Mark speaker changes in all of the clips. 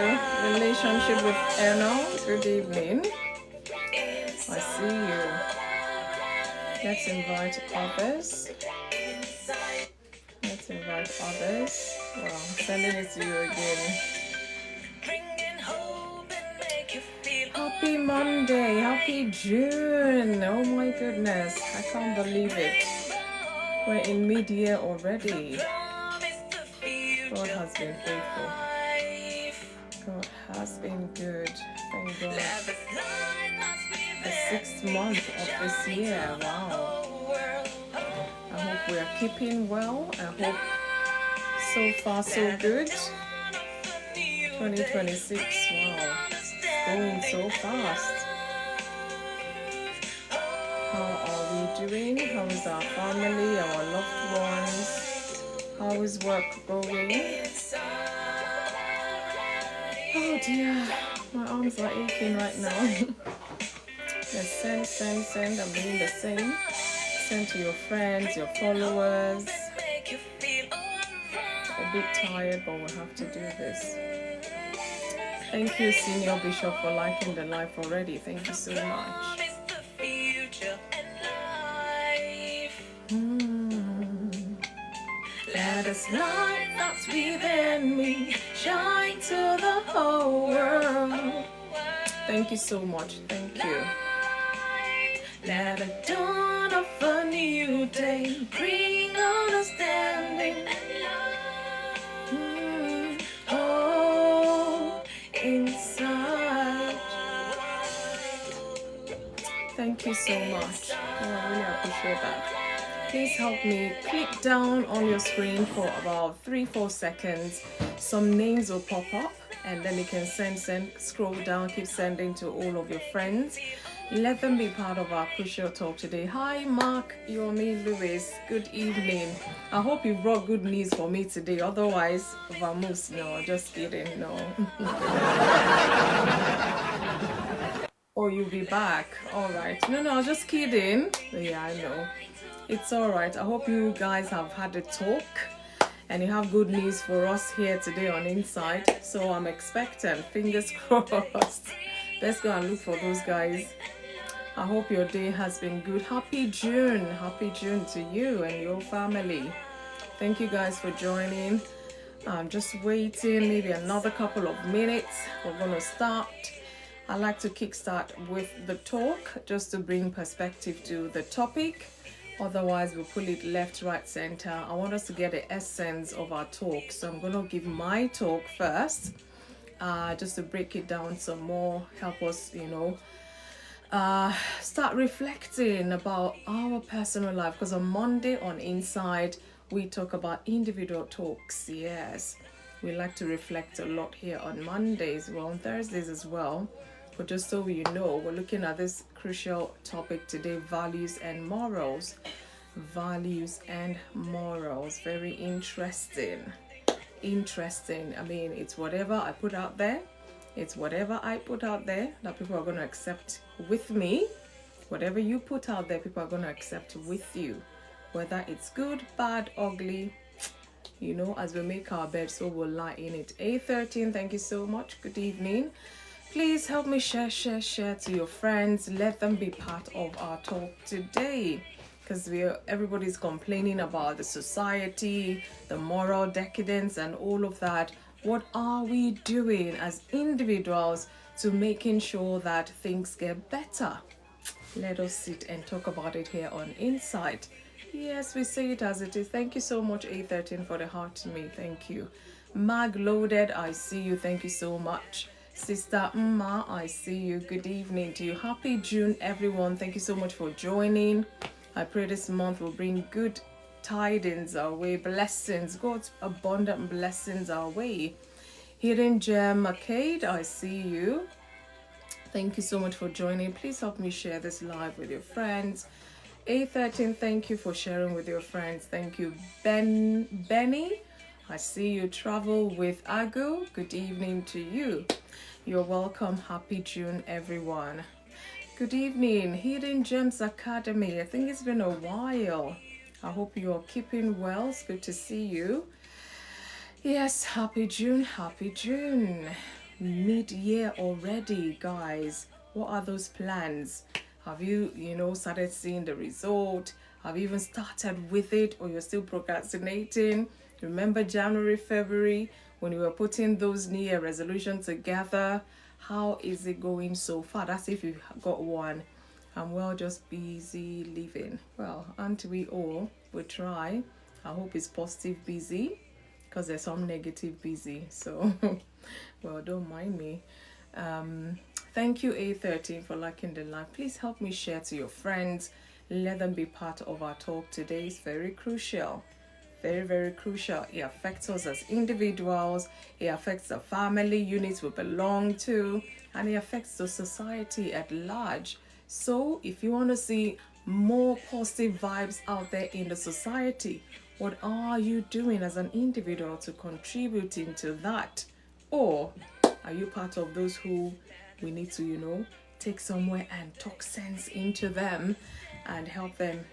Speaker 1: Relationship with Eno, good evening. I see you. Let's invite others. Let's invite others. Wow, sending it to you again. Happy Monday, happy June. Oh my goodness, I can't believe it. We're in mid-year already. God has been faithful. God has been good. Thank God. The 6th month of this year. Wow. I hope we are keeping well. I hope so far so good. 2026. Wow. Going so fast. How are we doing? How is our family, our loved ones? How is work going? Oh dear, my arms are aching right now. Yes, send. I'm doing the same. Send to your friends, your followers. A bit tired, but we'll have to do this. Thank you, Senior Bishop, for liking the live already. Thank you so much. Let us light that's within me shine to the whole world. Thank you so much. Thank you. Let the dawn of a new day bring understanding. Oh, inside. Thank you so much. Oh, I really appreciate that. Please help me click down on your screen for about 3-4 seconds. Some names will pop up and then you can send, scroll down, keep sending to all of your friends. Let them be part of our crucial talk today. Hi Mark, Yomi, Lewis, good evening. I hope you brought good news for me today. Otherwise, vamos, no, just kidding, no. Oh, you'll be back. All right. No, just kidding. Yeah, I know. It's all right. I hope you guys have had a talk and you have good news for us here today on Inside. So I'm expecting, fingers crossed. Let's go and look for those guys. I hope your day has been good. Happy June. Happy June to you and your family. Thank you guys for joining. I'm just waiting maybe another couple of minutes. We're going to start. I like to kickstart with the talk just to bring perspective to the topic. Otherwise, we'll pull it left, right, center. I want us to get the essence of our talk. So I'm going to give my talk first, just to break it down some more, help us, start reflecting about our personal life. Because on Monday on Inside, we talk about individual talks. Yes, we like to reflect a lot here on Mondays, well, on Thursdays as well. But just so you know, we're looking at this crucial topic today, values and morals. Values and morals. Very interesting. I mean, it's whatever I put out there. It's whatever I put out there that people are going to accept with me. Whatever you put out there, people are going to accept with you. Whether it's good, bad, ugly, as we make our bed, so we'll lie in it. A13, thank you so much. Good evening. Please help me share to your friends. Let them be part of our talk today. Because everybody's complaining about the society, the moral decadence and all of that. What are we doing as individuals to making sure that things get better? Let us sit and talk about it here on Insight. Yes, we say it as it is. Thank you so much, A13, for the heart to me. Thank you. Mag Loaded, I see you. Thank you so much. Sister Mma, I see you. Good evening to you. Happy June, everyone. Thank you so much for joining. I pray this month will bring good tidings our way, blessings, God's abundant blessings our way. Hidden Gem Arcade, I see you. Thank you so much for joining. Please help me share this live with your friends. A13, thank you for sharing with your friends. Thank you. Benny, I see you. Travel with Agu, good evening to you. You're welcome. Happy June, everyone. Good evening, Hidden Gems Academy. I think it's been a while. I hope you're keeping well. It's good to see you. Yes, happy June, happy June. mid-year already, guys. What are those plans? Have you, started seeing the result? Have you even started with it, or you're still procrastinating? Remember January, February, when you were putting those New Year resolutions together? How is it going so far? That's if you've got one. I'm well, just busy living. Well, aren't we all? We try. I hope it's positive busy, because there's some negative busy. So, well, don't mind me. Thank you, A13, for liking the live. Please help me share to your friends. Let them be part of our talk today. It's very crucial. Very, very crucial. It affects us as individuals. It affects the family units we belong to. And it affects the society at large. So if you want to see more positive vibes out there in the society, what are you doing as an individual to contribute into that? Or are you part of those who we need to, take somewhere and talk sense into them and help them,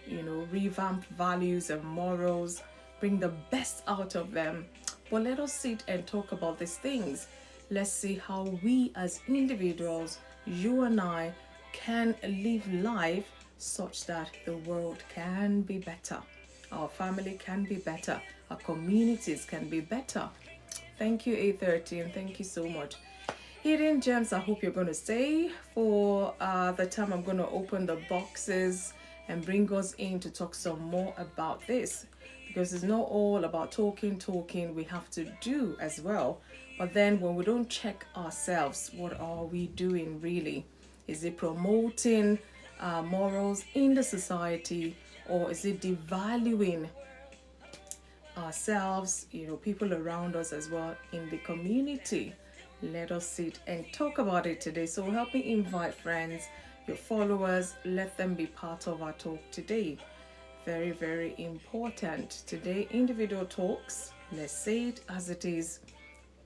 Speaker 1: revamp values and morals, bring the best out of them? But let us sit and talk about these things. Let's see how we as individuals, you and I, can live life such that the world can be better. Our family can be better. Our communities can be better. Thank you, A13. Thank you so much. Hidden gems, I hope you're going to stay for the time I'm going to open the boxes and bring us in to talk some more about this. Because it's not all about talking. We have to do as well. But then when we don't check ourselves, what are we doing really? Is it promoting morals in the society, or is it devaluing ourselves, people around us as well in the community? Let us sit and talk about it today. So help me invite friends, your followers, let them be part of our talk today. Very, very important. Today, individual talks. Let's say it as it is.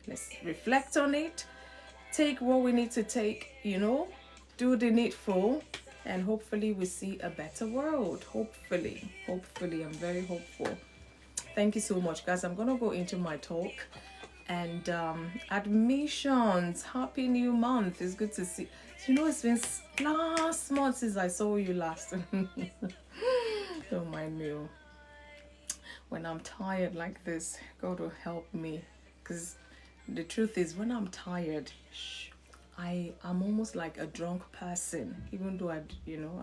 Speaker 1: Let's reflect on it. Take what we need to take, do the needful, and hopefully we see a better world. Hopefully, I'm very hopeful. Thank you so much, guys. I'm gonna go into my talk. And admissions, happy new month. It's good to see. It's been last month since I saw you last. Don't mind me. When I'm tired like this, God will help me. Because the truth is, when I'm tired, I'm almost like a drunk person. Even though I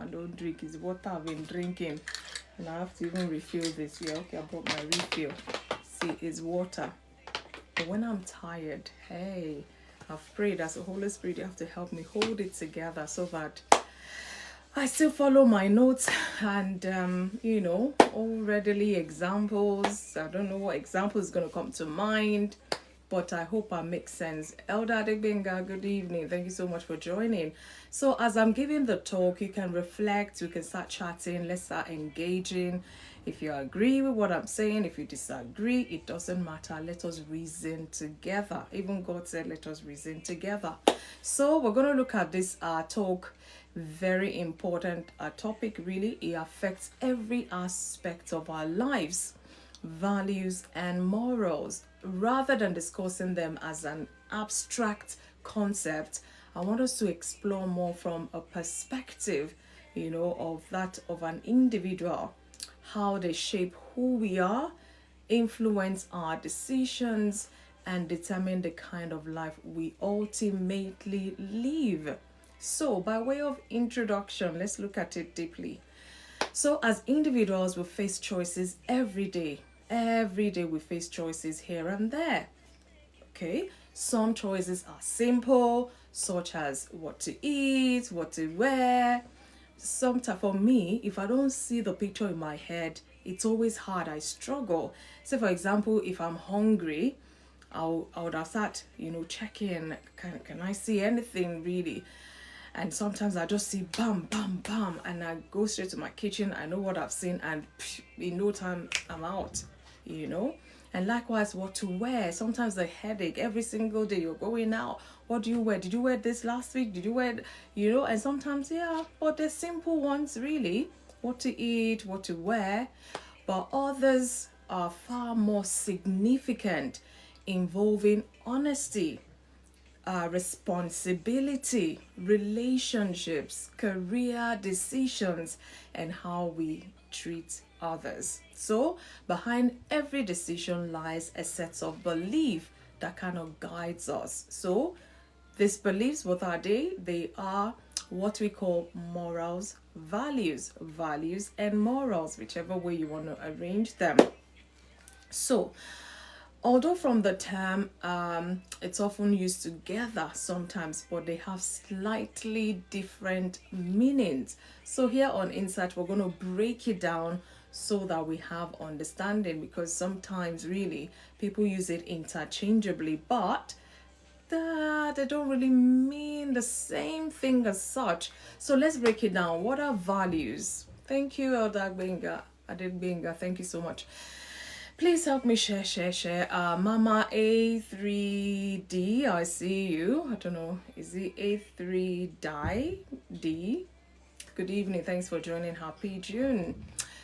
Speaker 1: don't drink. It's water I've been drinking. And I have to even refill this. Yeah, okay, I brought my refill. See, it's water. But when I'm tired, hey, I've prayed as the Holy Spirit, you have to help me hold it together so that I still follow my notes and, all readily examples. I don't know what example is going to come to mind, but I hope I make sense. Elder Adegbenga, good evening. Thank you so much for joining. So as I'm giving the talk, you can reflect, we can start chatting, let's start engaging. If you agree with what I'm saying, if you disagree, it doesn't matter. Let us reason together. Even God said, let us reason together. So we're going to look at this talk. Very important topic, really. It affects every aspect of our lives, values and morals. Rather than discussing them as an abstract concept, I want us to explore more from a perspective, of that of an individual. How they shape who we are, influence our decisions, and determine the kind of life we ultimately live. So, by way of introduction, let's look at it deeply. So, as individuals, we face choices every day. Every day we face choices here and there. Okay, some choices are simple, such as what to eat, what to wear. Sometimes for me, if I don't see the picture in my head, it's always hard. I struggle. So for example, if I'm hungry, I would have start, checking, can I see anything really? And sometimes I just see bam, bam, bam, and I go straight to my kitchen. I know what I've seen, and in no time I'm out, And likewise, what to wear. Sometimes the headache every single day. You're going out. What do you wear? Did you wear this last week? Did you wear, And sometimes, yeah, but they're simple ones, really. What to eat, what to wear. But others are far more significant, involving honesty, responsibility, relationships, career decisions, and how we treat others. So, behind every decision lies a set of belief that kind of guides us. So, these beliefs, what are they? They are what we call morals, values, and morals, whichever way you want to arrange them. So, although from the term it's often used together sometimes, but they have slightly different meanings. So here on Insight, we're going to break it down so that we have understanding, because sometimes really people use it interchangeably, but they don't really mean the same thing as such. So let's break it down. What are values? Thank you, Elder Benga. Adegbenga, thank you so much. Please help me share. Mama A3D, I see you. I don't know, is it A3D? Good evening, thanks for joining. Happy June.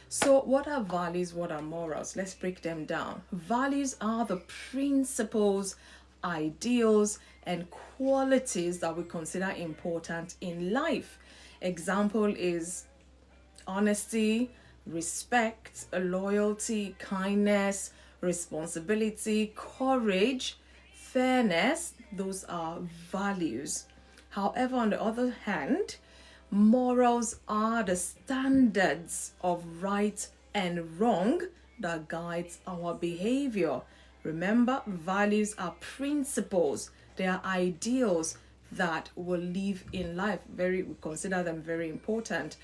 Speaker 1: So what are values? What are morals? Let's break them down. Values are the principles, ideals, and qualities that we consider important in life. Example is honesty, respect, loyalty, kindness, responsibility, courage, fairness. Those are values. However, on the other hand, morals are the standards of right and wrong that guides our behavior. Remember, values are principles. They are ideals that will live in life. We consider them very important.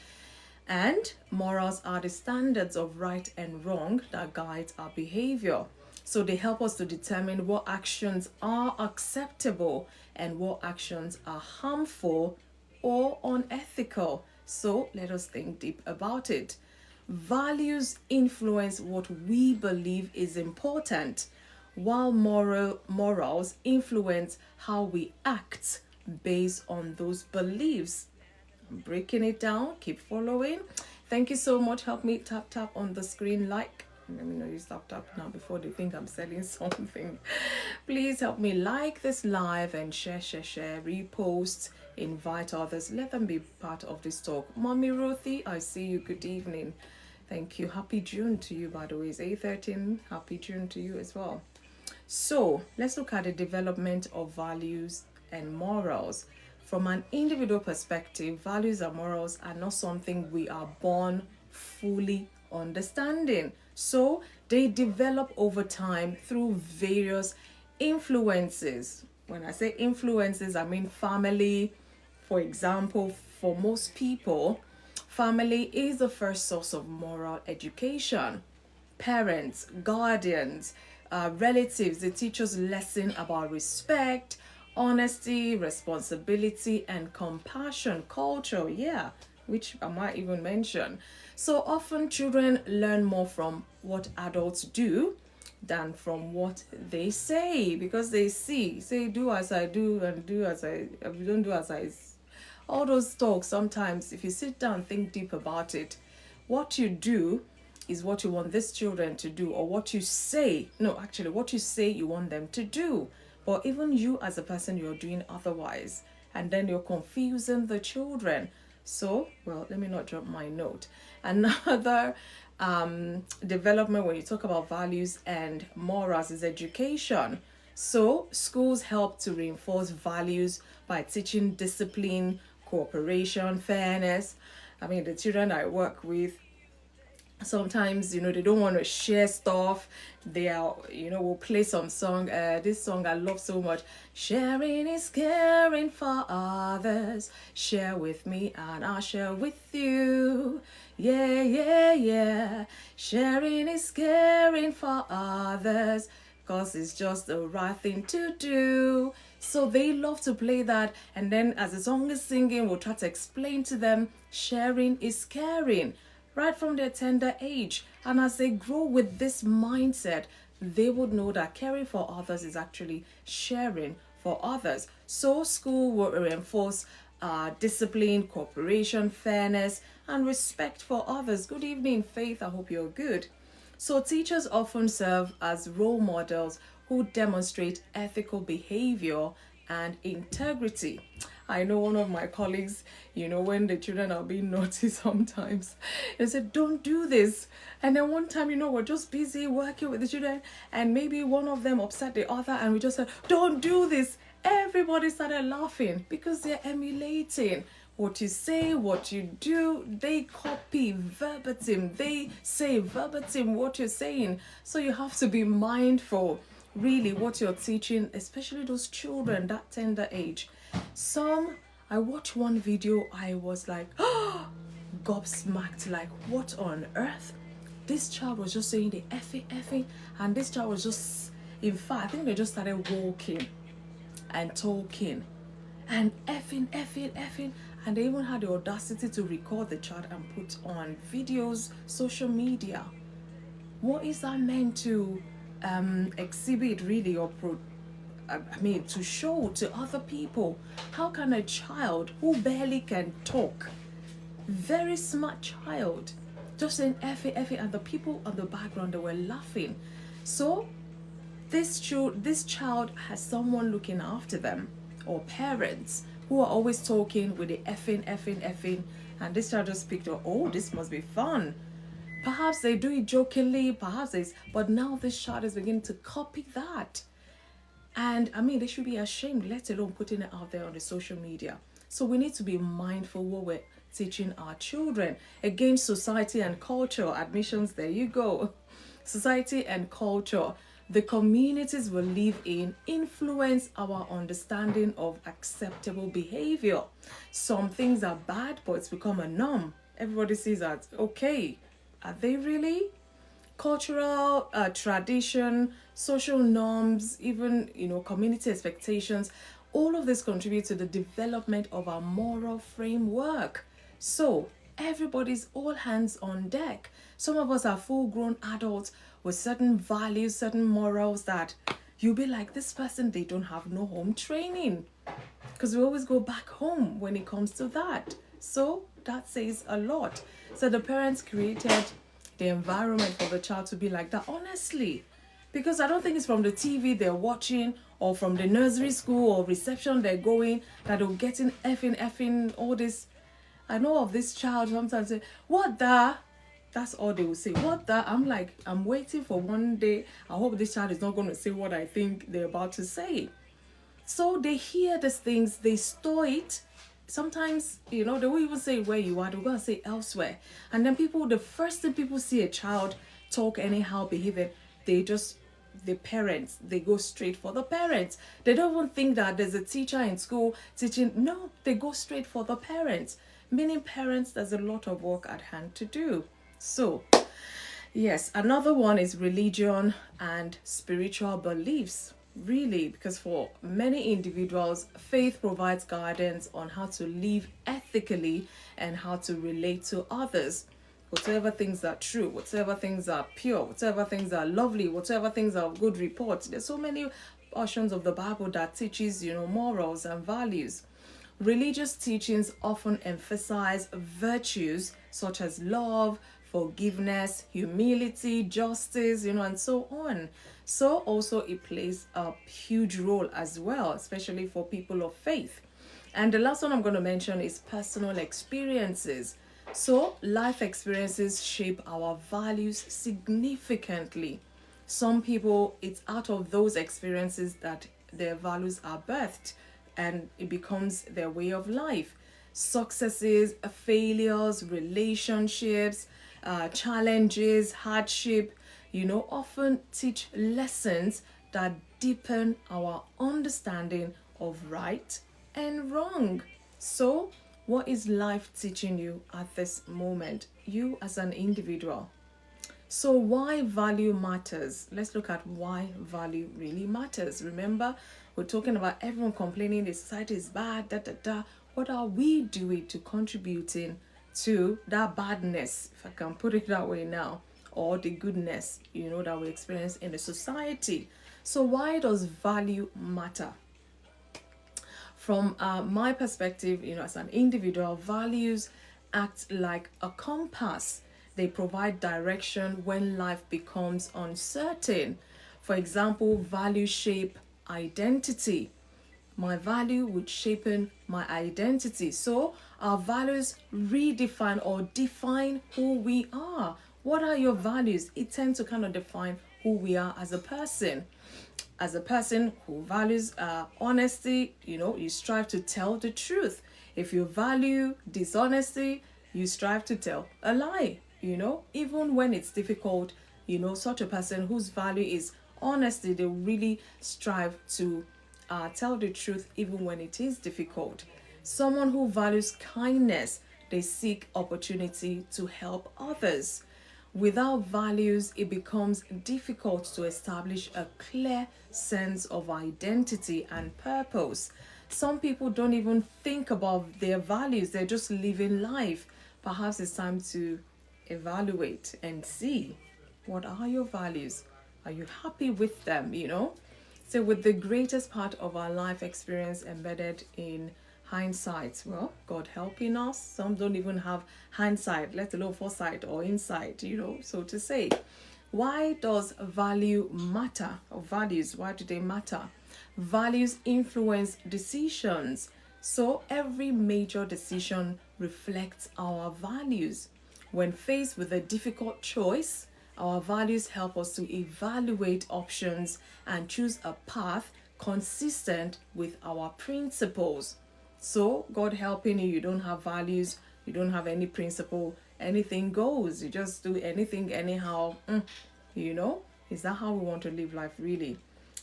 Speaker 1: And morals are the standards of right and wrong that guide our behavior. So they help us to determine what actions are acceptable and what actions are harmful or unethical. So let us think deep about it. Values influence what we believe is important, while morals influence how we act based on those beliefs. Breaking it down, keep following. Thank you so much. Help me tap on the screen, like. Let me know you tap now before they think I'm selling something. Please help me like this live and share, repost, invite others, let them be part of this talk. Mommy Ruthie, I see you. Good evening. Thank you. Happy June to you, by the way. It's 8:13. Happy June to you as well. So let's look at the development of values and morals. From an individual perspective, values and morals are not something we are born fully understanding. So they develop over time through various influences. When I say influences, I mean family. For example, for most people, family is the first source of moral education. Parents, guardians, relatives, they teach us lessons about respect, honesty, responsibility, and compassion. Culture, which I might even mention. So often children learn more from what adults do than from what they say, because they say do as I do and do as I don't do as I. All those talks, sometimes if you sit down and think deep about it, what you do is what you want these children to do, or what you say, what you say you want them to do. But even you as a person, you're doing otherwise, and then you're confusing the children. So, well, let me not drop my note. Another development when you talk about values and morals is education. So schools help to reinforce values by teaching discipline, cooperation, fairness. I mean, the children I work with, sometimes they don't want to share stuff. They are will play some song, this song I love so much. Sharing is caring for others. Share with me and I'll share with you. Yeah. Sharing is caring for others, cause it's just the right thing to do. So they love to play that, and then as the song is singing, we'll try to explain to them sharing is caring right from their tender age. And as they grow with this mindset, they would know that caring for others is actually sharing for others. So school will reinforce discipline, cooperation, fairness, and respect for others. Good evening, Faith. I hope you're good. So teachers often serve as role models who demonstrate ethical behavior and integrity. I know one of my colleagues, when the children are being naughty sometimes, they said, don't do this. And then one time, we're just busy working with the children, and maybe one of them upset the other, and we just said, don't do this. Everybody started laughing because they're emulating what you say, what you do. They copy verbatim. They say verbatim what you're saying. So you have to be mindful, really, what you're teaching, especially those children, that tender age. I watched one video, I was like, gobsmacked, like, what on earth? This child was just saying the effing, and this child was just, in fact, I think they just started walking and talking and effing, and they even had the audacity to record the child and put on videos, social media. What is that meant to exhibit, really, or to show to other people? How can a child who barely can talk, very smart child, just saying effing, and the people on the background, they were laughing? So this child has someone looking after them, or parents who are always talking with the effing, and this child just picked up, oh, this must be fun. Perhaps they do it jokingly, but now this child is beginning to copy that. And they should be ashamed, let alone putting it out there on the social media. So we need to be mindful what we're teaching our children. Again, society and culture, admissions, there you go. Society and culture, the communities we live in influence our understanding of acceptable behavior. Some things are bad, but it's become a norm. Everybody sees that, okay, are they really? Cultural tradition, social norms, even community expectations, all of this contribute to the development of our moral framework. So everybody's all hands on deck. Some of us are full-grown adults with certain values, certain morals that you'll be like, this person, they don't have no home training, because we always go back home when it comes to that. So that says a lot. So the parents created the environment for the child to be like that, honestly, because I don't think it's from the TV they're watching or from the nursery school or reception they're going that they're getting effing all this. I know of this child sometimes say, what the? That's all they will say, what the? I'm like, I'm waiting for one day. I hope this child is not going to say what I think they're about to say. So they hear these things, they store it. Sometimes, they won't even say where you are, they're going to say elsewhere. And then the first thing people see a child talk anyhow, behaving, the parents, they go straight for the parents. They don't even think that there's a teacher in school teaching. No, they go straight for the parents. Meaning parents, there's a lot of work at hand to do. So, yes, another one is religion and spiritual beliefs. Really, because for many individuals, faith provides guidance on how to live ethically and how to relate to others. Whatever things are true, whatever things are pure, whatever things are lovely, whatever things are of good report. There's so many portions of the Bible that teaches, morals and values. Religious teachings often emphasize virtues such as love, forgiveness, humility, justice, and so on. So also it plays a huge role as well, especially for people of faith. And the last one I'm going to mention is personal experiences. So life experiences shape our values significantly. Some people, it's out of those experiences that their values are birthed and it becomes their way of life. Successes, failures, relationships, challenges, hardship, often teach lessons that deepen our understanding of right and wrong. So, what is life teaching you at this moment, you as an individual? So why value matters? Let's look at why value really matters. Remember, we're talking about everyone complaining the society is bad, What are we doing to contributing to that badness, if I can put it that way now, or the goodness, that we experience in the society? So why does value matter? From my perspective, as an individual, values act like a compass. They provide direction when life becomes uncertain. For example, values shape identity. My value would shape my identity. So our values redefine or define who we are. What are your values? It tends to kind of define who we are as a person. As a person who values honesty, you strive to tell the truth. If you value dishonesty, you strive to tell a lie. Even when it's difficult, such a person whose value is honesty, they really strive to tell the truth even when it is difficult. Someone who values kindness, they seek opportunity to help others. Without values, it becomes difficult to establish a clear sense of identity and purpose. Some people don't even think about their values, they're just living life. Perhaps it's time to evaluate and see, what are your values? Are you happy with them? So, with the greatest part of our life experience embedded in hindsight, well, God helping us, some don't even have hindsight, let alone foresight or insight, so to say. Why does value matter, or values, why do they matter? Values influence decisions. So every major decision reflects our values. When faced with a difficult choice, our values help us to evaluate options and choose a path consistent with our principles. So, God helping you, you don't have values, you don't have any principle, anything goes. You just do anything anyhow. Is that how we want to live life really?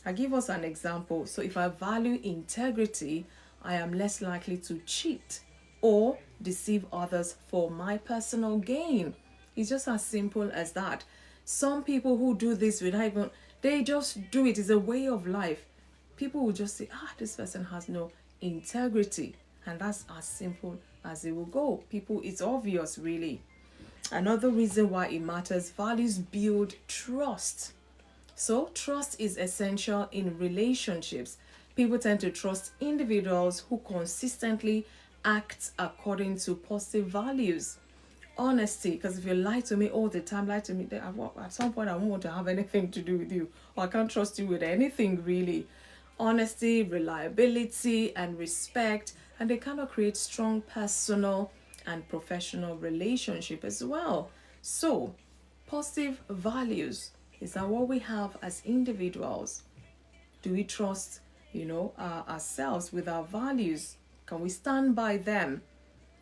Speaker 1: I give us an example. So, if I value integrity, I am less likely to cheat or deceive others for my personal gain. It's just as simple as that. Some people who do this without even, they just do it. It's a way of life. People will just say, this person has no integrity, and that's as simple as it will go. People, it's obvious really. Another reason why it matters, values build trust. So trust is essential in relationships. People tend to trust individuals who consistently act according to positive values. Honesty, because if you lie to me all the time, lie to me, at some point I won't want to have anything to do with you, or I can't trust you with anything really. Honesty, reliability, and respect, and they kind of create strong personal and professional relationship as well. So, positive values, is that what we have as individuals? Do we trust, ourselves with our values? Can we stand by them?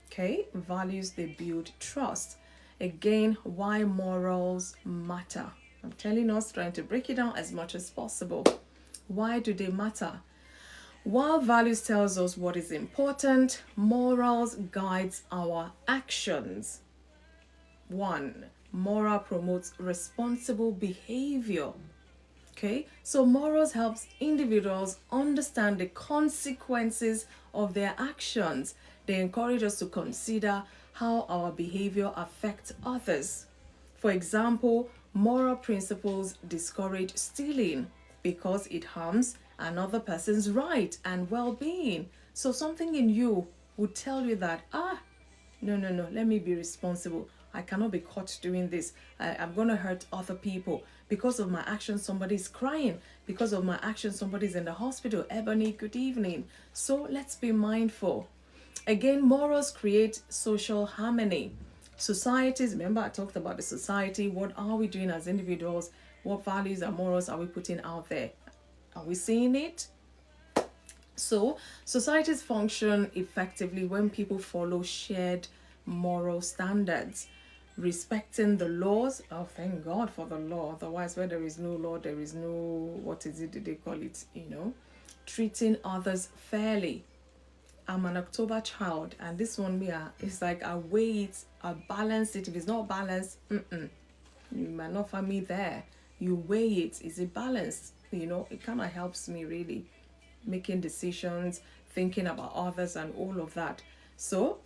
Speaker 1: Okay, values, they build trust. Again, why morals matter. I'm telling us, trying to break it down as much as possible. Why do they matter? While values tells us what is important, morals guides our actions. 1. Moral promotes responsible behavior. Okay, so morals helps individuals understand the consequences of their actions. They encourage us to consider how our behavior affects others. For example, moral principles discourage stealing because it harms another person's right and well-being. So something in you would tell you that, no, let me be responsible. I cannot be caught doing this. I'm going to hurt other people. Because of my actions, somebody's crying. Because of my actions, somebody's in the hospital. Ebony, good evening. So let's be mindful. Again, morals create social harmony. Societies, remember I talked about the society. What are we doing as individuals? What values and morals are we putting out there? Are we seeing it? So, societies function effectively when people follow shared moral standards. Respecting the laws. Oh, thank God for the law. Otherwise, where there is no law, there is no, what is it they call it, treating others fairly. I'm an October child, and this one, it's like I weigh it, I balance it. If it's not balanced, you might not find me there. You weigh it. Is it balanced? It kind of helps me really making decisions, thinking about others and all of that. So,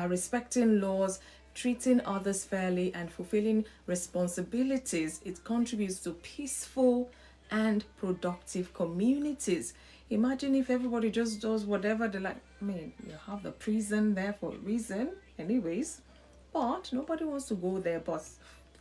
Speaker 1: respecting laws, treating others fairly, and fulfilling responsibilities, it contributes to peaceful and productive communities. Imagine if everybody just does whatever they like. You have the prison there for a reason anyways, but nobody wants to go there, but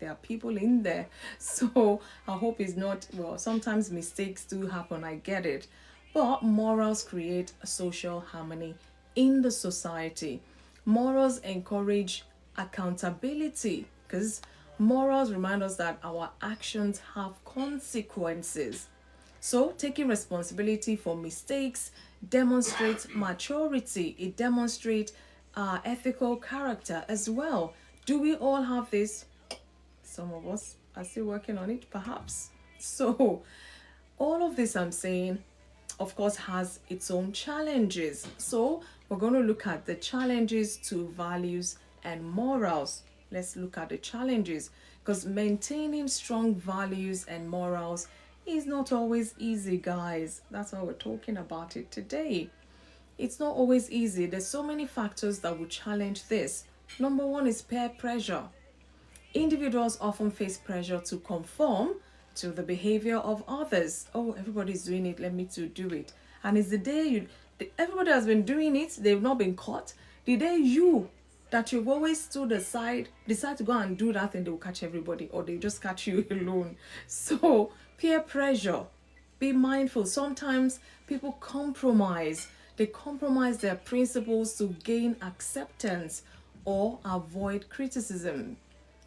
Speaker 1: there are people in there. So I hope it's not, well, sometimes mistakes do happen, I get it, But morals create social harmony in the society. Morals encourage accountability because morals remind us that our actions have consequences. So, taking responsibility for mistakes demonstrates maturity, it demonstrates ethical character as well. Do we all have this? Some of us are still working on it, perhaps. So, all of this I'm saying, of course, has its own challenges. So, we're going to look at the challenges to values and morals. Let's look at the challenges because maintaining strong values and morals is not always easy, guys. That's why we're talking about it today. It's not always easy. There's so many factors that will challenge this. Number one is peer pressure. Individuals often face pressure to conform to the behavior of others. Oh, everybody's doing it, let me too do it. And it's the day everybody has been doing it, they've not been caught. The day that you've always stood aside, decide to go and do that thing, they will catch everybody or they just catch you alone. So, peer pressure. Be mindful. Sometimes people compromise. They compromise their principles to gain acceptance or avoid criticism.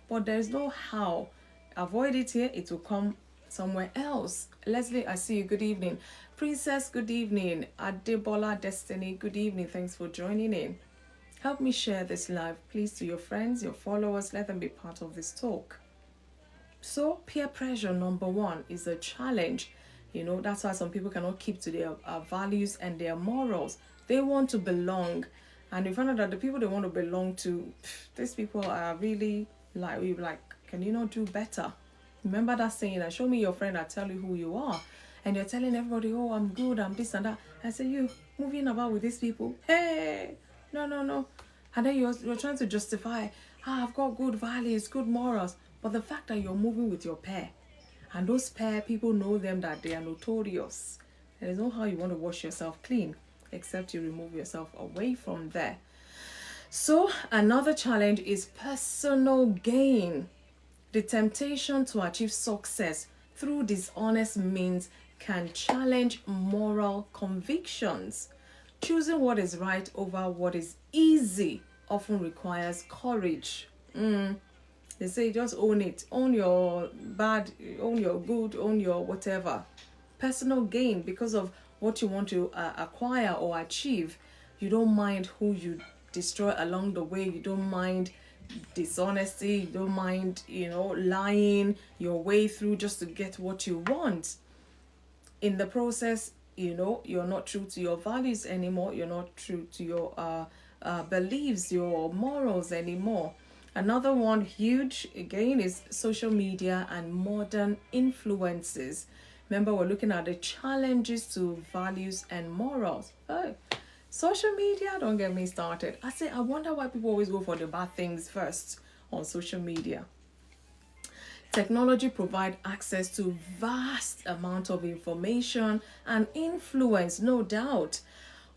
Speaker 1: But there's no how. Avoid it here, it will come somewhere else. Leslie, I see you. Good evening. Princess, good evening. Adebola Destiny, good evening. Thanks for joining in. Help me share this live, please, to your friends, your followers. Let them be part of this talk. So, peer pressure, number one, is a challenge. You know, that's why some people cannot keep to their values and their morals. They want to belong. And you find out that the people they want to belong to, these people are really like, can you not do better? Remember that saying, show me your friend, I tell you who you are. And you're telling everybody, oh, I'm good, I'm this and that. I say, you moving about with these people, hey, no. And then you're trying to justify, I've got good values, good morals. But the fact that you're moving with your pair, and those pair, people know them that they are notorious. There's no how you want to wash yourself clean, except you remove yourself away from there. So another challenge is personal gain. The temptation to achieve success through dishonest means can challenge moral convictions. Choosing what is right over what is easy often requires courage. They say just own it. Own your bad, own your good, own your whatever. Personal gain because of what you want to acquire or achieve. You don't mind who you destroy along the way. You don't mind dishonesty. You don't mind, lying your way through just to get what you want. In the process, you're not true to your values anymore. You're not true to your beliefs, your morals anymore. Another one huge again is social media and modern influences. Remember, we're looking at the challenges to values and morals. Oh, social media, don't get me started. I wonder why people always go for the bad things first on social media. Technology provides access to vast amount of information and influence, no doubt.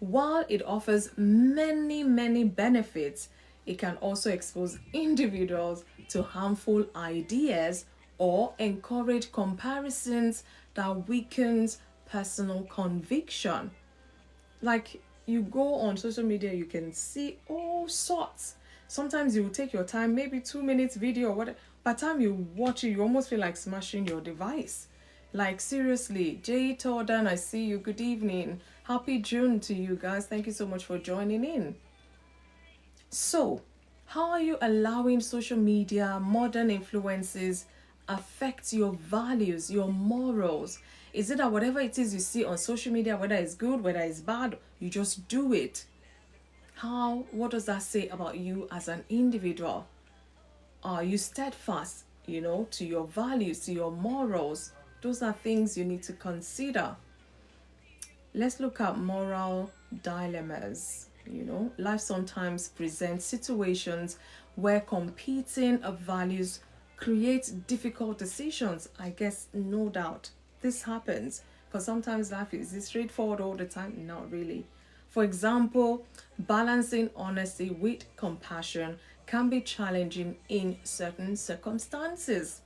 Speaker 1: While it offers many benefits, it can also expose individuals to harmful ideas or encourage comparisons that weakens personal conviction. Like, you go on social media, you can see all sorts. Sometimes you will take your time, maybe 2 minutes video or whatever. By the time you watch it, you almost feel like smashing your device. Like, seriously. Jay Tordan, I see you. Good evening. Happy June to you guys. Thank you so much for joining in. So, how are you allowing social media, modern influences affect your values, your morals? Is it that whatever it is you see on social media, whether it's good, whether it's bad, you just do it? What does that say about you as an individual? Are you steadfast, to your values, to your morals? Those are things you need to consider. Let's look at moral dilemmas. Life sometimes presents situations where competing values create difficult decisions. I guess, no doubt, this happens because sometimes life is straightforward all the time. Not really. For example, balancing honesty with compassion can be challenging in certain circumstances.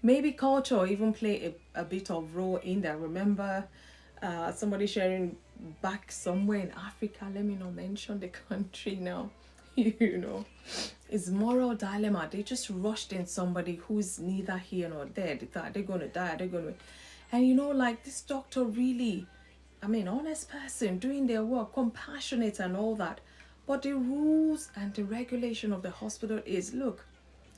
Speaker 1: Maybe culture even play a bit of role in that. Remember, somebody sharing back somewhere in Africa, let me not mention the country now, you know, it's moral dilemma. They just rushed in somebody who's neither here nor there. They thought they're going to die, they're going to, and you know, like this doctor really, I mean, honest person doing their work, compassionate and all that. But the rules and the regulation of the hospital is, look,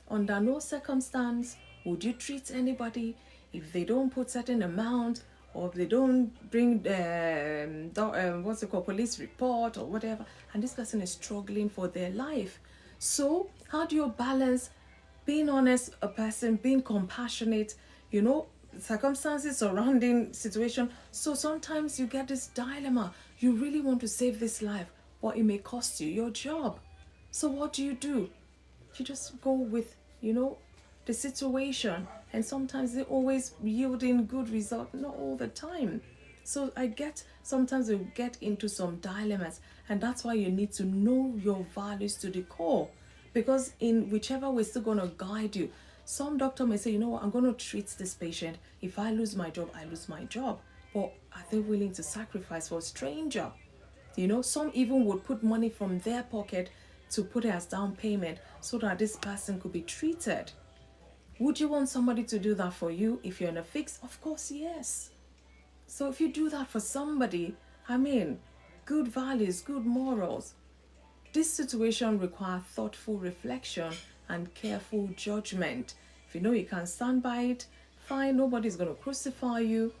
Speaker 1: under no circumstance would you treat anybody if they don't put certain amount, or if they don't bring what's it called, police report or whatever, and this person is struggling for their life. So how do you balance being honest a person, being compassionate, you know, circumstances surrounding situation? So sometimes you get this dilemma. You really want to save this life, but it may cost you your job. So what do? You just go with, you know, the situation, and sometimes they always yielding good result, not all the time. So I get, sometimes you get into some dilemmas, and that's why you need to know your values to the core, because in whichever way, it's still going to guide you. Some doctor may say, you know what, I'm going to treat this patient. If I lose my job, I lose my job. But are they willing to sacrifice for a stranger? You know, some even would put money from their pocket to put it as down payment so that this person could be treated. Would you want somebody to do that for you if you're in a fix? Of course, yes. So if you do that for somebody, I mean, good values, good morals. This situation requires thoughtful reflection and careful judgment. If you know you can stand by it, fine, nobody's going to crucify you.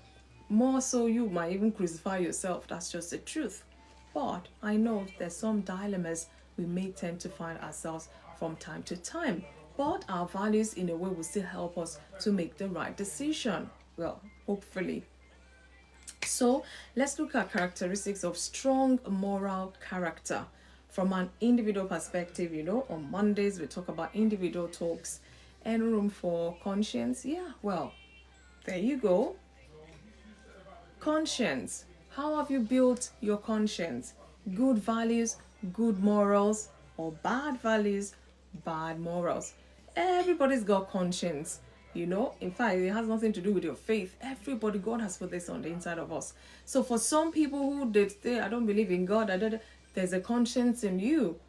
Speaker 1: More so, you might even crucify yourself. That's just the truth. But I know there's some dilemmas we may tend to find ourselves from time to time. But our values, in a way, will still help us to make the right decision. Well, hopefully. So let's look at characteristics of strong moral character from an individual perspective. You know, on Mondays, we talk about individual talks and room for conscience. Yeah, well, there you go. Conscience. How have you built your conscience? Good values, good morals, or bad values, bad morals? Everybody's got conscience, you know. In fact, it has nothing to do with your faith. Everybody, God has put this on the inside of us. So for some people who did say, I don't believe in God, there's a conscience in you.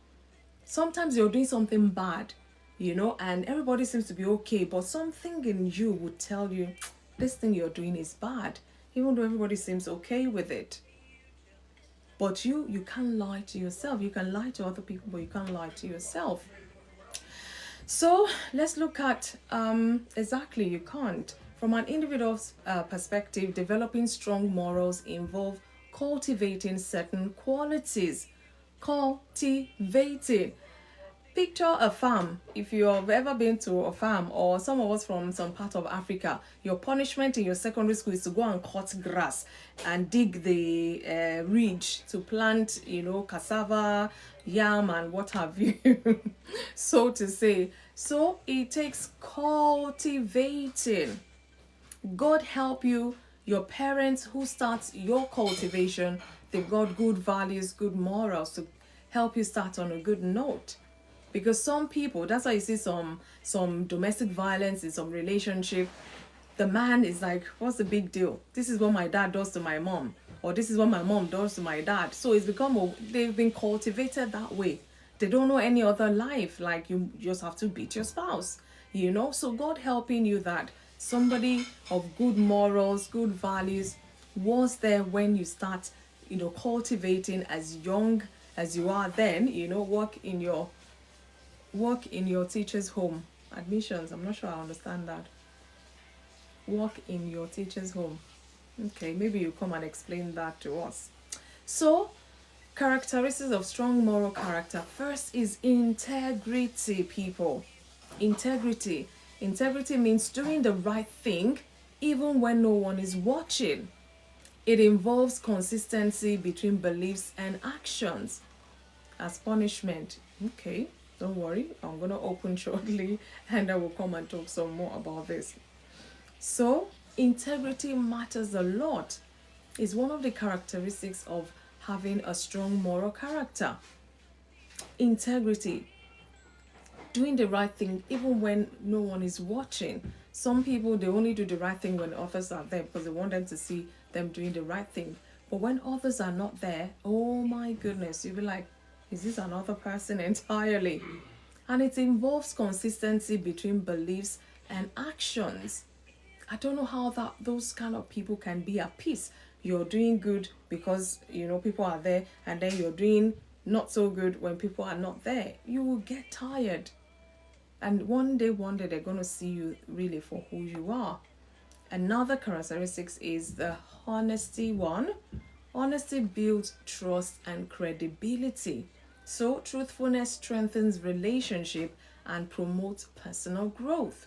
Speaker 1: Sometimes you're doing something bad, you know, and everybody seems to be okay, but something in you would tell you this thing you're doing is bad, even though everybody seems okay with it. But you can't lie to yourself. You can lie to other people, but you can't lie to yourself. So let's look at exactly, you can't. From an individual's perspective, developing strong morals involve cultivating certain qualities. Cultivating. Picture a farm. If you have ever been to a farm, or some of us from some part of Africa, your punishment in your secondary school is to go and cut grass and dig the ridge to plant, you know, cassava, yam, and what have you, so to say. So it takes cultivating. God help you. Your parents who starts your cultivation, they've got good values, good morals to help you start on a good note. Because some people, that's why you see some domestic violence in some relationship. The man is like, what's the big deal? This is what my dad does to my mom, or this is what my mom does to my dad. So it's become, they've been cultivated that way. They don't know any other life. Like, you just have to beat your spouse, you know. So God helping you that somebody of good morals, good values was there when you start, you know, cultivating as young as you are then, you know, work in your teacher's home. Admissions, I'm not sure I understand that. Work in your teacher's home. Okay, maybe you come and explain that to us. So, characteristics of strong moral character. First is integrity, people. Integrity. Integrity means doing the right thing even when no one is watching. It involves consistency between beliefs and actions. As punishment. Okay, don't worry, I'm going to open shortly and I will come and talk some more about this. So, integrity matters a lot. It's one of the characteristics of having a strong moral character. Integrity. Doing the right thing even when no one is watching. Some people, they only do the right thing when the others are there because they want them to see them doing the right thing. But when others are not there, oh my goodness, you'll be like, is this another person entirely? And it involves consistency between beliefs and actions. I don't know how those kind of people can be at peace. You're doing good because people are there, and then you're doing not so good when people are not there. You will get tired. And one day they're going to see you really for who you are. Another characteristic is the honesty one. Honesty builds trust and credibility. So truthfulness strengthens relationship and promotes personal growth.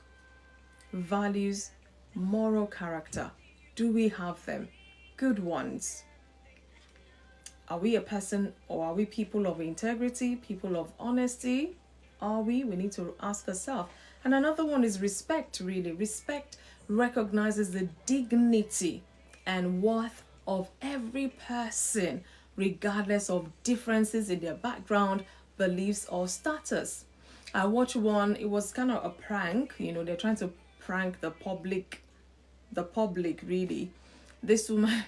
Speaker 1: Values, moral character. Do we have them? Good ones. Are we a person, or are we people of integrity, people of honesty? Are we? We need to ask ourselves. And another one is respect, really. Respect recognizes the dignity and worth of every person, regardless of differences in their background, beliefs, or status. I watched one, it was kind of a prank, they're trying to prank the public really. This woman,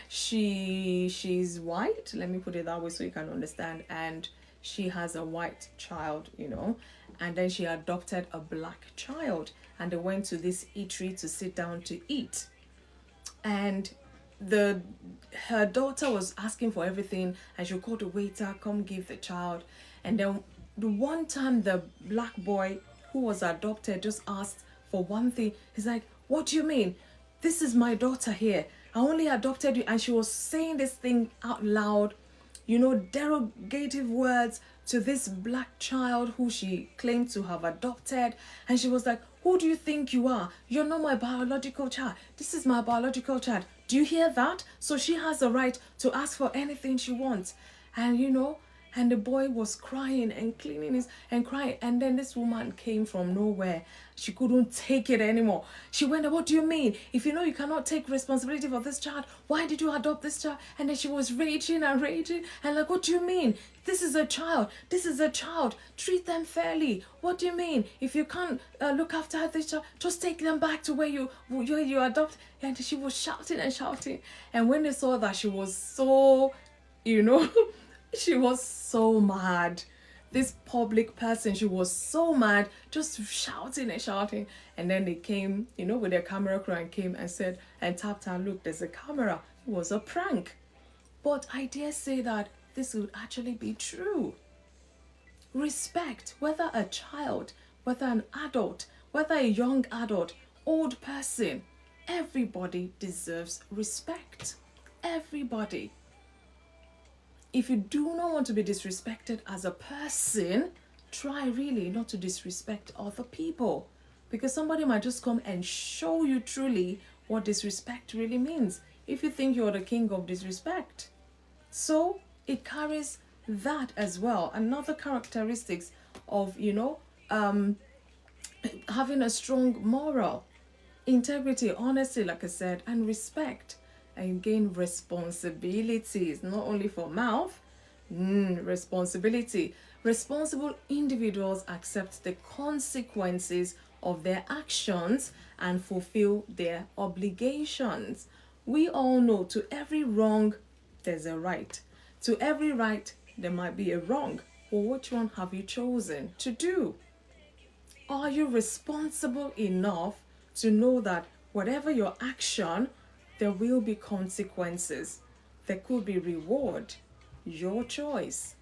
Speaker 1: she's white, let me put it that way so you can understand, and she has a white child, and then she adopted a black child, and they went to this eatery to sit down to eat. And her daughter was asking for everything, and she called the waiter, come give the child. And then the one time the black boy who was adopted just asked for one thing, he's like, what do you mean? This is my daughter here. I only adopted you. And she was saying this thing out loud, derogative words to this black child who she claimed to have adopted. And she was like, who do you think you are? You're not my biological child. This is my biological child. Do you hear that? So she has the right to ask for anything she wants. And and the boy was crying and crying. And then this woman came from nowhere. She couldn't take it anymore. She went, what do you mean? If you know you cannot take responsibility for this child, why did you adopt this child? And then she was raging and like, what do you mean? This is a child. This is a child. Treat them fairly. What do you mean? If you can't look after this child, just take them back to where you adopt. And she was shouting and shouting. And when they saw that, she was so, she was so mad. This public person, she was so mad, just shouting and shouting. And then they came, with their camera crew, and came and said, and tapped her, look, there's a camera. It was a prank. But I dare say that this would actually be true. Respect, whether a child, whether an adult, whether a young adult, old person, everybody deserves respect. Everybody. If you do not want to be disrespected as a person, try really not to disrespect other people. Because somebody might just come and show you truly what disrespect really means, if you think you're the king of disrespect. So it carries that as well. Another characteristics of, having a strong moral, integrity, honesty, like I said, and respect. And gain responsibilities, not only for mouth, responsibility. Responsible individuals accept the consequences of their actions and fulfill their obligations. We all know to every wrong, there's a right. To every right, there might be a wrong. Well, which one have you chosen to do? Are you responsible enough to know that whatever your action, there will be consequences. There could be reward. Your choice.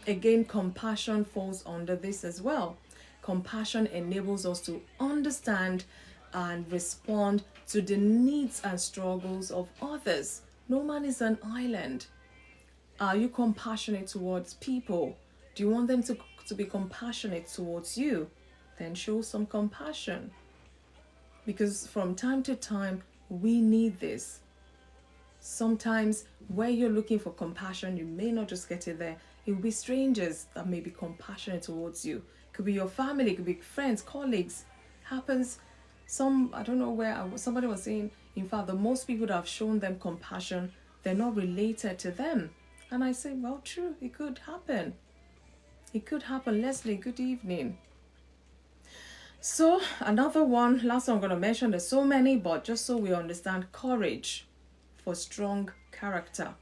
Speaker 1: Again, compassion falls under this as well. Compassion enables us to understand and respond to the needs and struggles of others. No man is an island. Are you compassionate towards people? Do you want them to be compassionate towards you? Then show some compassion. Because from time to time, we need this. Sometimes where you're looking for compassion, you may not just get it there. It will be strangers that may be compassionate towards you. It could be your family, it could be friends, colleagues. Happens. I don't know where, somebody was saying, in fact, the most people that have shown them compassion, they're not related to them. And I say, well, true, it could happen. It could happen. Leslie, good evening. So another one, last one I'm going to mention, there's so many, but just so we understand, courage. for strong character,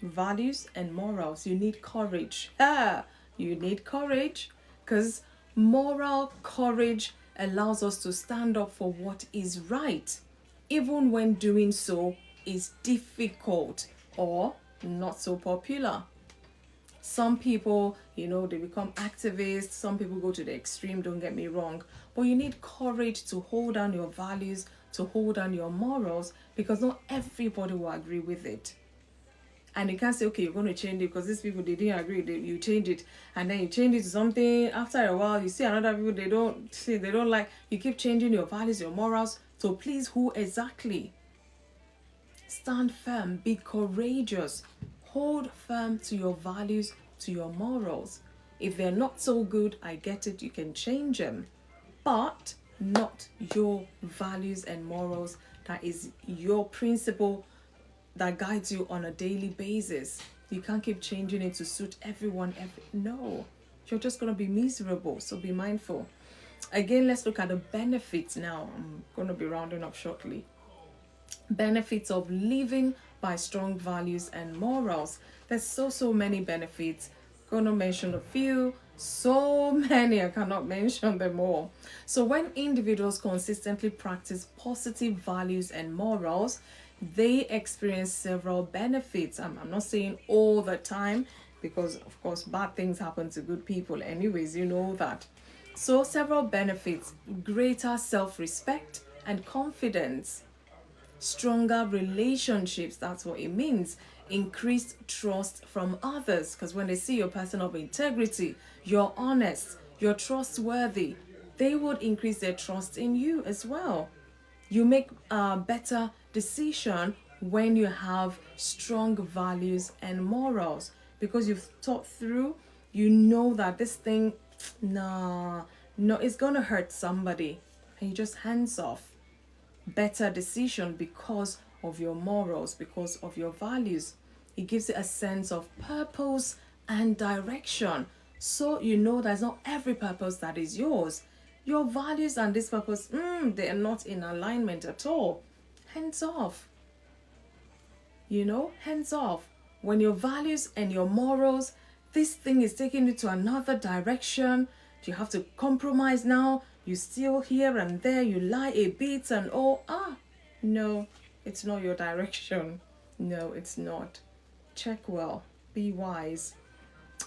Speaker 1: values, and morals. You need courage. You need courage, because moral courage allows us to stand up for what is right, even when doing so is difficult or not so popular. Some people, they become activists. Some people go to the extreme, don't get me wrong. But you need courage to hold down your values, to hold down your morals, because not everybody will agree with it. And you can't say, okay, you're going to change it because these people, they didn't agree. You change it, and then you change it to something. After a while, you see another people, they don't like. You keep changing your values, your morals. To please who exactly? Stand firm, be courageous. Hold firm to your values, to your morals. If they're not so good, I get it, you can change them. But not your values and morals. That is your principle that guides you on a daily basis. You can't keep changing it to suit everyone. No, you're just going to be miserable. So be mindful. Again, let's look at the benefits now. I'm going to be rounding up shortly. Benefits of living by strong values and morals. There's so many benefits. I'm gonna mention a few. So many, I cannot mention them all. So when individuals consistently practice positive values and morals, they experience several benefits. I'm not saying all the time, because of course bad things happen to good people anyways, you know that. So several benefits: greater self-respect and confidence, stronger relationships, that's what it means, increased trust from others, because when they see you're a person of integrity, you're honest, you're trustworthy, they would increase their trust in you as well. You make a better decision when you have strong values and morals, because you've thought through, you know that this thing, no, it's gonna hurt somebody, and you just hands off. Better decision because of your morals, because of your values. It gives it a sense of purpose and direction. So you know there's not every purpose that is yours. Your values and this purpose, they are not in alignment at all. Hands off. Hands off. When your values and your morals, this thing is taking you to another direction, you have to compromise now. You steal here and there, you lie a bit and all. No, it's not your direction. No, it's not. Check well, be wise.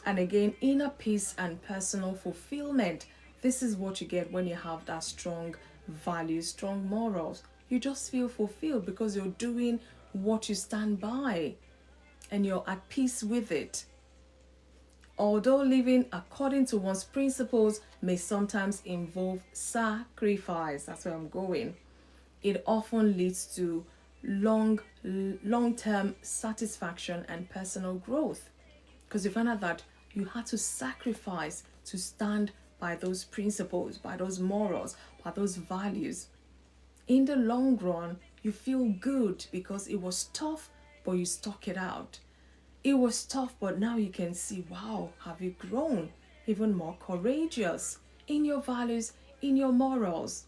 Speaker 1: And again, inner peace and personal fulfillment. This is what you get when you have that strong values, strong morals. You just feel fulfilled because you're doing what you stand by and you're at peace with it. Although living according to one's principles may sometimes involve sacrifice, that's where I'm going, it often leads to long-term satisfaction and personal growth, because you find out that you had to sacrifice to stand by those principles, by those morals, by those values. In the long run, you feel good because it was tough, but you stuck it out. It was tough, but now you can see, wow, have you grown even more courageous in your values, in your morals.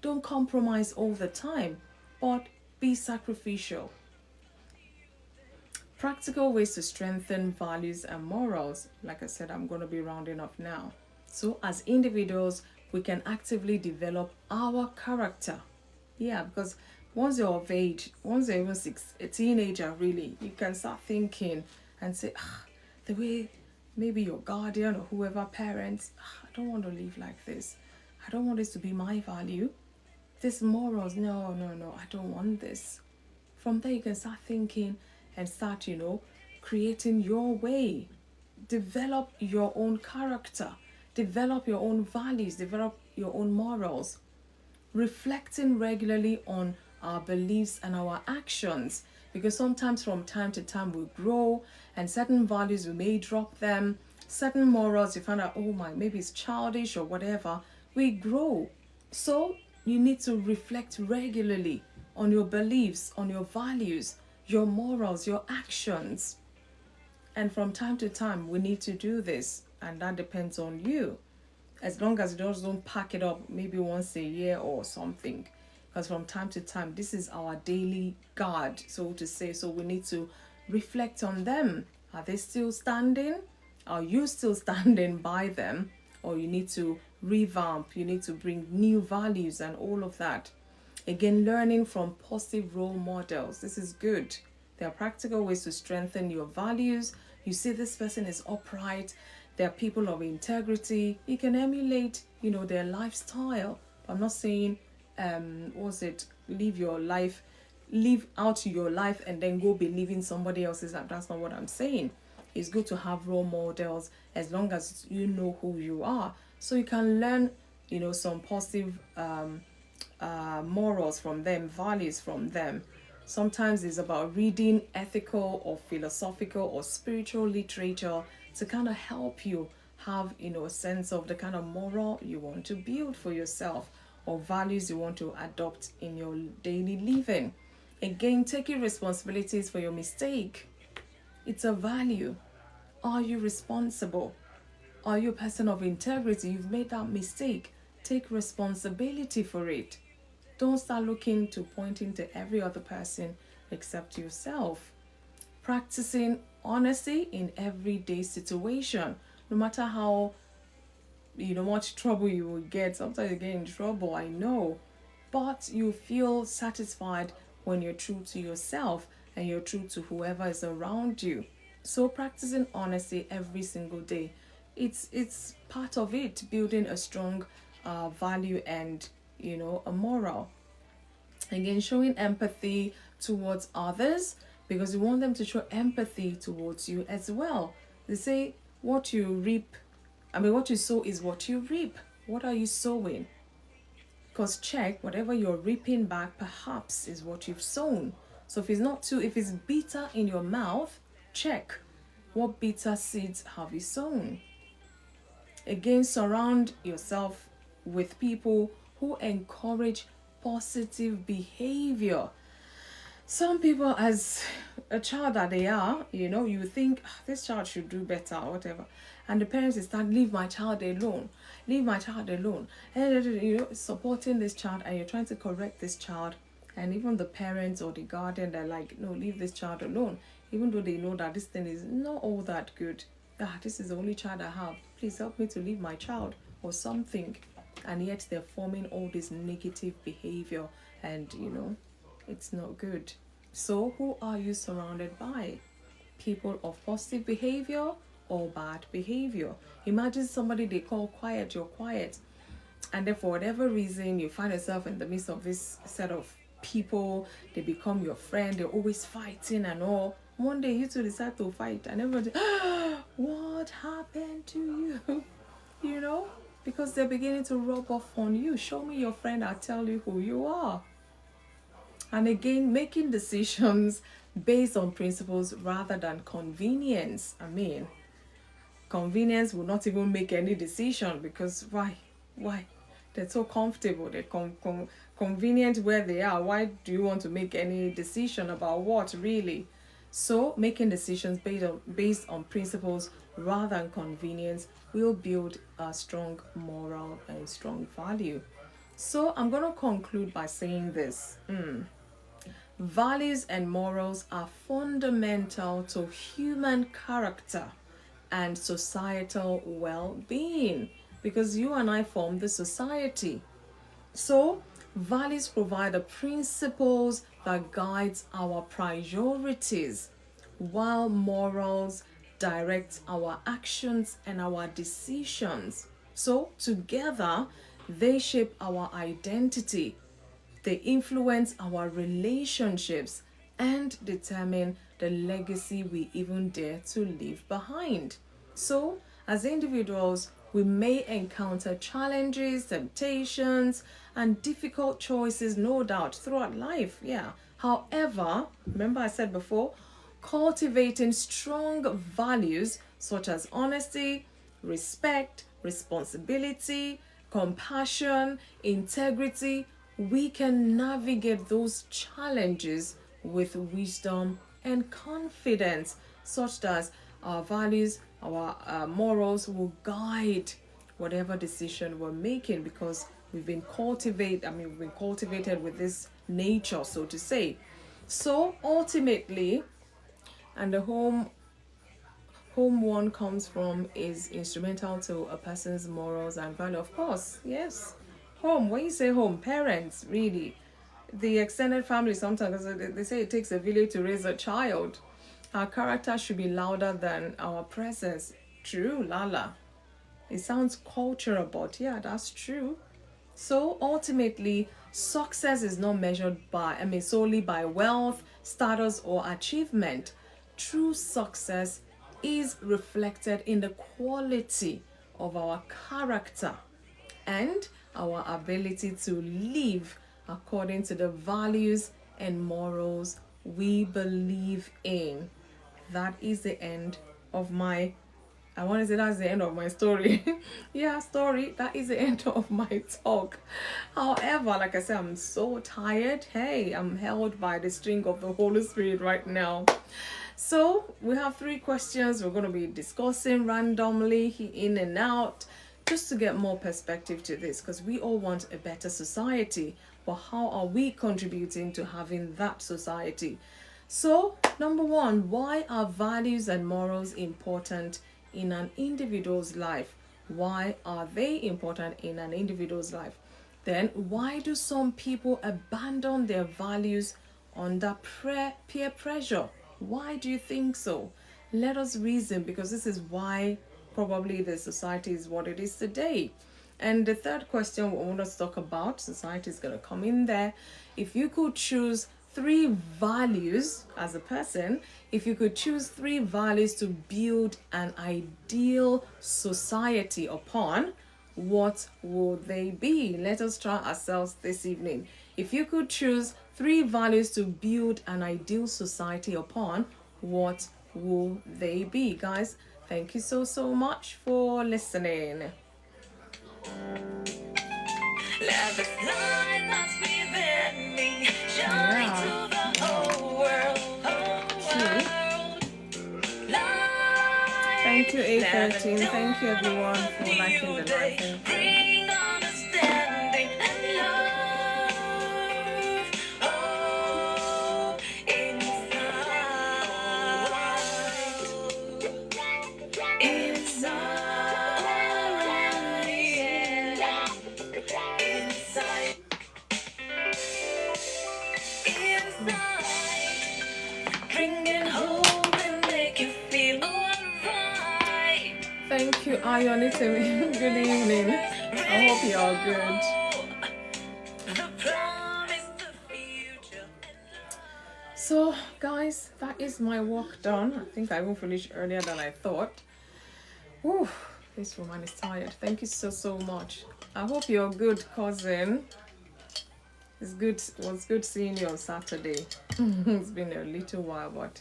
Speaker 1: Don't compromise all the time, but be sacrificial. Practical ways to strengthen values and morals. Like I said, I'm going to be rounding up now. So as individuals, we can actively develop our character. Yeah, because once you're of age, once you're even a teenager, really, you can start thinking and say, the way maybe your guardian or whoever parents, I don't want to live like this. I don't want this to be my value. This morals, no, I don't want this. From there, you can start thinking and start, creating your way. Develop your own character. Develop your own values. Develop your own morals. Reflecting regularly on our beliefs and our actions, because sometimes from time to time we grow, and certain values we may drop them, certain morals you find out, maybe it's childish or whatever. We grow, so you need to reflect regularly on your beliefs, on your values, your morals, your actions. And from time to time we need to do this, and that depends on you. As long as you just don't pack it up maybe once a year or something, because from time to time, this is our daily guard, so to say. So we need to reflect on them. Are they still standing? Are you still standing by them? Or you need to revamp, you need to bring new values and all of that. Again, learning from positive role models. This is good. There are practical ways to strengthen your values. You see this person is upright. They're people of integrity. You can emulate, their lifestyle. I'm not saying, live out your life and then go be living somebody else's life. That's not what I'm saying. It's good to have role models as long as you know who you are. So you can learn, some positive morals from them, values from them. Sometimes it's about reading ethical or philosophical or spiritual literature to kind of help you have, a sense of the kind of moral you want to build for yourself or values you want to adopt in your daily living. Again, taking responsibilities for your mistake. It's a value. Are you responsible? Are you a person of integrity? You've made that mistake. Take responsibility for it. Don't start looking to pointing to every other person except yourself. Practicing honesty in everyday situation. No matter how, much trouble you will get. Sometimes you get in trouble, I know. But you feel satisfied when you're true to yourself and you're true to whoever is around you. So practicing honesty every single day. It's part of it, building a strong value and, a moral. Again, showing empathy towards others because you want them to show empathy towards you as well. They say what you sow is what you reap. What are you sowing? Because check, whatever you're reaping back perhaps is what you've sown. So if it's bitter in your mouth, check what bitter seeds have you sown. Again, surround yourself with people who encourage positive behavior. Some people, as a child that they are, you think this child should do better or whatever, and the parents start, leave my child alone, and supporting this child, and you're trying to correct this child, and even the parents or the guardian, they're like, no, leave this child alone, even though they know that this thing is not all that good. This is the only child I have, please help me to leave my child or something. And yet they're forming all this negative behavior, and it's not good. So who are you surrounded by? People of positive behavior or bad behavior? Imagine somebody they call quiet, you're quiet, and then for whatever reason you find yourself in the midst of this set of people. They become your friend, they're always fighting and all. One day you two decide to fight and everybody, what happened to you? Because they're beginning to rub off on you. Show me your friend, I'll tell you who you are. And again, making decisions based on principles rather than convenience. Convenience will not even make any decision because why? They're so comfortable. They're convenient where they are. Why do you want to make any decision about what really? So making decisions based on principles rather than convenience will build a strong moral and strong value. So I'm going to conclude by saying this. Values and morals are fundamental to human character and societal well-being because you and I form the society. So values provide the principles that guides our priorities, while morals direct our actions and our decisions. So together, they shape our identity. They influence our relationships and determine the legacy we even dare to leave behind. So, as individuals, we may encounter challenges, temptations, and difficult choices, no doubt, throughout life. Yeah. However, remember I said before, cultivating strong values such as honesty, respect, responsibility, compassion, integrity, we can navigate those challenges with wisdom and confidence, such that our values, our morals will guide whatever decision we're making, because We've been cultivated with this nature, so to say. So ultimately, and the home one comes from is instrumental to a person's morals and value. Of course, yes. Home, when you say home, parents, really. The extended family, sometimes they say it takes a village to raise a child. Our character should be louder than our presence. True, Lala. It sounds cultural, but yeah, that's true. So ultimately, success is not measured solely by wealth, status, or achievement. True success is reflected in the quality of our character and our ability to live according to the values and morals we believe in. That is the end of my I want to say that's the end of my story. Yeah, story. That is the end of my talk. However, like I said, I'm so tired. Hey, I'm held by the string of the Holy Spirit right now. So we have 3 questions we're going to be discussing randomly in and out, just to get more perspective to this, because we all want a better society. But how are we contributing to having that society? So, number 1, why are values and morals important in an individual's life? Why are they important in an individual's life? Then, why do some people abandon their values under peer pressure? Why do you think so? Let us reason, because this is why probably the society is what it is today. And the third question we want to talk about, society is going to come in there. If you could choose 3 values as a person, if you could choose 3 values to build an ideal society upon, what would they be? Let us try ourselves this evening. If you could choose 3 values to build an ideal society upon, what will they be? Guys, thank you so much for listening. Let the light that's within me shine to the whole world. Thank you, A13. Thank you, everyone, for liking the live. Bring understanding and love. Oh, inside. Thank you, Ayonitimi. Good evening. I hope you're all good. So, guys, that is my work done. I think I will finish earlier than I thought. Whew, this woman is tired. Thank you so much. I hope you're good, cousin. It's good. It was good seeing you on Saturday. It's been a little while, but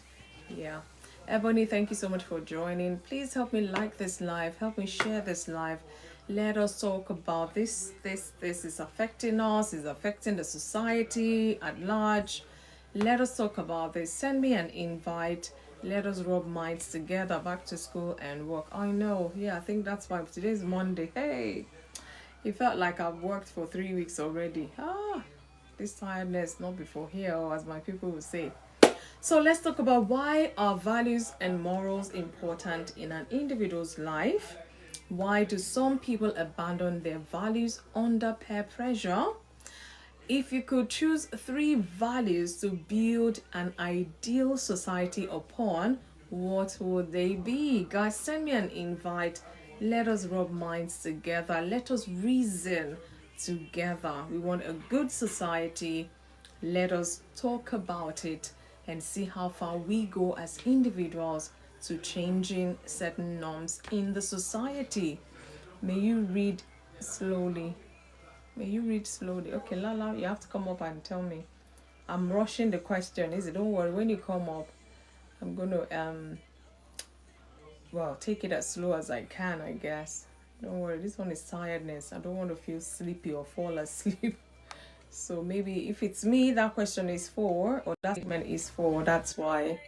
Speaker 1: yeah. Ebony, thank you so much for joining. Please help me like this live. Help me share this live. Let us talk about this. This is affecting us. Is affecting the society at large. Let us talk about this. Send me an invite. Let us rub minds together. Back to school and work. I know. Yeah, I think that's why today's Monday. Hey, it felt like I've worked for 3 weeks already. This tiredness not before here, or as my people will say. So let's talk about why are values and morals important in an individual's life. Why do some people abandon their values under peer pressure? If you could choose 3 values to build an ideal society upon, what would they be? Guys, send me an invite. Let us rub minds together. Let us reason together. We want a good society. Let us talk about it and see how far we go as individuals to changing certain norms in the society. May you read slowly. May you read slowly. Okay, Lala, you have to come up and tell me. I'm rushing the question, is it? Don't worry, when you come up, I'm going to, take it as slow as I can, I guess. Don't worry, this one is tiredness. I don't want to feel sleepy or fall asleep. So maybe if it's me, that question is for, or that statement is for, that's why.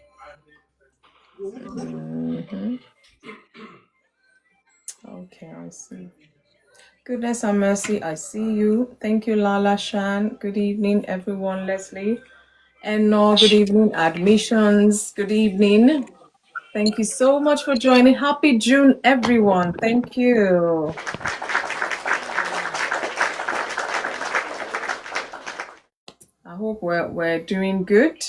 Speaker 1: Okay, I see. Goodness and mercy, I see you. Thank you, Lala Shan. Good evening, everyone. Leslie. And no, good evening. Admissions, good evening. Thank you so much for joining. Happy June, everyone. Thank you. I hope we're doing good.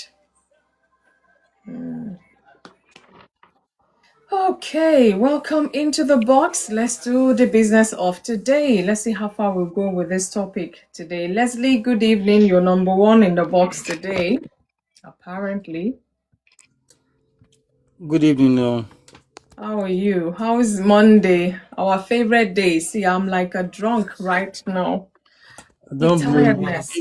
Speaker 1: Okay, welcome into the box. Let's do the business of today. Let's see how far we'll go with this topic today. Leslie, good evening. You're number one in the box today, apparently.
Speaker 2: Good evening.
Speaker 1: How are you? How is Monday? Our favorite day. See, I'm like a drunk right now.
Speaker 2: Don't blame me.
Speaker 1: Tiredness.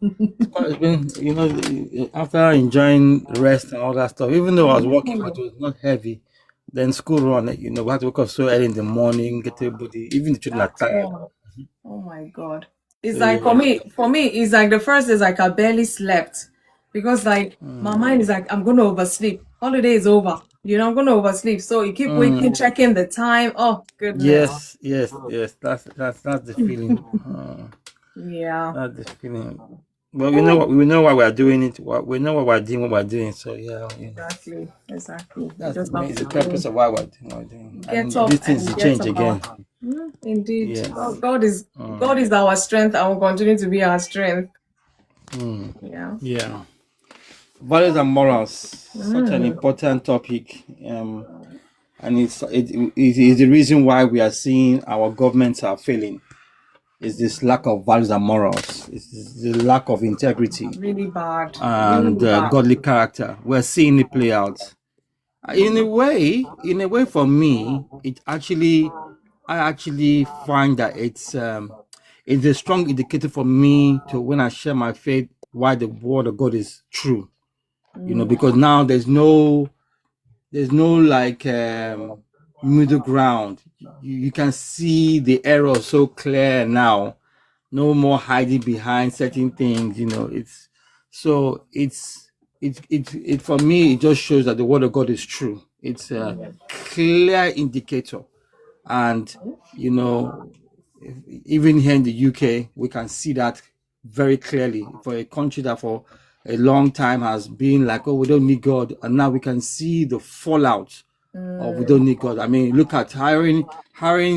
Speaker 2: It's been, after enjoying rest and all that stuff, even though I was working, but it was not heavy. Then school run, we had to wake up so early in the morning, get everybody, even the children are tired.
Speaker 1: Oh my God. It's like for me, it's like the first is like I barely slept because like my mind is like, I'm gonna oversleep. Holiday is over. I'm gonna oversleep. So you keep waking, checking the time. Oh goodness.
Speaker 2: Yes. That's the feeling.
Speaker 1: Yeah.
Speaker 2: That's the feeling. But we know what we know why we're doing it. We know what we're doing. So yeah.
Speaker 1: Exactly.
Speaker 2: That's the purpose of why we're doing.
Speaker 1: Get up
Speaker 2: these things
Speaker 1: and
Speaker 2: change again.
Speaker 1: Indeed.
Speaker 2: Yes.
Speaker 1: God is our strength and will continue to be our strength.
Speaker 2: Yeah. Values and morals, such an important topic, and it is the reason why we are seeing our governments are failing. Is this lack of values and morals? It's the lack of integrity,
Speaker 1: really bad,
Speaker 2: and godly character. We're seeing it play out. In a way, for me, I actually find that it's a strong indicator for me to when I share my faith why the word of God is true. Because now there's no like middle ground. You can see the error so clear now. No more hiding behind certain things. It for me, it just shows that the word of God is true. It's a clear indicator, and even here in the UK, we can see that very clearly. For a country that for a long time has been like, oh, we don't need God, and now we can see the fallout of we don't need God. I mean, look at hiring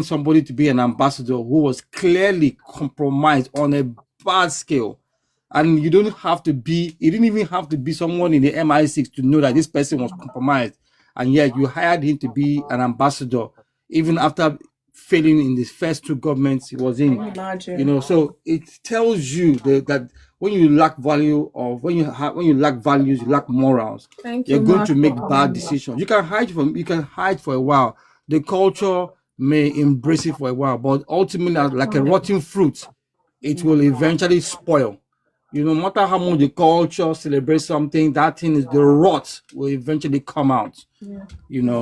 Speaker 2: somebody to be an ambassador who was clearly compromised on a bad scale. And you didn't even have to be someone in the MI6 to know that this person was compromised. And yet you hired him to be an ambassador, even after failing in the first two governments he was in. So it tells you that when you lack value, or when you lack values, you lack morals, you're going to make bad decisions. You can hide for a while. The culture may embrace it for a while, but ultimately, like a rotten fruit, it will eventually spoil. No matter how much the culture celebrates something, that thing is the rot will eventually come out.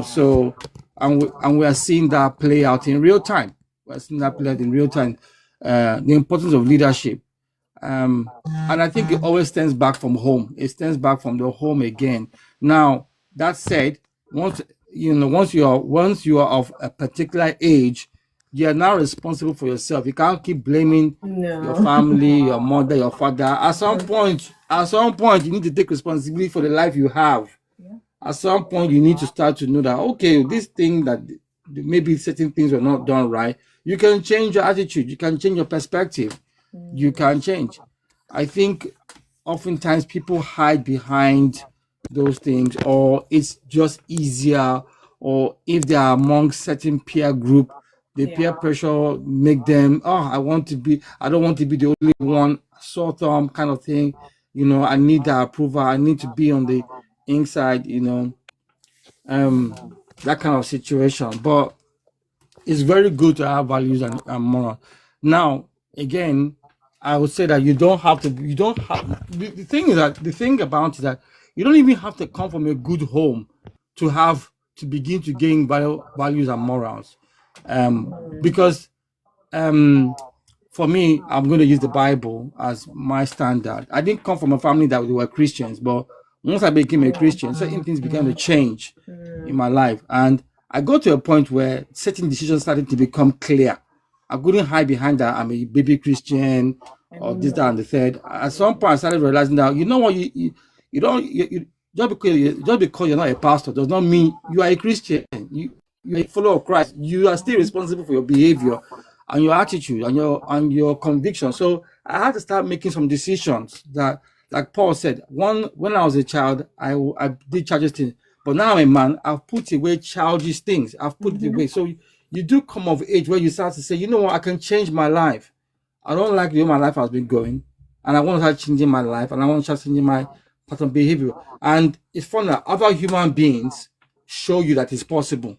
Speaker 2: So and we are seeing that play out in real time. The importance of leadership. And I think it always stems back from home. It stems back from the home again. Now, that said, once you are of a particular age, you are now responsible for yourself. You can't keep blaming your family, your mother, your father. At some point, you need to take responsibility for the life you have. At some point, you need to start to know that, okay, this thing that maybe certain things were not done right, you can change your attitude. You can change your perspective. You can change. I think oftentimes people hide behind those things, or it's just easier, or if they are among certain peer group, the peer pressure make them, I don't want to be the only one, sore thumb kind of thing. I need that approval. I need to be on the inside, that kind of situation. But it's very good to have values and moral. Now, again, I would say that the thing about it is that you don't even have to come from a good home to begin to gain values and morals. Because for me, I'm going to use the Bible as my standard. I didn't come from a family that were Christians, but once I became a Christian, certain things began to change in my life. And I got to a point where certain decisions started to become clear. I couldn't hide behind that I'm a baby Christian or this, that, and the third. At some point, I started realizing that you know what, you don't just because you're not a pastor does not mean you are a Christian. You're a follower of Christ. You are still responsible for your behavior and your attitude and your conviction. So I had to start making some decisions that, like Paul said, when I was a child, I did childish things, but now I'm a man. I've put away childish things. I've put it away. So you do come of age where you start to say, you know what, I can change my life. I don't like the way my life has been going, and I want to start changing my life, and I want to start changing my pattern of behavior. And it's funny that other human beings show you that it's possible.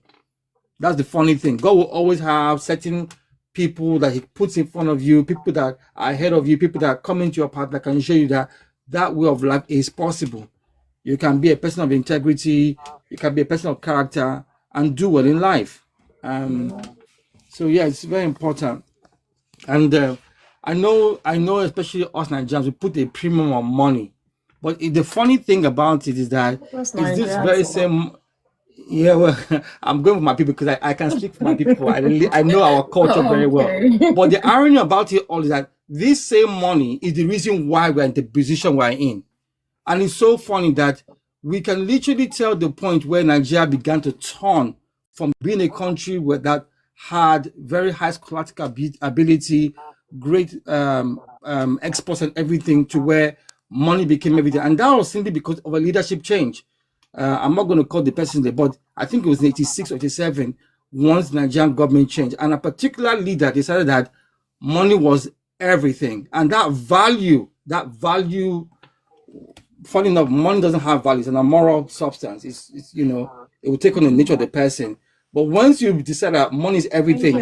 Speaker 2: That's the funny thing. God will always have certain people that He puts in front of you, people that are ahead of you, people that come into your path that can show you that that way of life is possible. You can be a person of integrity, you can be a person of character, and do well in life. So yeah, it's very important. And I know, especially us Nigerians, we put a premium on money. But the funny thing about it is that it's this very same. Yeah, well, I'm going with my people because I can speak for my people. I know our culture very well. But the irony about it all is that this same money is the reason why we're in the position we're in. And it's so funny that we can literally tell the point where Nigeria began to turn from being a country that had very high scholastic ability, great exports and everything, to where money became everything. And that was simply because of a leadership change. I'm not going to call the person there, but I think it was in 86 or 87 once the Nigerian government changed. And a particular leader decided that money was everything. And that value, funny enough, money doesn't have value. It's an moral substance. It's it will take on the nature of the person. But once you decide that money is everything,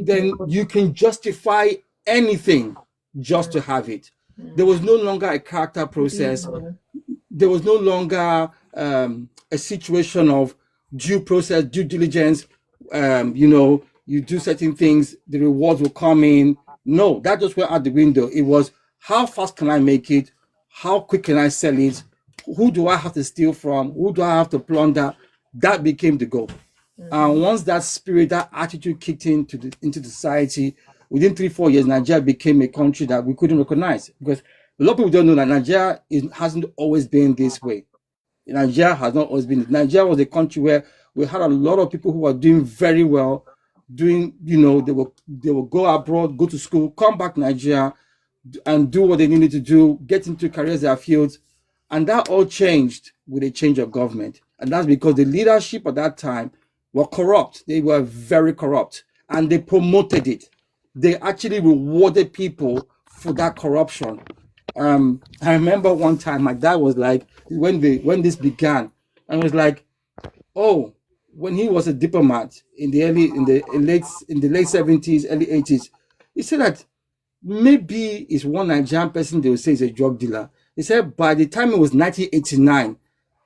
Speaker 2: then you can justify anything just to have it. There was no longer a character process. There was no longer a situation of due process, due diligence. You do certain things, the rewards will come in. No, that just went out the window. It was, how fast can I make it? How quick can I sell it? Who do I have to steal from? Who do I have to plunder? That became the goal. And once that spirit, that attitude kicked into the society, within 3-4 years, Nigeria became a country that we couldn't recognize. Because a lot of people don't know that Nigeria hasn't always been this way. Nigeria has not always been. Nigeria was a country where we had a lot of people who were doing very well, they will go abroad, go to school, come back to Nigeria, and do what they needed to do, get into careers, their fields. And that all changed with a change of government. And that's because the leadership at that time were corrupt. They were very corrupt. And they promoted it. They actually rewarded people for that corruption. I remember one time my dad was like, when this began, and was like, oh, when he was a diplomat in the late 70s, early 80s, he said that maybe it's one Nigerian person they would say is a drug dealer. He said by the time it was 1989,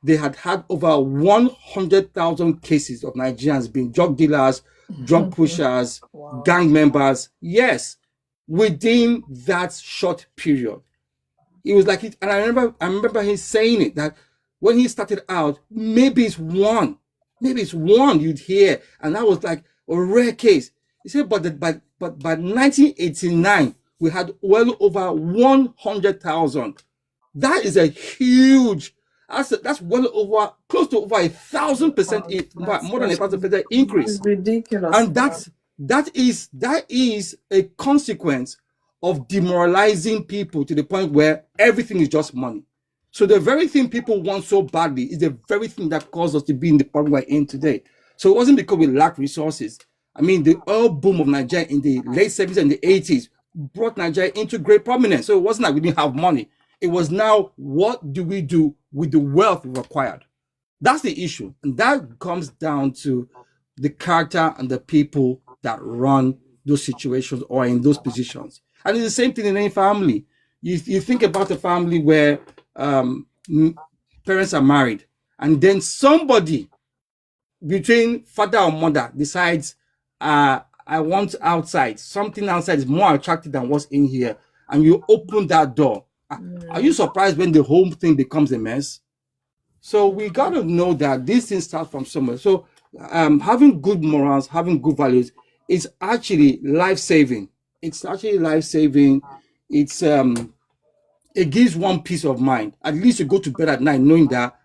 Speaker 2: they had over 100,000 cases of Nigerians being drug dealers, drug pushers, gang members. Yes, within that short period. It was like it, and I remember him saying it, that when he started out, maybe it's one you'd hear, and that was like a rare case. He said, but by 1989, we had well over 100,000. That is a huge. That's well over, close to over 1,000%, more than 1,000% increase.
Speaker 1: It's ridiculous.
Speaker 2: And that is a consequence of demoralizing people to the point where everything is just money. So the very thing people want so badly is the very thing that caused us to be in the problem we're in today. So it wasn't because we lack resources. I mean, the oil boom of Nigeria in the late 70s and the 80s brought Nigeria into great prominence. So it wasn't like we didn't have money. It was now, what do we do with the wealth we've acquired? That's the issue. And that comes down to the character and the people that run those situations or in those positions. And it's the same thing in any family. You think about a family where parents are married, and then somebody between father or mother decides, I want outside. Something outside is more attractive than what's in here. And you open that door. Are you surprised when the whole thing becomes a mess? So we got to know that these things start from somewhere. So having good morals, having good values it's actually life-saving. It's actually life-saving. It's it gives one peace of mind. At least you go to bed at night knowing that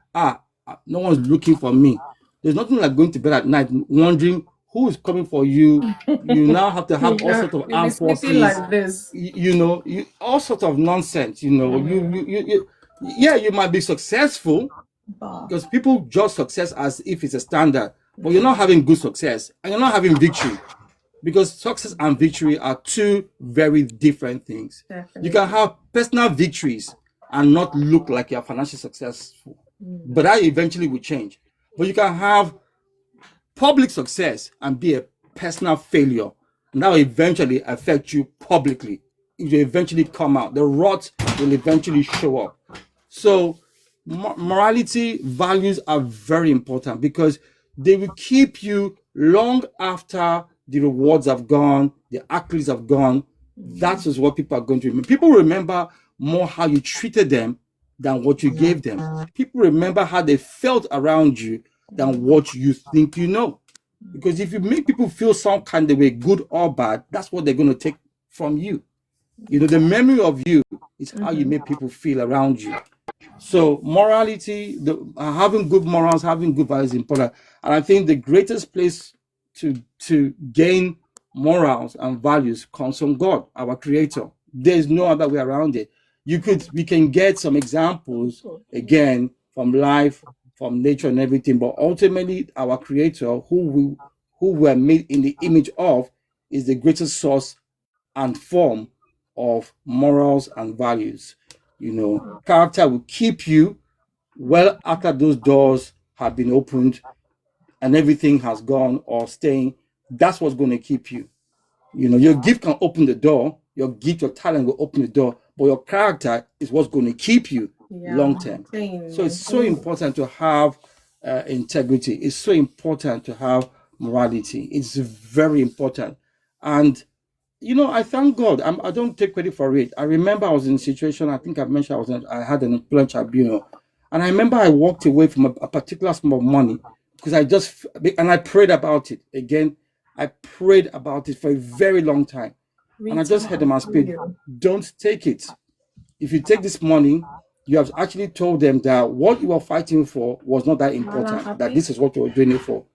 Speaker 2: no one's looking for me. There's nothing like going to bed at night wondering who is coming for you. You now have to have all sorts of armed forces.
Speaker 1: Like this.
Speaker 2: All sorts of nonsense. Yeah, you might be successful because people judge success as if it's a standard, but you're not having good success and you're not having victory. Because success and victory are two very different things. Definitely. You can have personal victories and not look like you're financially successful. But that eventually will change. But you can have public success and be a personal failure. And that will eventually affect you publicly. It will eventually come out. The rot will eventually show up. So morality, values are very important because they will keep you long after the rewards have gone, the accolades have gone. That is what people are going to remember. People remember more how you treated them than what you gave them. People remember how they felt around you than what you think you know. Because if you make people feel some kind of way, good or bad, that's what they're going to take from you. The memory of you is how you make people feel around you. So morality, having good morals, having good values is important. And I think the greatest place to gain morals and values comes from God, our creator. There's no other way around it. We can get some examples again from life, from nature and everything, but ultimately our creator, who we're made in the image of, is the greatest source and form of morals and values. Character will keep you well after those doors have been opened and everything has gone or staying. That's what's going to keep you. Your gift can open the door, your gift, your talent will open the door, but your character is what's going to keep you long term. So it's so important to have integrity. It's so important to have morality. It's very important. And I thank God. I don't take credit for it. I remember I was in a situation, I think I've mentioned I had an employment tribunal. And I remember I walked away from a particular sum of money because I prayed about it. Again, I prayed about it for a very long time. And I just heard in my spirit, don't take it. If you take this money, you have actually told them that what you were fighting for was not that important, that this is what you were doing it for.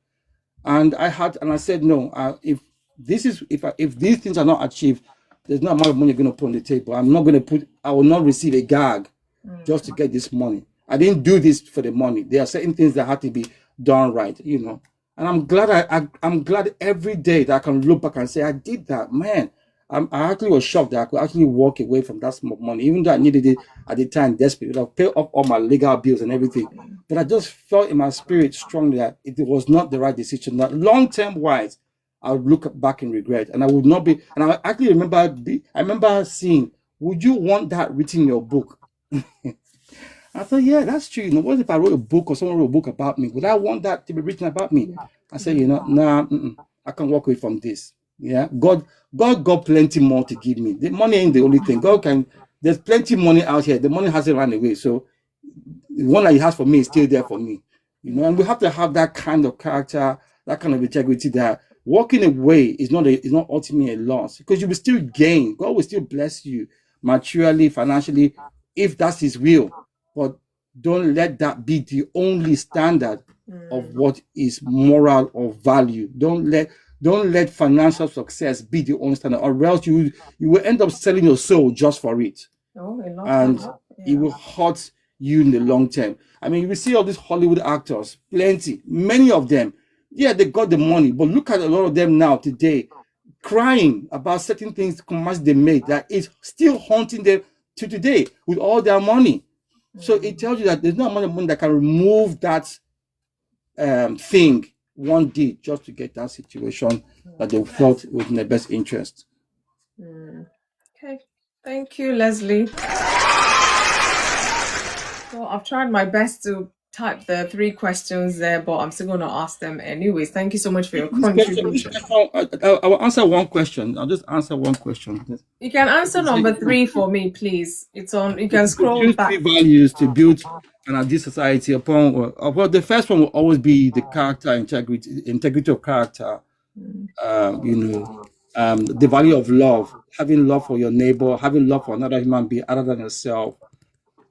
Speaker 2: And I said, no, if these things are not achieved, there's no amount of money you're going to put on the table. I will not receive a gag just to get this money. I didn't do this for the money. There are certain things that have to be done right, And I'm glad I'm glad every day that I can look back and say, I did that, man. I actually was shocked that I could actually walk away from that sum of money, even though I needed it at the time desperately. I'll pay off all my legal bills and everything. But I just felt in my spirit strongly that it was not the right decision. That long-term wise, I would look back in regret, and I would not be. And I actually remember seeing, would you want that written in your book? I thought, yeah, that's true. What if I wrote a book or someone wrote a book about me? Would I want that to be written about me? I said, nah, I can't walk away from this. Yeah, God got plenty more to give me. The money ain't the only thing. There's plenty money out here. The money hasn't run away. So the one that He has for me is still there for me. And we have to have that kind of character, that kind of integrity, that walking away is not ultimately a loss, because you will still gain. God will still bless you materially, financially, if that's His will. But don't let that be the only standard of what is moral or value. Don't let financial success be the only standard, or else you will end up selling your soul just for it. It will hurt you in the long term. I mean, you will see all these Hollywood actors, plenty, many of them. Yeah, they got the money, but look at a lot of them now today, crying about certain things, commerce they made that is still haunting them to today with all their money. So it tells you that there's no amount of money that can remove that thing one did just to get that situation that they felt was in their best interest.
Speaker 1: Okay, thank you, Leslie. Well, I've tried my best to type the 3 questions there, but I'm still going to ask them anyways. Thank you so much for your contribution.
Speaker 2: I will answer one question. I'll just answer one question.
Speaker 1: You can answer number 3 for me, please. It's on. You can scroll back.
Speaker 2: 3 values to build an ideal society upon. Well, the first one will always be the character, integrity of character. You know, the value of love, having love for your neighbor, having love for another human being other than yourself,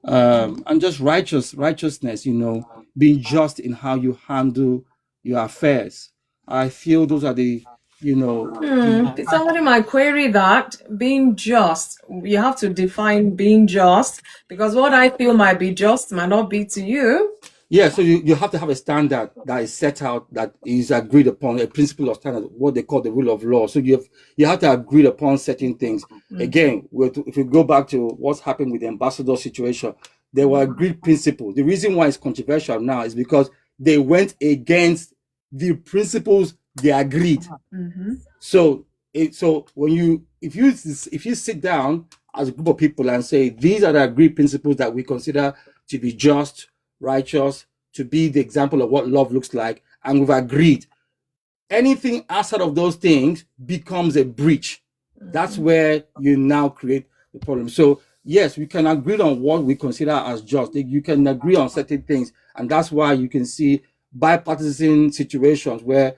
Speaker 2: and just righteousness. You know, being just in how you handle your affairs. I feel those are the, you know, the
Speaker 1: Somebody might query that being just. You have to define being just because what I feel might be just might not be to you.
Speaker 2: yeah. So you have to have a standard that is set out, that is agreed upon, a principle of standard, what they call the rule of law. So you have to agree upon certain things. Again, if we go back to what's happened with the ambassador situation, there were agreed principles. The reason why it's controversial now is because they went against the principles they agreed. So so when if you sit down as a group of people and say these are the agreed principles that we consider to be just, righteous, to be the example of what love looks like, and we've agreed, anything outside of those things becomes a breach. That's where you now create the problem. So yes, we can agree on what we consider as just. You can agree on certain things, and that's why you can see bipartisan situations where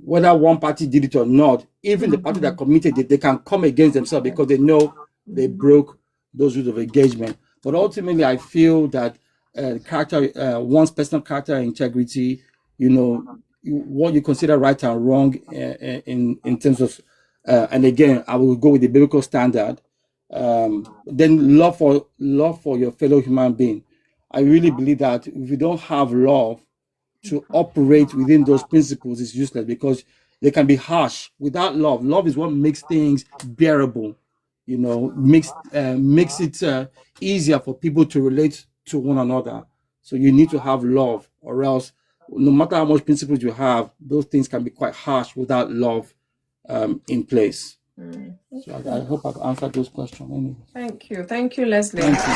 Speaker 2: whether one party did it or not, even the party that committed it, they can come against themselves because they know they broke those rules of engagement. But ultimately, I feel that one's personal character and integrity, you know, what you consider right and wrong in terms of, and again, I will go with the biblical standard. Then love for your fellow human being. I really believe that if you don't have love to operate within those principles, is useless because they can be harsh. Without love, love is what makes things bearable. You know, makes it easier for people to relate to one another. So you need to have love, or else, no matter how much principles you have, those things can be quite harsh without love in place. So I hope I've answered those questions. Anyway.
Speaker 1: Thank you, Leslie.
Speaker 2: Thank you.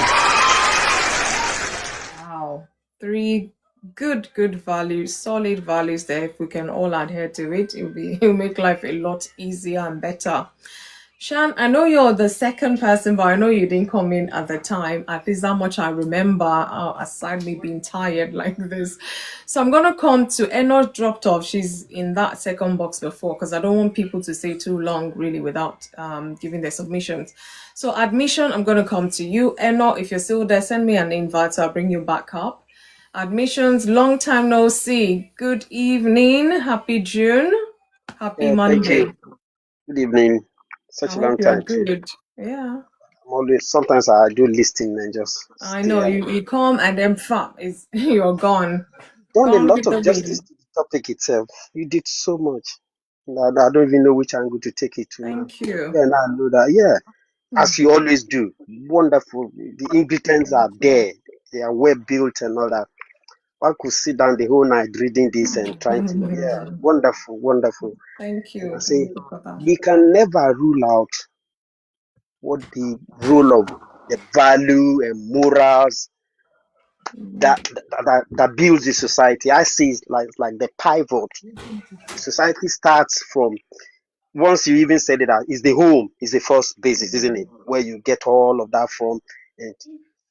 Speaker 1: Wow, three good values, solid values there. If we can all adhere to it, it'll make life a lot easier and better. Shan, I know you're the second person, but I know you didn't come in at the time. At least that much I remember, aside me being tired like this. So I'm going to come to Eno dropped off. She's in that second box before because I don't want people to stay too long really without giving their submissions. So admission, I'm going to come to you. Eno, if you're still there, send me an invite. So I'll bring you back up. Admissions, long time no see. Good evening. Happy June. Happy Monday.
Speaker 3: Thank you. Good evening. Such
Speaker 1: I
Speaker 3: a long
Speaker 1: hope you're
Speaker 3: time too.
Speaker 1: good. Yeah.
Speaker 3: I'm always, sometimes I do listening and just
Speaker 1: I
Speaker 3: stay
Speaker 1: know
Speaker 3: and
Speaker 1: you come and then is you're gone.
Speaker 3: done a
Speaker 1: Gone
Speaker 3: lot
Speaker 1: with the
Speaker 3: of justice
Speaker 1: wind.
Speaker 3: to the topic itself. You did so much. I don't even know which angle to take it to now.
Speaker 1: Thank you.
Speaker 3: Yeah, now I know that. Yeah, as you always do. Wonderful. The ingredients are there. They are well built and all that. One could sit down the whole night reading this and trying to. Yeah, wonderful, wonderful.
Speaker 1: Thank
Speaker 3: And I
Speaker 1: you.
Speaker 3: say
Speaker 1: Thank you for that.
Speaker 3: we can never rule out what the role of the value and morals that builds the society. I see it like the pivot. The society starts from, once you even said it out, is the home, is the first basis, isn't it? Where you get all of that from. And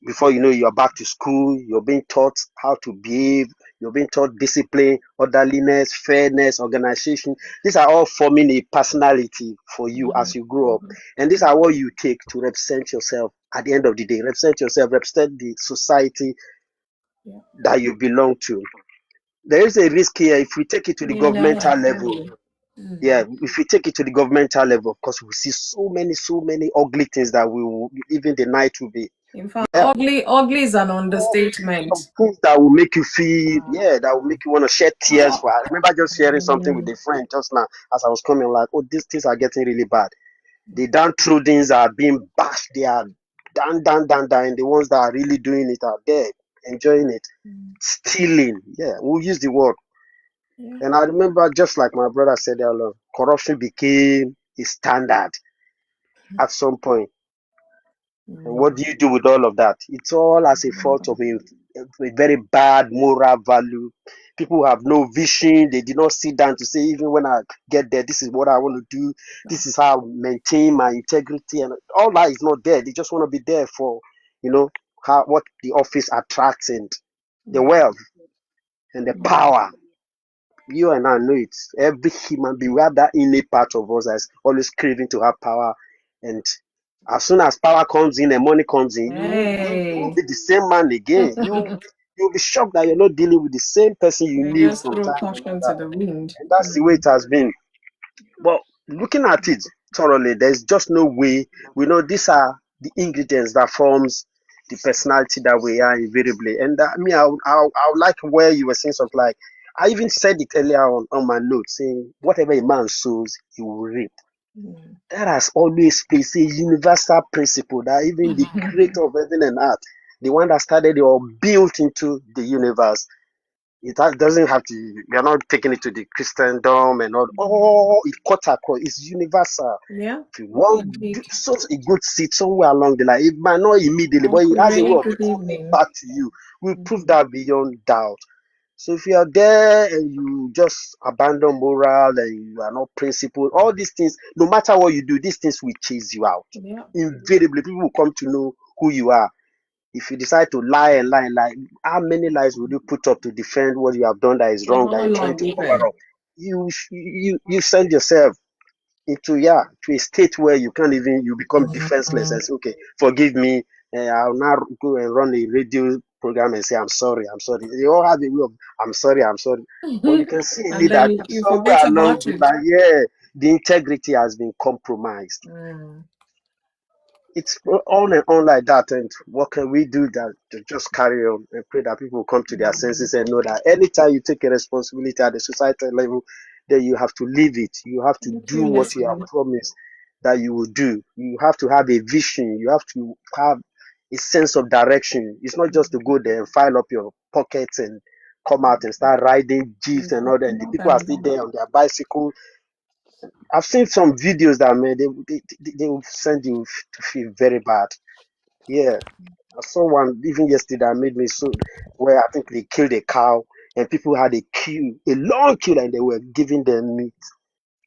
Speaker 3: before you know, you're back to school, you're being taught how to behave, you're being taught discipline, orderliness, fairness, organization. These are all forming a personality for you as you grow up. And these are what you take to represent yourself at the end of the day. Represent yourself, represent the society that you belong to. There is a risk here if we take it to the governmental level. Yeah, if we take it to the governmental level, of course, we see so many ugly things that we will, even the night will be.
Speaker 1: In fact,
Speaker 3: Yeah,
Speaker 1: ugly is an understatement.
Speaker 3: some things that will make you feel, yeah, that will make you want to shed tears for. I remember just sharing something with a friend just now as I was coming, like, oh, these things are getting really bad. The downtroddens are being bashed, they are down, and the ones that are really doing it are there, enjoying it. Stealing, yeah, we'll use the word. And I remember, just like my brother said earlier, corruption became a standard at some point. And what do you do with all of that? It's all as a fault of a very bad moral value. People have no vision. They did not sit down to say, even when I get there, this is what I want to do. This is how I maintain my integrity. And all that is not there. They just want to be there for, what the office attracts and the wealth and the power. You and I know it. Every human being, we have that innate part of us that's always craving to have power. And as soon as power comes in and money comes in, you won't
Speaker 1: Hey,
Speaker 3: be the same man again. You'll be shocked that you're not dealing with the same person you
Speaker 1: they
Speaker 3: knew
Speaker 1: just
Speaker 3: from
Speaker 1: throw
Speaker 3: time or
Speaker 1: caution to
Speaker 3: another.
Speaker 1: the wind.
Speaker 3: And that's the way it has been. But looking at it thoroughly, there's just no way. We know these are the ingredients that forms the personality that we are invariably. And I would like where you were saying something like, I even said it earlier on my notes, saying whatever a man sows, he will reap.
Speaker 1: Mm.
Speaker 3: That has always been a universal principle that even the creator of heaven and earth, the one that started it or built into the universe, doesn't have to. We are not taking it to the Christendom and all. Oh, it cut across. It's universal.
Speaker 1: Yeah,
Speaker 3: If you want
Speaker 1: indeed.
Speaker 3: such a good seed somewhere along the line, it might not immediately, but it
Speaker 1: Uncle
Speaker 3: has a way
Speaker 1: Ray,
Speaker 3: of
Speaker 1: good
Speaker 3: coming
Speaker 1: evening.
Speaker 3: back to you. We prove that beyond doubt. So if you are there and you just abandon moral and you are not principled, all these things, no matter what you do, these things will chase you out.
Speaker 1: Yeah,
Speaker 3: Invariably, people will come to know who you are. If you decide to lie and lie and lie, how many lies would you put up to defend what you have done that is
Speaker 1: a
Speaker 3: wrong that
Speaker 1: whole
Speaker 3: you're trying
Speaker 1: lot
Speaker 3: to cover
Speaker 1: even.
Speaker 3: up? You send yourself into to a state where you become defenseless and say, okay, forgive me. I'll now go and run a radio program and say I'm sorry. They all have a way of I'm sorry. But you can see in
Speaker 1: And
Speaker 3: it
Speaker 1: then
Speaker 3: that
Speaker 1: you
Speaker 3: somewhere
Speaker 1: forget
Speaker 3: along
Speaker 1: about
Speaker 3: the
Speaker 1: it.
Speaker 3: line, yeah, the integrity has been compromised.
Speaker 1: Mm.
Speaker 3: It's on and on like that. And what can we do that to just carry on and pray that people come to their senses and know that anytime you take a responsibility at the societal level, then you have to live it. You have to
Speaker 1: Thank
Speaker 3: do
Speaker 1: you,
Speaker 3: what you have
Speaker 1: Leslie.
Speaker 3: promised that you will do. You have to have a vision. You have to have a sense of direction. It's not just to go there and file up your pockets and come out and start riding jeeps and all that. And the people are still there on their bicycle. I've seen some videos that man they will send you to feel very bad. Yeah, I saw one even yesterday that made me so where I think they killed a cow and people had a queue, a long queue, and they were giving them meat.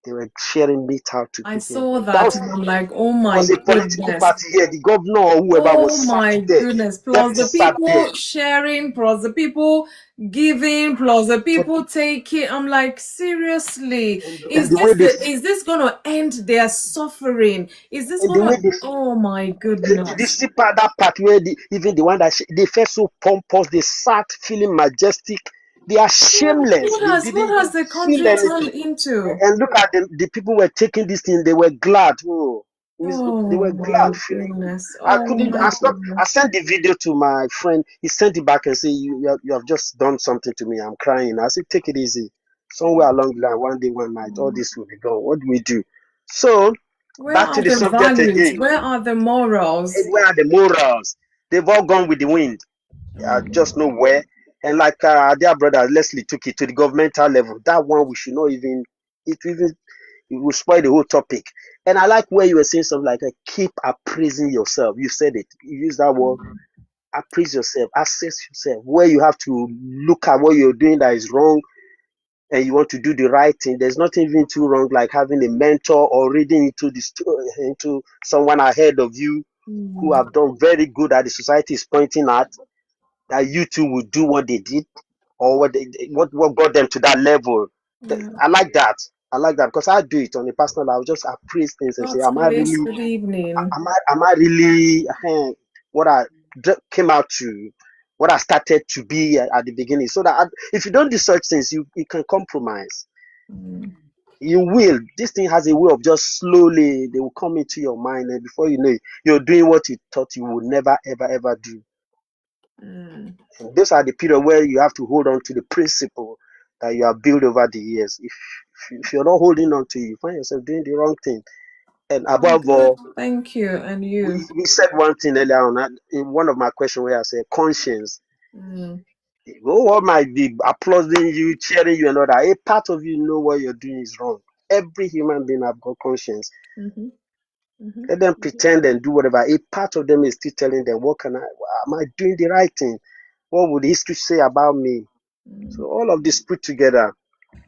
Speaker 3: They were sharing meat out to
Speaker 1: I
Speaker 3: people.
Speaker 1: saw
Speaker 3: That
Speaker 1: that and I'm like, oh my
Speaker 3: was a political
Speaker 1: goodness.
Speaker 3: party here. The governor or whoever was
Speaker 1: Oh
Speaker 3: sat
Speaker 1: my
Speaker 3: there.
Speaker 1: goodness. Plus
Speaker 3: Deputy
Speaker 1: the
Speaker 3: sat there.
Speaker 1: people sharing, plus the people giving, plus the
Speaker 3: For,
Speaker 1: people taking. I'm like, seriously,
Speaker 3: and the way they
Speaker 1: is this gonna end their suffering? Is this
Speaker 3: and the way
Speaker 1: gonna
Speaker 3: they
Speaker 1: oh my
Speaker 3: did you
Speaker 1: goodness.
Speaker 3: see that part where even the one that they felt so pompous, they sat feeling majestic. They are shameless. They
Speaker 1: What
Speaker 3: didn't
Speaker 1: has
Speaker 3: even
Speaker 1: the
Speaker 3: feel
Speaker 1: country turned
Speaker 3: anything.
Speaker 1: into?
Speaker 3: And look at them. The people were taking this thing. They were glad. Oh, they
Speaker 1: Oh
Speaker 3: were
Speaker 1: my
Speaker 3: glad, feeling good.
Speaker 1: goodness.
Speaker 3: I
Speaker 1: Oh
Speaker 3: couldn't.
Speaker 1: my
Speaker 3: I stopped. I
Speaker 1: goodness.
Speaker 3: sent the video to my friend. He sent it back and said, you have just done something to me. I'm crying." I said, "Take it easy. Somewhere along the line, one day, one night, all this will be gone. What do we do?" So
Speaker 1: Where
Speaker 3: back to
Speaker 1: are
Speaker 3: the
Speaker 1: the
Speaker 3: subject
Speaker 1: values?
Speaker 3: again.
Speaker 1: Where are the morals?
Speaker 3: Where are the morals? They've all gone with the wind. Just nowhere. And like our dear brother Leslie took it to the governmental level. That one we should not even. It will spoil the whole topic. And I like where you were saying something like, keep appraising yourself. You said it. You use that word. Appraise yourself. Assess yourself. Where you have to look at what you're doing that is wrong and you want to do the right thing. There's nothing even too wrong like having a mentor or reading into someone ahead of you who have done very good that the society is pointing at, that you too will do what they did or what got them to that level.
Speaker 1: Yeah.
Speaker 3: I like that. I like that because I do it on a personal. I'll just appraise things and say,
Speaker 1: God's grace, good evening.
Speaker 3: am I really what I came out to, what I started to be at the beginning? So that if you don't do such things, you can compromise. You will. This thing has a way of just slowly they will come into your mind, and before you know it, you're doing what you thought you would never ever ever do. And those are the period where you have to hold on to the principle that you have built over the years. If you're not holding on to it, you find yourself doing the wrong thing. And
Speaker 1: I'm
Speaker 3: above
Speaker 1: good.
Speaker 3: all,
Speaker 1: Thank you. And you.
Speaker 3: we said one thing earlier on in one of my questions where I said conscience. No one might be applauding you, cheering you, and all that. A part of you know what you're doing is wrong. Every human being have got conscience. Let them pretend and do whatever. A part of them is still telling them, am I doing the right thing? What would history say about me? So all of this put together,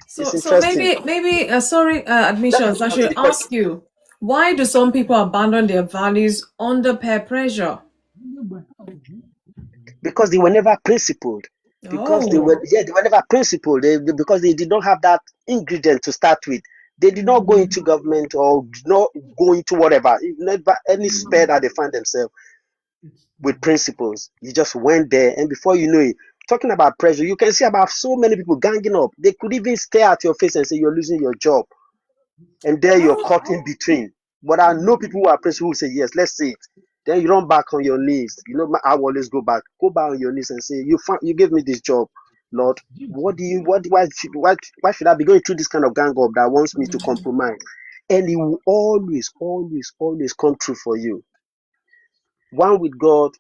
Speaker 3: it's
Speaker 1: So
Speaker 3: interesting.
Speaker 1: maybe sorry,
Speaker 3: Let's
Speaker 1: admissions.
Speaker 3: move
Speaker 1: I
Speaker 3: on to
Speaker 1: should
Speaker 3: the question.
Speaker 1: ask you, why do some people abandon their values under peer pressure?
Speaker 3: Because they were never principled. because they were never principled. Because they did not have that ingredient to start with. They did not go into government or did not go into whatever. Never any spare that they find themselves with principles. You just went there, and before you know it, talking about pressure, you can see about so many people ganging up. They could even stare at your face and say you're losing your job, and there you're caught in between. But I know people who are principled who say yes, let's see it. Then you run back on your knees. You know, I always go back on your knees and say, you gave me this job, Lord. What do you why should I be going through this kind of gang up that wants me to compromise? And He will always, always, always come true for you. One with God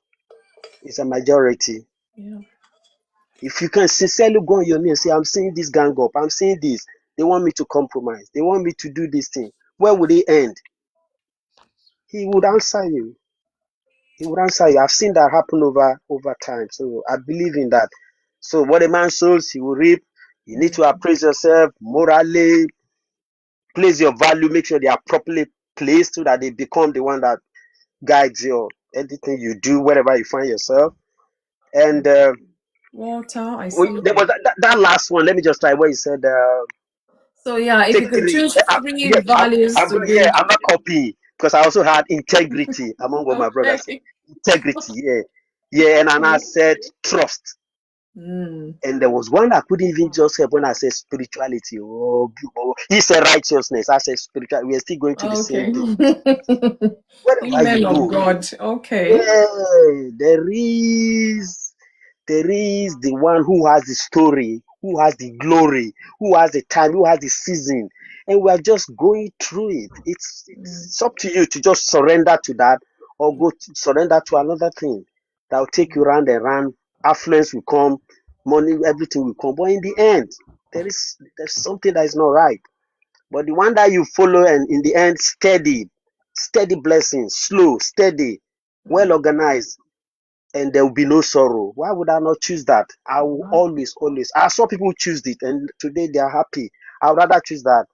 Speaker 3: is a majority.
Speaker 1: Yeah.
Speaker 3: If you can sincerely go on your knees and say, I'm seeing this gang up, I'm seeing this, they want me to compromise, they want me to do this thing, where would it end? He would answer you. He would answer you. I've seen that happen over time. So I believe in that. So what a man sows, he will reap. You need to appraise yourself morally, place your value, make sure they are properly placed so that they become the one that guides your anything you do, wherever you find yourself. And
Speaker 1: Walter, I see.
Speaker 3: there was that last one. Let me just try where you said
Speaker 1: So yeah, if you
Speaker 3: take
Speaker 1: could
Speaker 3: three.
Speaker 1: choose three values to
Speaker 3: Yeah,
Speaker 1: be
Speaker 3: I'm not copying because I also had integrity among what my brother said.
Speaker 1: okay.
Speaker 3: Integrity, yeah. Yeah, and I said trust. And there was one that couldn't even just help when I said spirituality. He said righteousness. I said spirituality. We are still going to the same
Speaker 1: Okay.
Speaker 3: thing.
Speaker 1: You
Speaker 3: Wherever
Speaker 1: men
Speaker 3: you
Speaker 1: of
Speaker 3: go,
Speaker 1: God. Okay.
Speaker 3: yeah, there is the one who has the story, who has the glory, who has the time, who has the season, and we are just going through it. It's up to you to just surrender to that, or surrender to another thing that will take you round and round. Affluence will come, money, everything will come, but in the end, there's something that is not right. But the one that you follow, and in the end, steady blessings, slow, steady, well organized, and there will be no sorrow. Why would I not choose that? I will always, always. I saw people choose it, and today they are happy. I would rather choose that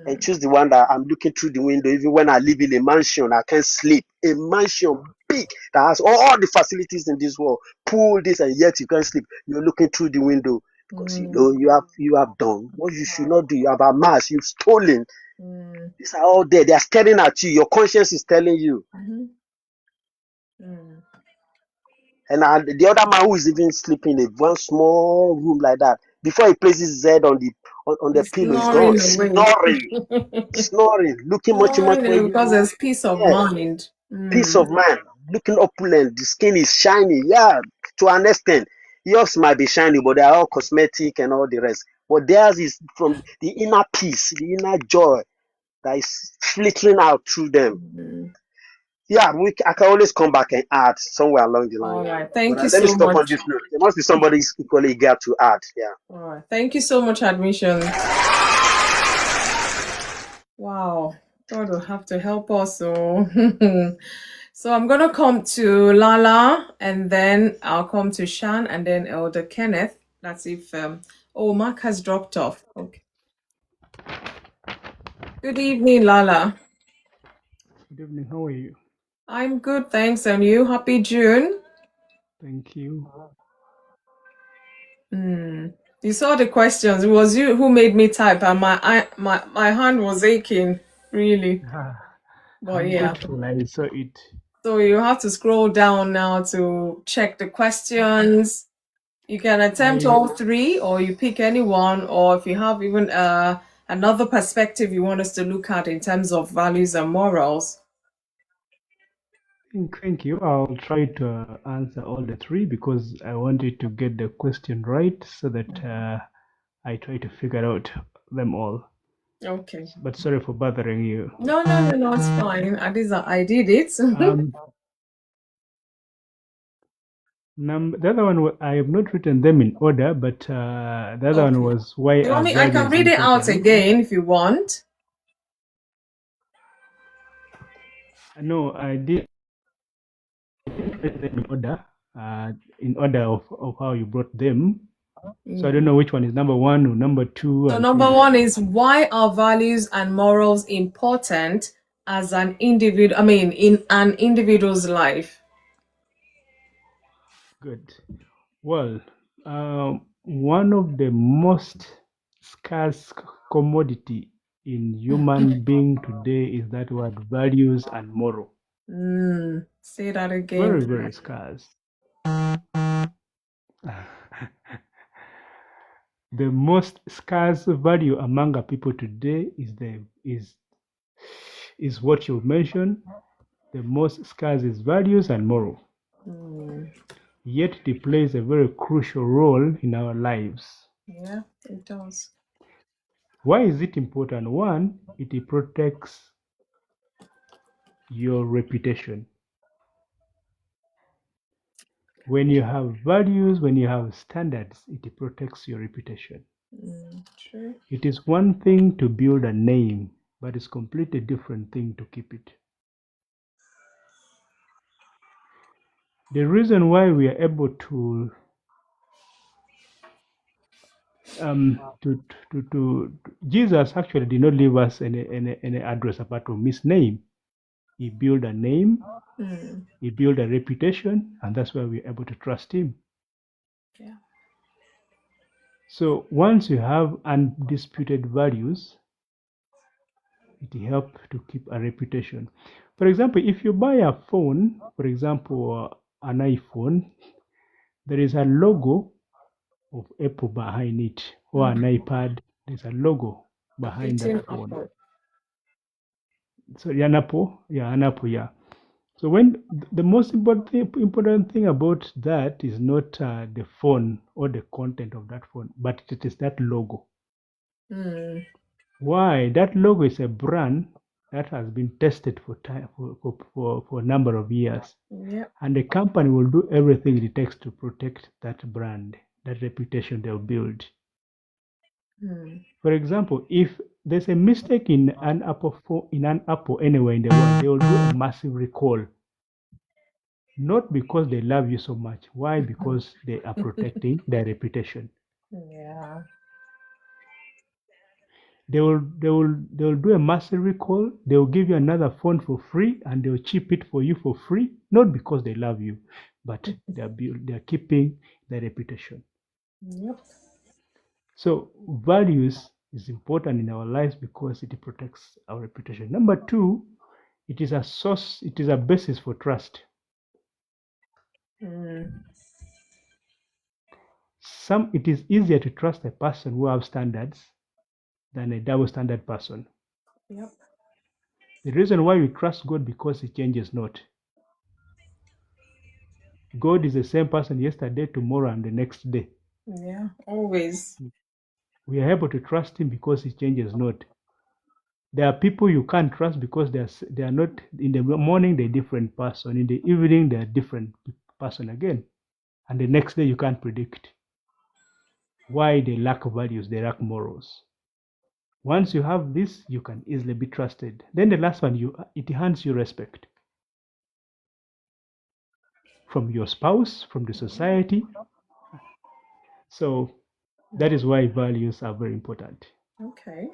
Speaker 3: and choose the one that I'm looking through the window. Even when I live in a mansion, I can sleep. A mansion big that has all the facilities in this world, pool, this, and yet you can't sleep. You're looking through the window because you know you have done what you should not do. You have amassed, you've stolen. These are all there. They are staring at you. Your conscience is telling you. And the other man who is even sleeping in one small room like that, before he places his head on the
Speaker 1: He's
Speaker 3: pillow, he's gone
Speaker 1: snoring away.
Speaker 3: snoring, looking much
Speaker 1: Snoring
Speaker 3: for
Speaker 1: away
Speaker 3: you.
Speaker 1: because there's peace of
Speaker 3: Yeah,
Speaker 1: mind.
Speaker 3: peace of mind, looking opulent. The skin is shiny. Yeah, to an extent, yours might be shiny, but they are all cosmetic and all the rest. But theirs is from the inner peace, the inner joy that is filtering out through them. Yeah, I can always come back and add somewhere along the
Speaker 1: All
Speaker 3: line.
Speaker 1: right.
Speaker 3: But
Speaker 1: Thank you
Speaker 3: let me
Speaker 1: so
Speaker 3: stop on
Speaker 1: much.
Speaker 3: this note. There must be somebody equally eager to add. Yeah.
Speaker 1: All right. Thank you so much, Admission. Wow. God will have to help us. So, so I'm going to come to Lala, and then I'll come to Shan, and then Elder Kenneth. That's if, Mark has dropped off. Okay. Good evening, Lala.
Speaker 4: Good evening. How are you?
Speaker 1: I'm good, thanks. And you? Happy June.
Speaker 4: Thank you.
Speaker 1: You saw the questions. It was you who made me type, and my hand was aching, really. But
Speaker 4: I'm
Speaker 1: yeah.
Speaker 4: grateful I saw it.
Speaker 1: So you have to scroll down now to check the questions. You can attempt all three, or you pick any one, or if you have even another perspective you want us to look at in terms of values and morals.
Speaker 4: Thank you. I'll try to answer all the three because I wanted to get the question right so that I try to figure out them all.
Speaker 1: Okay.
Speaker 4: But sorry for bothering you.
Speaker 1: No, it's fine. At least I did it.
Speaker 4: The other one, I have not written them in order, but the other one was why are values
Speaker 1: I can read it out again if you want.
Speaker 4: No, I didn't write them in order of how you brought them. So I don't know which one is number one or number two.
Speaker 1: So number one is, why are values and morals important as an individual? I mean, in an individual's life.
Speaker 4: Good. Well, One of the most scarce commodity in human being today is that word values and moral.
Speaker 1: Say that again.
Speaker 4: Very, very scarce. The most scarce value among our people today is what you mentioned. The most scarce is values and moral. Yet it plays a very crucial role in our lives.
Speaker 1: Yeah, it does.
Speaker 4: Why is it important? One, it protects your reputation. When you have values, when you have standards, it protects your reputation.
Speaker 1: True.
Speaker 4: It is one thing to build a name, but it's completely different thing to keep it. The reason why we are able to Jesus actually did not leave us any address apart from his name. He built a name, he built a reputation, and that's why we're able to trust him.
Speaker 1: Yeah.
Speaker 4: So once you have undisputed values, it helps to keep a reputation. For example, if you buy a phone, for example, an iPhone, there is a logo of Apple behind it, or an iPad, there's a logo behind that phone.
Speaker 1: Apple.
Speaker 4: So an Apple, yeah. So when the most important thing about that is not the phone or the content of that phone, but it is that logo. Why? That logo is a brand that has been tested for a number of years.
Speaker 1: Yep.
Speaker 4: And the company will do everything it takes to protect that brand, that reputation they'll build. For example, if there's a mistake in an Apple anywhere in the world, they will do a massive recall. Not because they love you so much. Why? Because they are protecting their reputation.
Speaker 1: Yeah.
Speaker 4: They will do a massive recall. They will give you another phone for free, and they will chip it for you for free. Not because they love you, but they are keeping their reputation.
Speaker 1: Yep.
Speaker 4: So values is important in our lives because it protects our reputation. Number two, it is a source. It is a basis for trust. It is easier to trust a person who has standards than a double standard person.
Speaker 1: Yep.
Speaker 4: The reason why we trust God because he changes not. God is the same person yesterday, tomorrow, and the next day.
Speaker 1: Yeah, always.
Speaker 4: We are able to trust him because he changes not. There are people you can't trust because they are not, in the morning they're a different person, in the evening they're a different person again, and the next day you can't predict. Why? They lack values, they lack morals. Once you have this, you can easily be trusted. Then the last one, it earns you respect from your spouse, from the society. So that is why values are very important.
Speaker 1: Okay.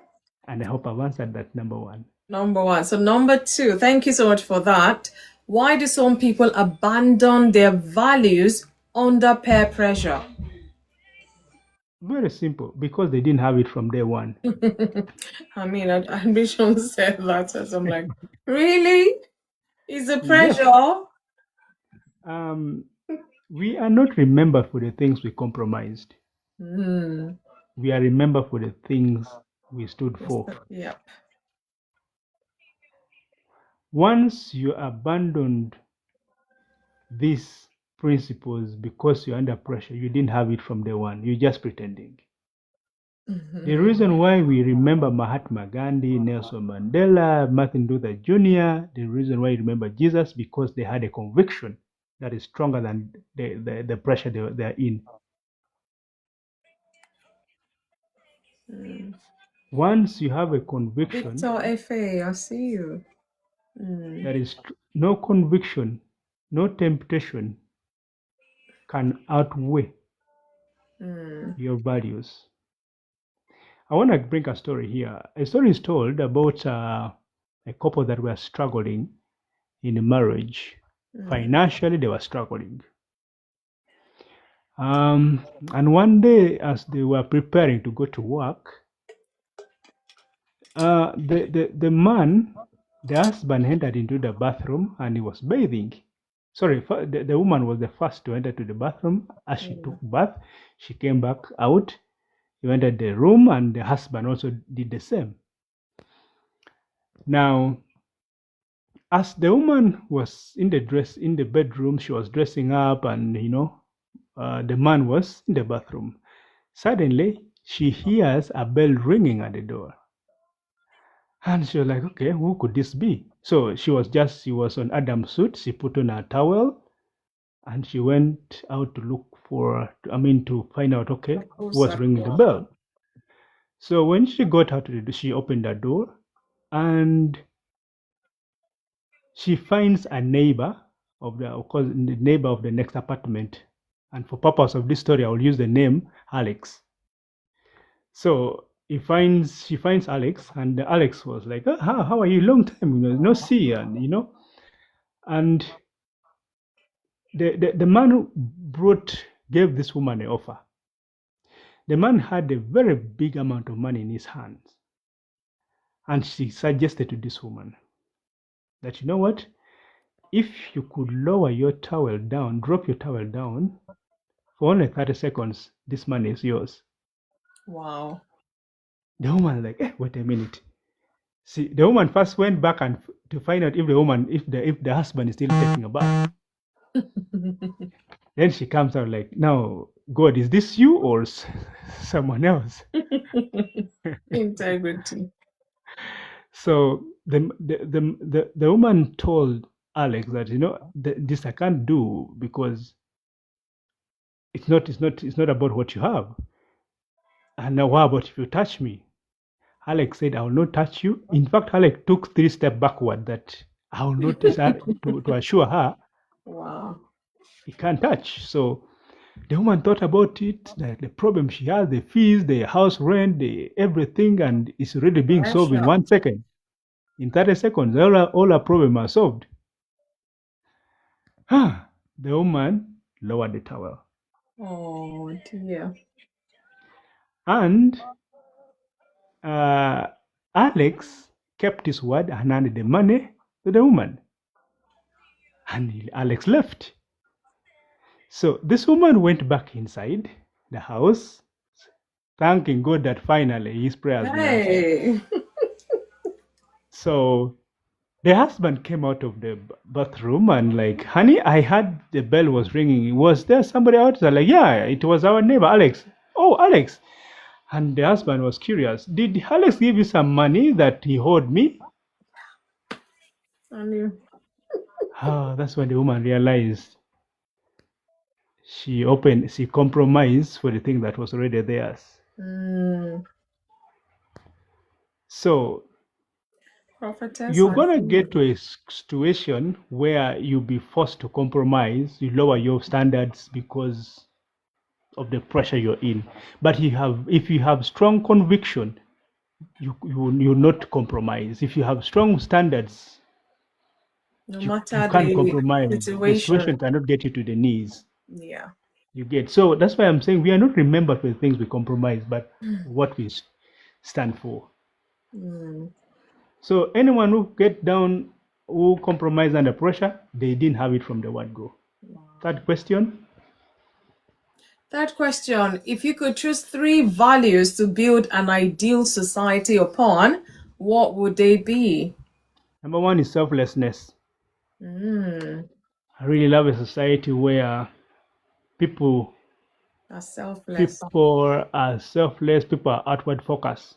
Speaker 4: And I hope I've answered that number one.
Speaker 1: Number one. So number two, thank you so much for that. Why do some people abandon their values under peer pressure?
Speaker 4: Very simple, because they didn't have it from day one.
Speaker 1: I mean, Ambition said that, as I'm like, really? Is the pressure?
Speaker 4: Yes. We are not remembered for the things we compromised. We are remembered for the things we stood for.
Speaker 1: Yep.
Speaker 4: Once you abandoned these principles because you're under pressure, you didn't have it from day one. You're just pretending. The reason why we remember Mahatma Gandhi, Nelson Mandela, Martin Luther Jr., the reason why we remember Jesus, because they had a conviction that is stronger than the pressure they're in. Once you have a conviction,
Speaker 1: Victor F.A., I see you.
Speaker 4: There is no conviction, no temptation can outweigh your values. I want to bring a story here. A story is told about a couple that were struggling in marriage. Financially, they were struggling. And one day, as they were preparing to go to work, the man, the husband, entered into the bathroom and he was bathing. Sorry, the woman was the first to enter to the bathroom. As she took bath, she came back out. He entered the room, and the husband also did the same. Now, as the woman was in the bedroom, she was dressing up, and the man was in the bathroom. Suddenly, she hears a bell ringing at the door. And she was like, okay, who could this be? So she was on Adam's suit. She put on a towel and she went out to look to find out, okay, who was ringing the bell. So when she got out, she opened the door and she finds a neighbor of the neighbor of the next apartment. And for purpose of this story, I will use the name Alex. So she finds Alex, and Alex was like, oh, how are you? Long time, no see, and and the man who gave this woman an offer. The man had a very big amount of money in his hands, and she suggested to this woman that, you know what, if you could lower your towel down, drop your towel down for only 30 seconds, this money is yours.
Speaker 1: Wow.
Speaker 4: The woman like, wait a minute. See, the woman first went back and to find out if the husband is still taking a bath. Then she comes out like, now, God, is this you or someone else?
Speaker 1: Integrity.
Speaker 4: So the woman told Alex that, this I can't do because it's not about what you have. And now, how about if you touch me? Alex said, I will not touch you. In fact, Alex took 3 steps backward that I will not touch her to assure her.
Speaker 1: Wow.
Speaker 4: He can't touch. So the woman thought about it, that the problem she has, the fees, the house rent, everything, and it's already being solved in 1 second. In 30 seconds, all her problems are solved. The woman lowered the towel.
Speaker 1: Oh dear.
Speaker 4: And Alex kept his word and handed the money to the woman. And Alex left. So this woman went back inside the house, thanking God that finally his prayers were answered. So the husband came out of the bathroom and like, honey, I heard the bell was ringing. Was there somebody out there? Like, yeah, it was our neighbor, Alex. Oh, Alex. And the husband was curious. Did Alex give you some money that he owed me?
Speaker 1: I knew.
Speaker 4: That's when the woman realized she compromised for the thing that was already theirs. So
Speaker 1: Prophetess,
Speaker 4: you're going to get to a situation where you'll be forced to compromise. You lower your standards because of the pressure you're in. But if you have strong conviction, you'll not compromise. If you have strong standards, you can't compromise. The situation cannot get you to the knees.
Speaker 1: Yeah.
Speaker 4: You get. So that's why I'm saying we are not remembered for the things we compromise, but what we stand for. So anyone who get down, who compromise under pressure, they didn't have it from the word go. Wow. Third question,
Speaker 1: if you could choose 3 values to build an ideal society upon, what would they be?
Speaker 4: Number 1 is selflessness. I really love a society where people
Speaker 1: are selfless.
Speaker 4: People are selfless. People are outward focused.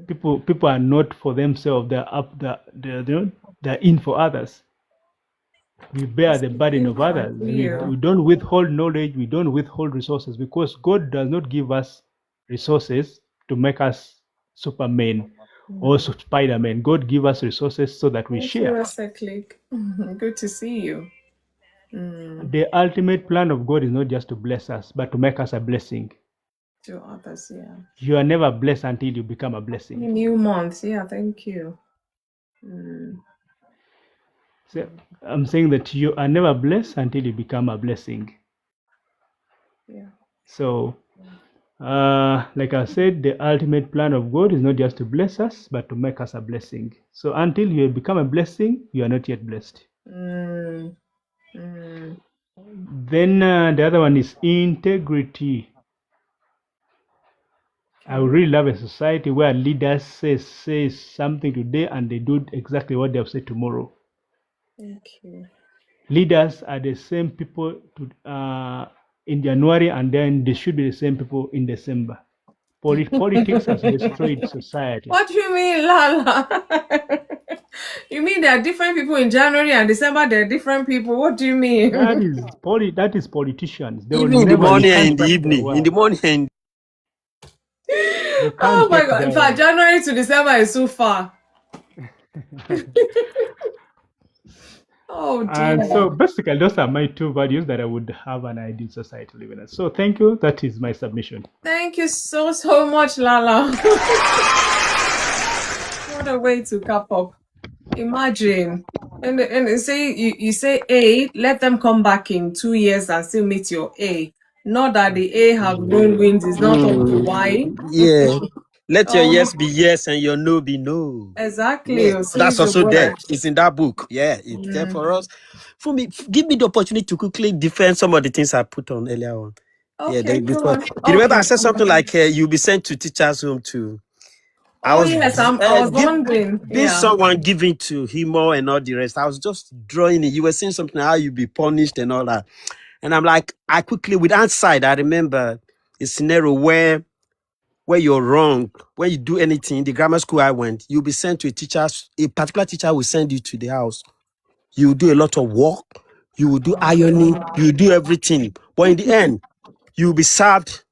Speaker 4: People are not for themselves. They're in for others. We bear the burden of others. We don't withhold knowledge. We don't withhold resources because God does not give us resources to make us Superman or Spider-Man. God gives us resources so that we share.
Speaker 1: Good to see you.
Speaker 4: The ultimate plan of God is not just to bless us, but to make us a blessing
Speaker 1: to others. Yeah.
Speaker 4: You are never blessed until you become a blessing.
Speaker 1: New month. Yeah. Thank you.
Speaker 4: So I'm saying that you are never blessed until you become a blessing.
Speaker 1: Yeah.
Speaker 4: So, like I said, the ultimate plan of God is not just to bless us, but to make us a blessing. So until you become a blessing, you are not yet blessed.
Speaker 1: Mm. Mm.
Speaker 4: Then the other one is integrity. I would
Speaker 1: Okay.
Speaker 4: really love a society where leaders say something today and they do exactly what they have said tomorrow.
Speaker 1: Thank you.
Speaker 4: Leaders are the same people in January, and then they should be the same people in December. Politics has destroyed society.
Speaker 1: What do you mean, Lala? You mean there are different people in January and December? There are different people. What do you mean?
Speaker 4: That is politicians. They will
Speaker 3: Even in the
Speaker 4: never. You
Speaker 3: morning and
Speaker 4: can't
Speaker 3: in the
Speaker 4: trust their
Speaker 3: evening. In the
Speaker 4: word.
Speaker 3: morning and
Speaker 4: You
Speaker 1: Oh
Speaker 4: can't
Speaker 1: my
Speaker 4: take
Speaker 1: God! In
Speaker 4: their
Speaker 1: fact,
Speaker 4: word.
Speaker 1: January to December is so far. Oh
Speaker 4: And so
Speaker 1: dear.
Speaker 4: basically, those are my two values that I would have an ideal society living in. So thank you. That is my submission.
Speaker 1: Thank you so much, Lala. What a way to cap up. Imagine. And say you say A, let them come back in 2 years and still meet your A. Not that the A have known wins is not up to Y.
Speaker 3: yeah. Let your
Speaker 1: Oh,
Speaker 3: yes be yes and your no be no.
Speaker 1: exactly.
Speaker 3: Yeah,
Speaker 1: So
Speaker 3: that's
Speaker 1: is the
Speaker 3: also there.
Speaker 1: word.
Speaker 3: It's in that book. Yeah, it's there for us. For me, give me the opportunity to quickly defend some of the things I put on earlier on. Yeah,
Speaker 1: Okay, go
Speaker 3: before
Speaker 1: on.
Speaker 3: you remember I
Speaker 1: Okay.
Speaker 3: said something like you'll be sent to teachers' home to. I
Speaker 1: Oh
Speaker 3: was
Speaker 1: yes, I was wondering.
Speaker 3: being
Speaker 1: Yeah.
Speaker 3: someone giving to him and all the rest. I was just drawing it. You were saying something how you be punished and all that, and I'm like, I quickly with hindsight, I remember a scenario where you're wrong, when you do anything, in the grammar school I went, you'll be sent to a particular teacher will send you to the house. You will do a lot of work, you will do ironing, you will do everything. But in the end, you will be served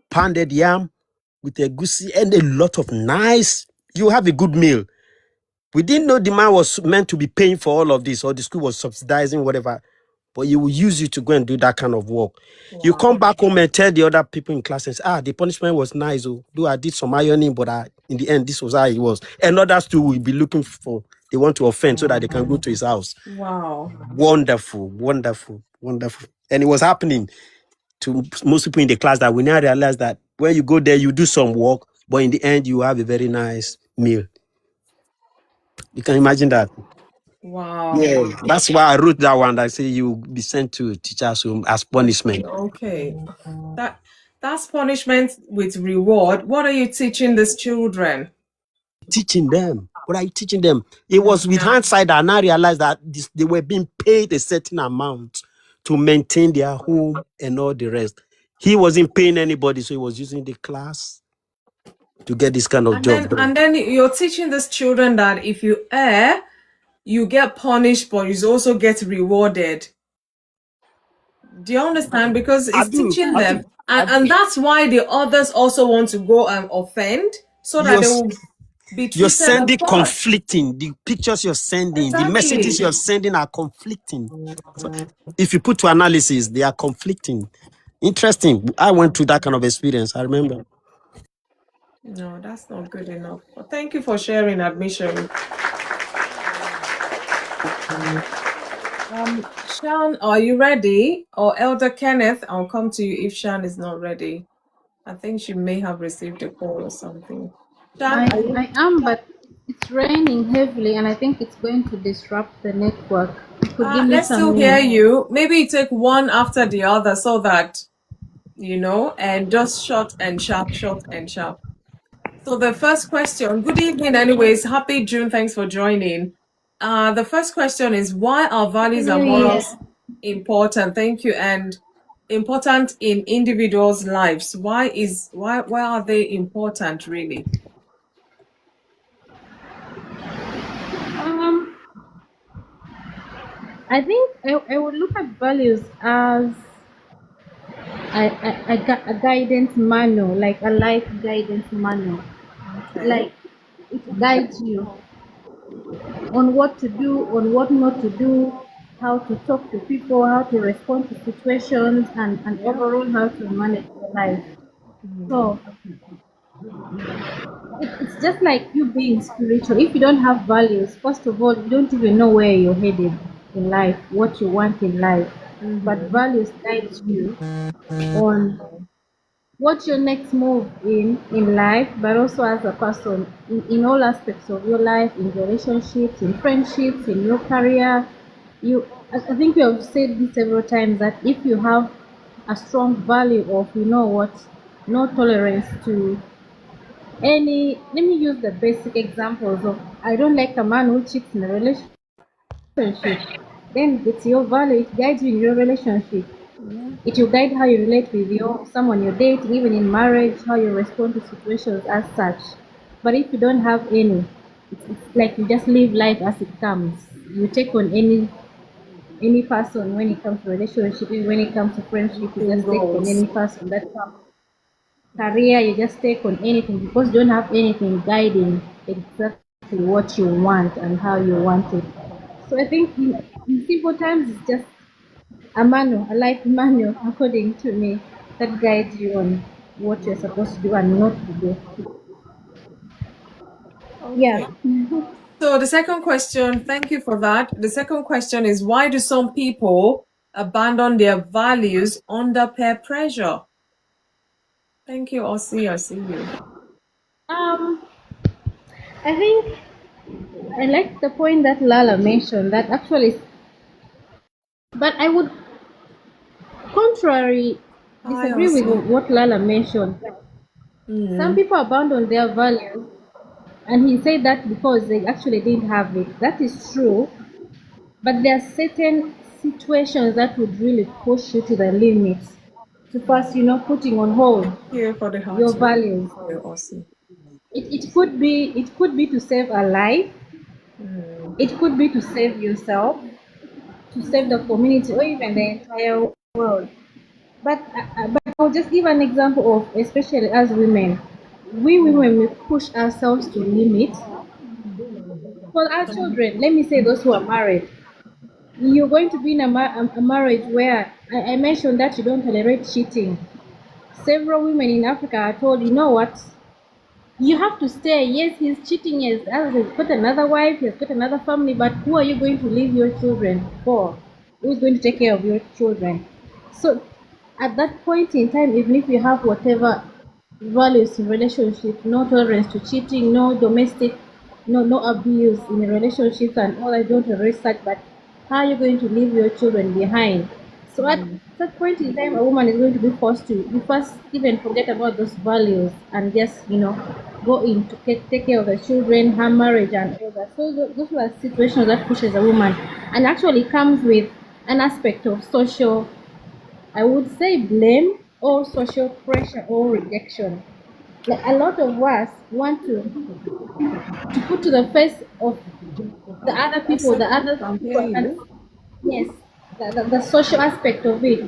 Speaker 3: pounded yam with a goosey and a lot of nice, you have a good meal. We didn't know the man was meant to be paying for all of this, or the school was subsidizing whatever. But he will use you to go and do that kind of work. You come
Speaker 1: Wow.
Speaker 3: back home and tell the other people in class and say, the punishment was nice. Oh, though I did some ironing, but in the end, this was how it was. And others too will be looking for, they want to offend so that they can go to his house.
Speaker 1: Wow.
Speaker 3: Wonderful, wonderful, wonderful. And it was happening to most people in the class that we now realize that when you go there, you do some work, but in the end, you have a very nice meal. You can imagine that.
Speaker 1: Wow.
Speaker 3: Yeah, that's why I wrote that one. That say you be sent to teachers' home as punishment.
Speaker 1: Okay. That's punishment with reward. What are you teaching these children?
Speaker 3: Teaching them. What are you teaching them? It was with hindsight that I now realized that they were being paid a certain amount to maintain their home and all the rest. He wasn't paying anybody, so he was using the class to get this kind of job done.
Speaker 1: And then you're teaching these children that if you err, you get punished, but you also get rewarded. Do you understand? Because it's teaching them. And that's why the others also want to go and offend, so that they will be treated.
Speaker 3: You're sending
Speaker 1: as
Speaker 3: conflicting. The pictures you're sending, the messages you're sending are conflicting. So if you put to analysis, they are conflicting. Interesting. I went through that kind of experience. I remember.
Speaker 1: No, that's not good enough. But thank you for sharing, admission. Shan, are you ready? Or Elder Kenneth, I'll come to you if Shan is not ready. I think she may have received a call or something. Shan,
Speaker 5: I am, but it's raining heavily, and I think it's going to disrupt the network. Could give me
Speaker 1: let's
Speaker 5: some
Speaker 1: still hear
Speaker 5: minutes.
Speaker 1: you. Maybe take one after the other so that, and just short and sharp, short and sharp. So the first question, good evening anyways, happy June, thanks for joining. The first question is, why are values and morals important? Thank you. And important in individuals' lives. Why are they important really?
Speaker 5: I think I would look at values as a guidance manual, like a life guidance manual.
Speaker 1: Okay.
Speaker 5: Like it guides you on what to do, on what not to do, how to talk to people, how to respond to situations, and overall how to manage your life. So it's just like you being spiritual. If you don't have values, first of all, you don't even know where you're headed in life, what you want in life. but values guide you on what's your next move in life, but also as a person in all aspects of your life, in relationships, in friendships, in your career. I think you have said this several times that if you have a strong value of, you know what, no tolerance to any, let me use the basic examples of, I don't like a man who cheats in a relationship, then it's your value, it guides you in your relationship. It will guide how you relate with someone you date, even in marriage, how you respond to situations as such. But if you don't have any, it's like you just live life as it comes. You take on any person when it comes to relationship, when it comes to friendship, you just take on any person that comes. Career, you just take on anything because you don't have anything guiding exactly what you want and how you want it. So I think in simple terms, it's just a manual, a life manual, according to me, that guides you on what you're supposed to do and not to do. Yeah.
Speaker 1: So the second question, thank you for that. The second question is, why do some people abandon their values under peer pressure? Thank you, Ossie. I see you.
Speaker 5: I think I like the point that Lala mentioned that actually, but I would contrary
Speaker 1: Hi,
Speaker 5: disagree with
Speaker 1: Ossie.
Speaker 5: what Lala mentioned. Some people abandon their values, and he said that because they actually didn't have it. That is true, but there are certain situations that would really push you to the limits to first, putting on hold
Speaker 1: Here for the
Speaker 5: your
Speaker 1: hearts.
Speaker 5: values.
Speaker 1: Here, Ossie.
Speaker 5: It could be to save a life. It could be to save yourself, to save the community, or even the entire world. But I'll just give an example of, especially as women, we women, we push ourselves to limit for our children. Let me say those who are married. You're going to be in a marriage where I mentioned that you don't tolerate cheating. Several women in Africa are told, you know what, you have to stay. Yes, he's cheating. Yes, he's got another wife, he's got another family, but who are you going to leave your children for? Who's going to take care of your children? So at that point in time, even if you have whatever values in relationship, no tolerance to cheating, no domestic, no abuse in a relationship and all, I don't tolerate such, but how are you going to leave your children behind? So at that point in time, a woman is going to be forced to you first even forget about those values and just go in to take care of the children, her marriage, and all that. So those are situations that pushes a woman, and actually comes with an aspect of social, I would say, blame or social pressure or rejection. Like a lot of us want to put to the face of the other people,
Speaker 1: I'm hearing
Speaker 5: and
Speaker 1: you.
Speaker 5: yes, the social aspect of it.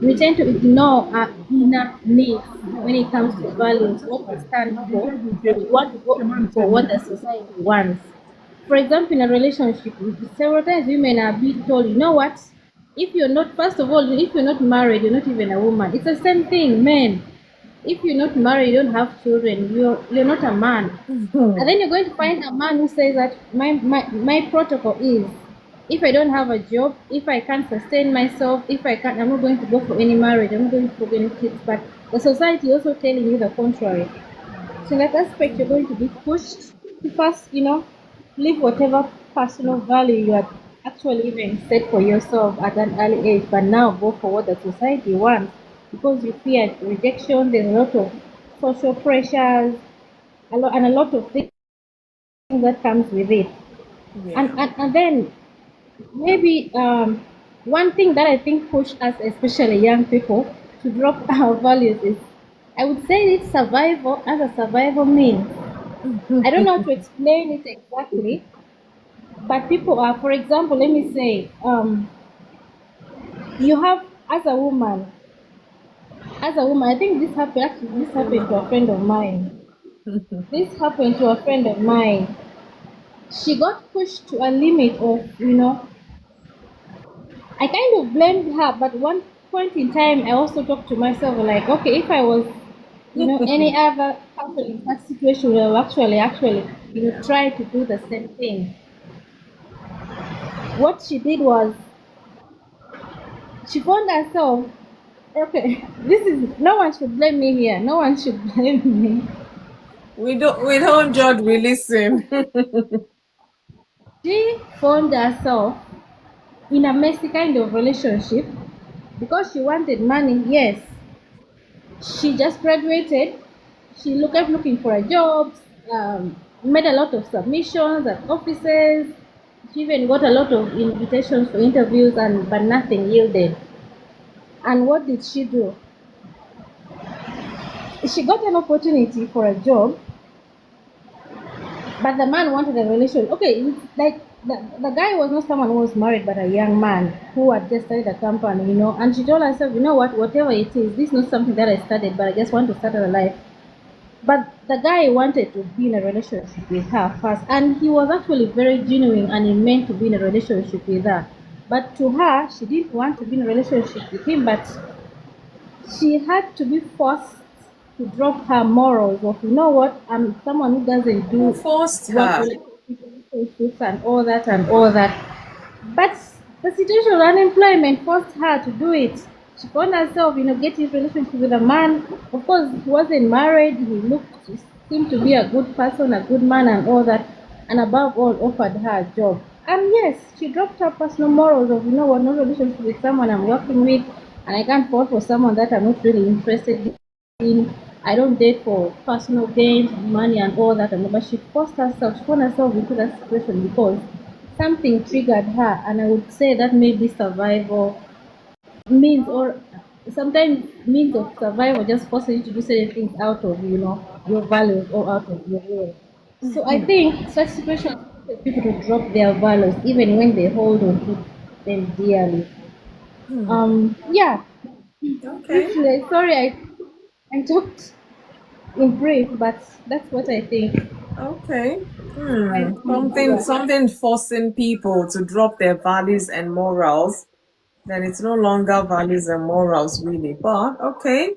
Speaker 5: We tend to ignore our inner needs when it comes to values, what we stand for, and what the society wants. For example, in a relationship, several times women are being told, you know what? If you're not, first of all, if you're not married, you're not even a woman. It's the same thing, men. If you're not married, you don't have children, you're not a man. And then you're going to find a man who says that my protocol is, if I don't have a job, if I can't sustain myself, if I can't, I'm not going to go for any marriage, I'm not going to go for any kids. But the society also telling you the contrary. So in that aspect, you're going to be pushed to first, live whatever personal value you had actually even set for yourself at an early age, but now go for what the society wants because you fear rejection. There's a lot of social pressures, and a lot of things that comes with it.
Speaker 1: Yeah.
Speaker 5: And then maybe one thing that I think push us, especially young people, to drop our values is, I would say, it's survival as a survival means. I don't know how to explain it exactly, but people are, for example, let me say, you have as a woman, I think this happened to a friend of mine. This happened to a friend of mine. She got pushed to a limit of, I kind of blamed her, but one point in time, I also talked to myself like, okay, if I was, any other person in that situation, will actually, try to do the same thing. What she did was, she found herself. Okay, this is no one should blame me here. No one should blame me.
Speaker 1: We don't judge, we listen.
Speaker 5: She found herself in a messy kind of relationship because she wanted money. Yes, she just graduated. She kept looking for a job. Made a lot of submissions at offices. She even got a lot of invitations for interviews, but nothing yielded. And what did she do? She got an opportunity for a job, but the man wanted a relationship. Okay, it's like the guy was not someone who was married, but a young man who had just started a company, And she told herself, you know what, whatever it is, this is not something that I started, but I just want to start a life. But the guy wanted to be in a relationship with her first, and he was actually very genuine and he meant to be in a relationship with her. But to her, she didn't want to be in a relationship with him, but she had to be forced to drop her morals of, you know what, I'm someone who doesn't do
Speaker 1: Who forced
Speaker 5: what
Speaker 1: her?
Speaker 5: relationships and all that and all that. But the situation of unemployment forced her to do it. She found herself, getting a relationship with a man. Of course, he wasn't married. He seemed to be a good person, a good man, and all that. And above all, offered her a job. And yes, she dropped her personal morals of, no relationship with someone I'm working with, and I can't fall for someone that I'm not really interested in. I don't date for personal gain, money, and all that. But she found herself into that situation because something triggered her, and I would say that maybe survival means, or sometimes means of survival just forces you to do certain things out of your values or out of your will. So I think such situations force people to drop their values even when they hold on to them dearly. Yeah.
Speaker 1: Okay.
Speaker 5: Sorry, I talked in brief, but that's what I think.
Speaker 1: Okay.
Speaker 5: Yeah.
Speaker 1: Something forcing people to drop their values and morals. Then it's no longer values and morals, really. But okay.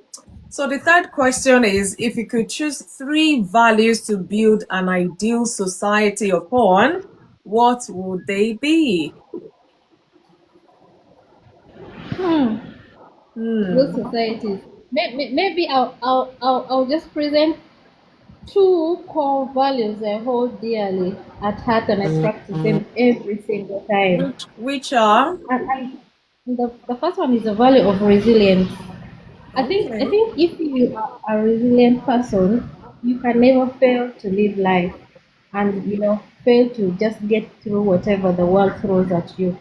Speaker 1: So the third question is, if you could choose 3 values to build an ideal society upon, what would they be?
Speaker 5: Good societies. Maybe I'll just present two core values I hold dearly at heart, and I practice them every single time.
Speaker 1: Which are?
Speaker 5: And the first one is the value of resilience.
Speaker 1: Okay.
Speaker 5: I think if you are a resilient person, you can never fail to live life, and fail to just get through whatever the world throws at you.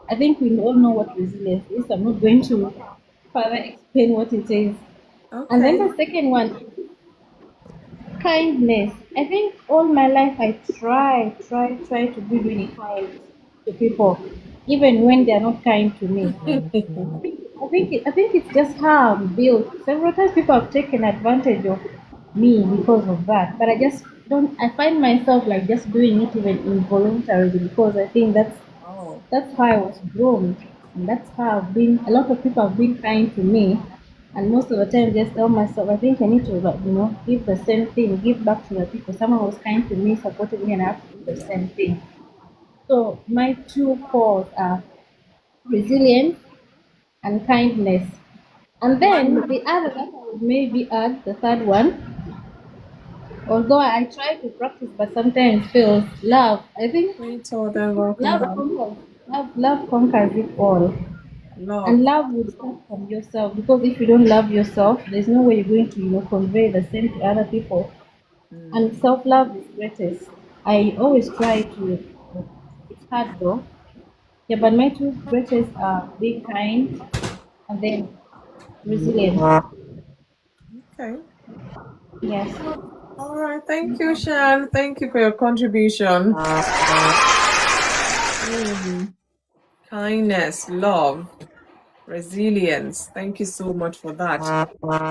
Speaker 5: I think we all know what resilience is. I'm not going to further explain what it is. And then
Speaker 1: Okay.
Speaker 5: the second one, kindness. I think all my life I try to be really kind to people, even when they are not kind to me. I think it's just how I'm built. Several times people have taken advantage of me because of that, but I just don't. I find myself like just doing it even involuntarily because I think
Speaker 1: Oh,
Speaker 5: that's how I was groomed, and that's how I've been. A lot of people have been kind to me, and most of the time, just tell myself, I think I need to, like, give the same thing, give back to the people. Someone was kind to me, supported me, and I have to do the same thing. So my two cores are resilience and kindness. And then
Speaker 1: one.
Speaker 5: the other that I would maybe add, the third one, although I try to practice but sometimes fails, love. I think
Speaker 1: We told them welcome
Speaker 5: love
Speaker 1: back.
Speaker 5: conquers. Love conquers it all.
Speaker 1: Love.
Speaker 5: And love would start from yourself, because if you don't love yourself, there's no way you're going to convey the same to other people. And self-love is greatest. I always try to. It's hard though. Yeah, but my two greatest are being kind and then resilience.
Speaker 1: Okay.
Speaker 5: Yes.
Speaker 1: All right. Thank you, Shan. Thank you for your contribution. Kindness, love, resilience. Thank you so much for that.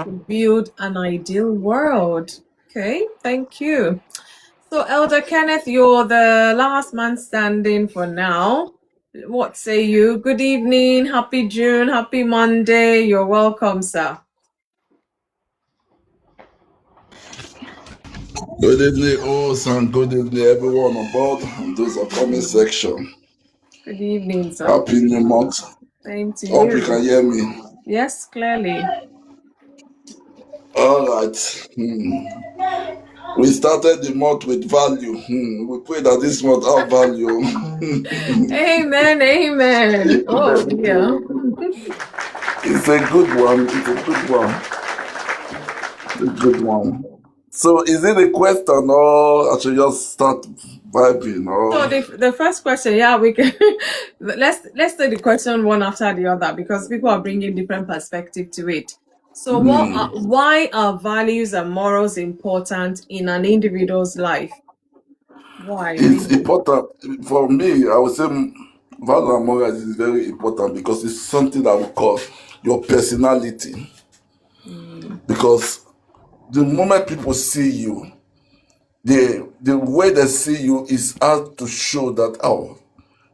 Speaker 1: To build an ideal world. Okay. Thank you. So, Elder Kenneth, you're the last man standing for now. What say you? Good evening, happy June, happy Monday. You're welcome, sir.
Speaker 6: Good evening, host, and good evening, everyone on board and those are comment section.
Speaker 1: Good evening, sir.
Speaker 6: Happy New Month.
Speaker 1: Same to
Speaker 6: Hope you
Speaker 1: you.
Speaker 6: can hear me.
Speaker 1: Yes, clearly.
Speaker 6: All right. We started the month with value. We pray that this month have value.
Speaker 1: Amen. Amen. Oh dear.
Speaker 6: It's a good one. It's a good one. It's a good one. So, is it a question or I should just start vibing?
Speaker 1: So
Speaker 6: Or
Speaker 1: the first question, yeah, we can let's take the question one after the other because people are bringing different perspective to it. So why are values and morals important in an individual's life? Why
Speaker 6: it's
Speaker 1: really?
Speaker 6: important for me. I would say value and morals is very important because it's something that we call your personality. Because the moment people see you, the way they see you is hard to show that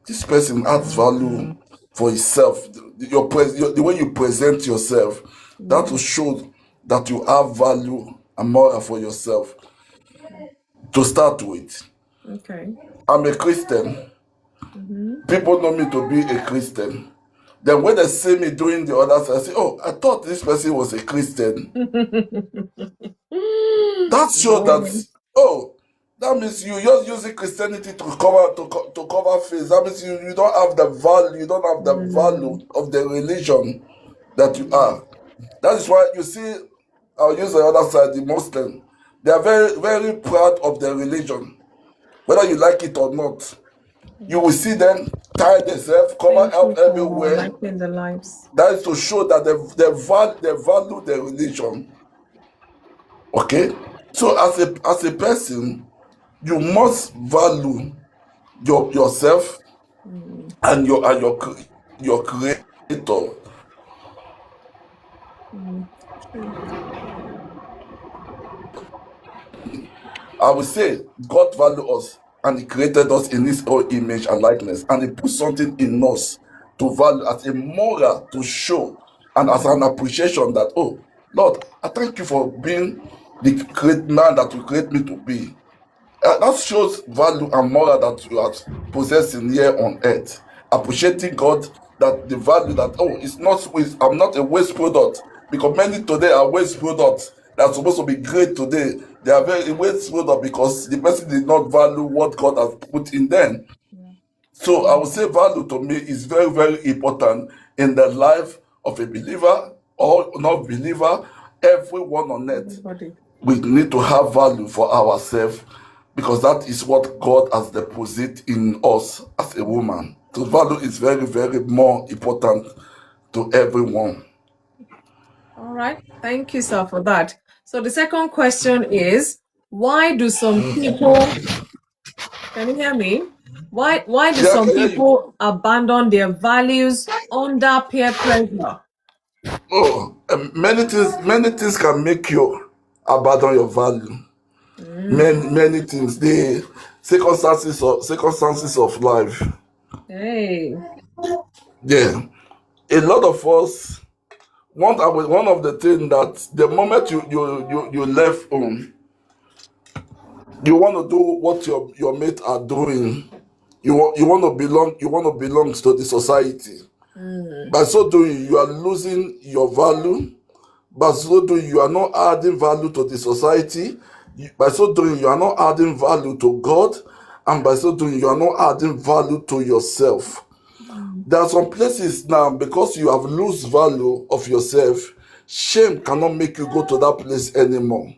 Speaker 6: this person adds value for himself. The way you present yourself, that will show that you have value and moral for yourself. To start with,
Speaker 1: Okay.
Speaker 6: I'm a Christian. People know me to be a Christian. Then when they see me doing the other side, I say, "Oh, I thought this person was a Christian." That shows that, oh, that means you just using Christianity to cover face. That means you don't have the value, you don't have the value of the religion that you are. That is why you see, I'll use the other side, the Muslim. They are very, very proud of their religion. Whether you like it or not, you will see them tie themselves, cover
Speaker 1: Thank
Speaker 6: up
Speaker 1: you for
Speaker 6: everywhere.
Speaker 1: lighting the lives.
Speaker 6: That is to show that they value their religion. Okay? So as a person, you must value yourself and your creator.
Speaker 1: True.
Speaker 6: I would say God value us and He created us in His own image and likeness, and He put something in us to value as a moral to show and as an appreciation that, oh Lord, I thank you for being the great man that you create me to be. That shows value and moral that you are possessing here on earth. Appreciating God, that the value that, oh, it's not waste, I'm not a waste product. Because many today are waste products that are supposed to be great today. They are very waste product because the person did not value what God has put in them. So I would say value to me is very, very important in the life of a believer or not believer, everyone on earth.
Speaker 1: Everybody.
Speaker 6: We need to have value for ourselves because that is what God has deposited in us as a woman. So value is very, very more important to everyone.
Speaker 1: All right. Thank you, sir, for that. So the second question is, why do some people, can you hear me? Why do
Speaker 6: Yeah, I
Speaker 1: some
Speaker 6: can hear you.
Speaker 1: people abandon their values under peer pressure?
Speaker 6: Oh, many things can make you abandon your value. Many things. The circumstances of life.
Speaker 1: Hey.
Speaker 6: Yeah, a lot of us. One of the things that the moment you left home, you want to do what your mates are doing. You want to belong. You want to belong to the society. By so doing, you are losing your value. By so doing, you are not adding value to the society. By so doing, you are not adding value to God, and by so doing, you are not adding value to yourself. There are some places now, because you have lost value of yourself, shame cannot make you go to that place anymore.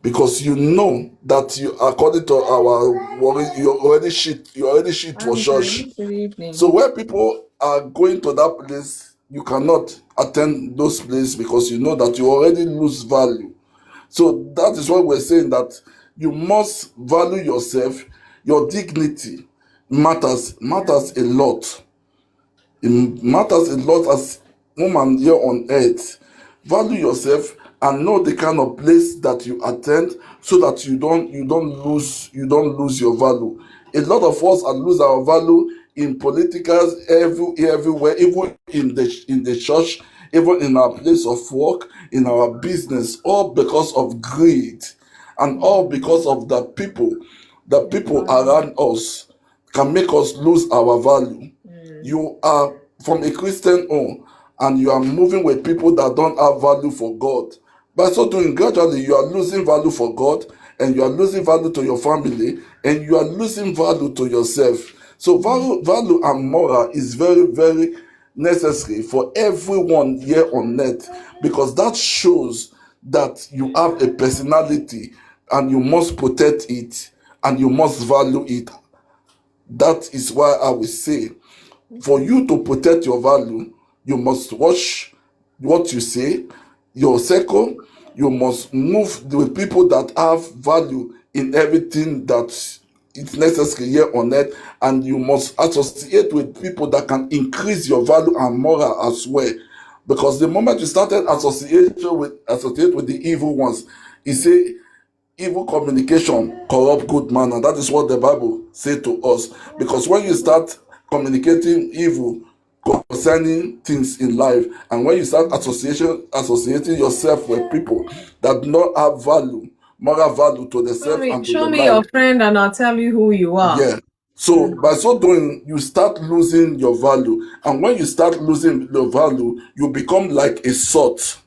Speaker 6: Because you know that you, according to our worry, you already shit for church.
Speaker 1: Good evening.
Speaker 6: So where people are going to that place, you cannot attend those places because you know that you already lose value. So that is why we're saying that you must value yourself. Your dignity matters a lot. It matters a lot as woman here on earth. Value yourself and know the kind of place that you attend so that you don't lose your value. A lot of us are lose our value in politicals everywhere, even in the church, even in our place of work, in our business, all because of greed and all because of the people around us can make us lose our value. You are from a Christian home and you are moving with people that don't have value for God, by so doing, gradually you are losing value for God, and you are losing value to your family, and you are losing value to yourself. So value and moral is very, very necessary for everyone here on earth, because that shows that you have a personality and you must protect it and you must value it. That is why I will say, for you to protect your value, you must watch what you say, your circle. You must move with people that have value in everything that is necessary here on earth, and you must associate with people that can increase your value and moral as well. Because the moment you started associate with the evil ones, he say evil communication corrupt good manner. That is what the Bible say to us. Because when you start communicating evil concerning things in life, and when you start associating yourself with people that do not have value, moral value to themselves and to
Speaker 1: Show
Speaker 6: the
Speaker 1: me your
Speaker 6: life,
Speaker 1: friend and I'll tell you who you are.
Speaker 6: yeah. So by so doing, you start losing your value, and when you start losing your value, you become like a salt.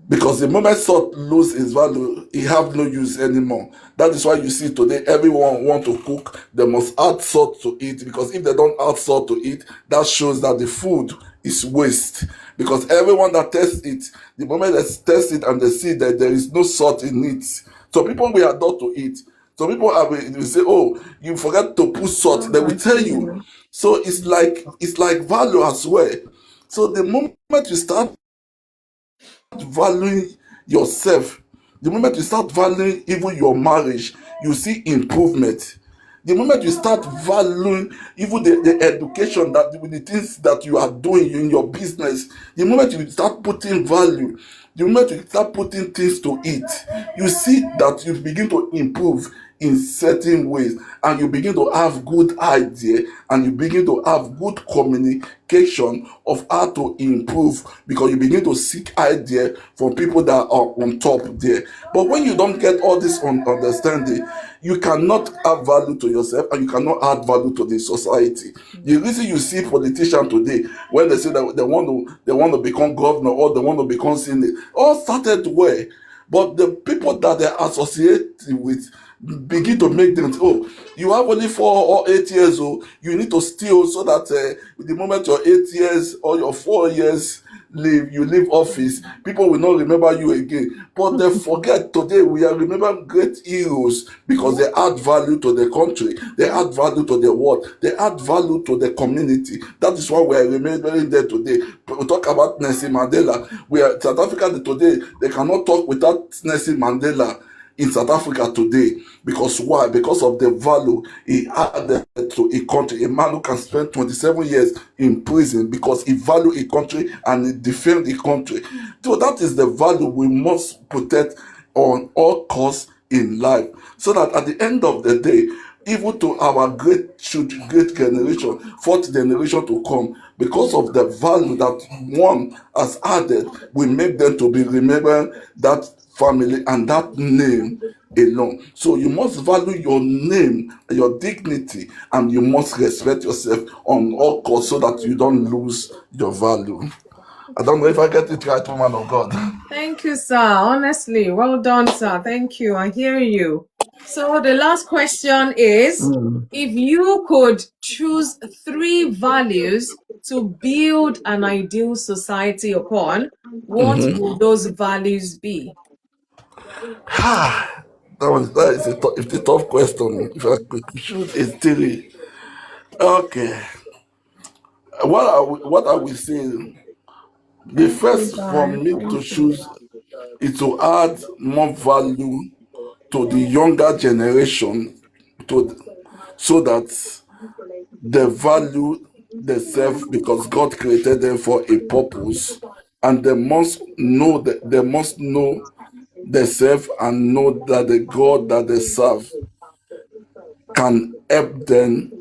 Speaker 6: Because the moment salt lose its value, it have no use anymore. That is why you see today everyone want to cook, they must add salt to it, because if they don't add salt to it, that shows that the food is waste. Because everyone that tests it, the moment they test it and they see that there is no salt in it, so people will adopt to it. So people will say, "Oh, you forgot to put salt." They will tell you. So it's like value as well. So the moment you start valuing yourself, the moment you start valuing even your marriage, you see improvement. The moment you start valuing even the education, that with the things that you are doing in your business, the moment you start putting value, the moment you start putting things to it, you see that you begin to improve in certain ways, and you begin to have good idea, and you begin to have good communication of how to improve, because you begin to seek idea from people that are on top there. But when you don't get all this understanding, you cannot add value to yourself, and you cannot add value to the society. The reason you see politicians today, when they say that they want to become governor, or they want to become senate, all started where? But the people that they associate with begin to make them, oh, you have only 4 or 8 years, oh, you need to steal, so that the moment your 8 years or your 4 years you leave office, people will not remember you again. But they forget today we are remembering great heroes, because they add value to the country, they add value to the world, they add value to the community. That is why we are remembering them today. We talk about Nelson Mandela. We are South Africa today, they cannot talk without Nelson Mandela in South Africa today. Because why? Because of the value he added to a country. A man who can spend 27 years in prison because he value a country and he defend the country. So that is the value we must protect on all costs in life, so that at the end of the day, even to our great children, great generation, fourth generation to come, because of the value that one has added, we make them to be remembering that family and that name alone. So you must value your name, your dignity, and you must respect yourself on all costs, so that you don't lose your value. I don't know if I get it right, woman of God.
Speaker 1: Thank you, sir. Honestly, well done, sir. Thank you. I hear you. So the last question is, if you could choose 3 values to build an ideal society upon, what would those values be?
Speaker 6: It's a tough question. If I could choose a 3, okay. What I will say, the
Speaker 1: Thank you,
Speaker 6: first for
Speaker 1: guys.
Speaker 6: me to
Speaker 1: Thank you.
Speaker 6: choose is to add more value to the younger generation, to so that they value themselves, because God created them for a purpose, and they must know themselves, and know that the God that they serve can help them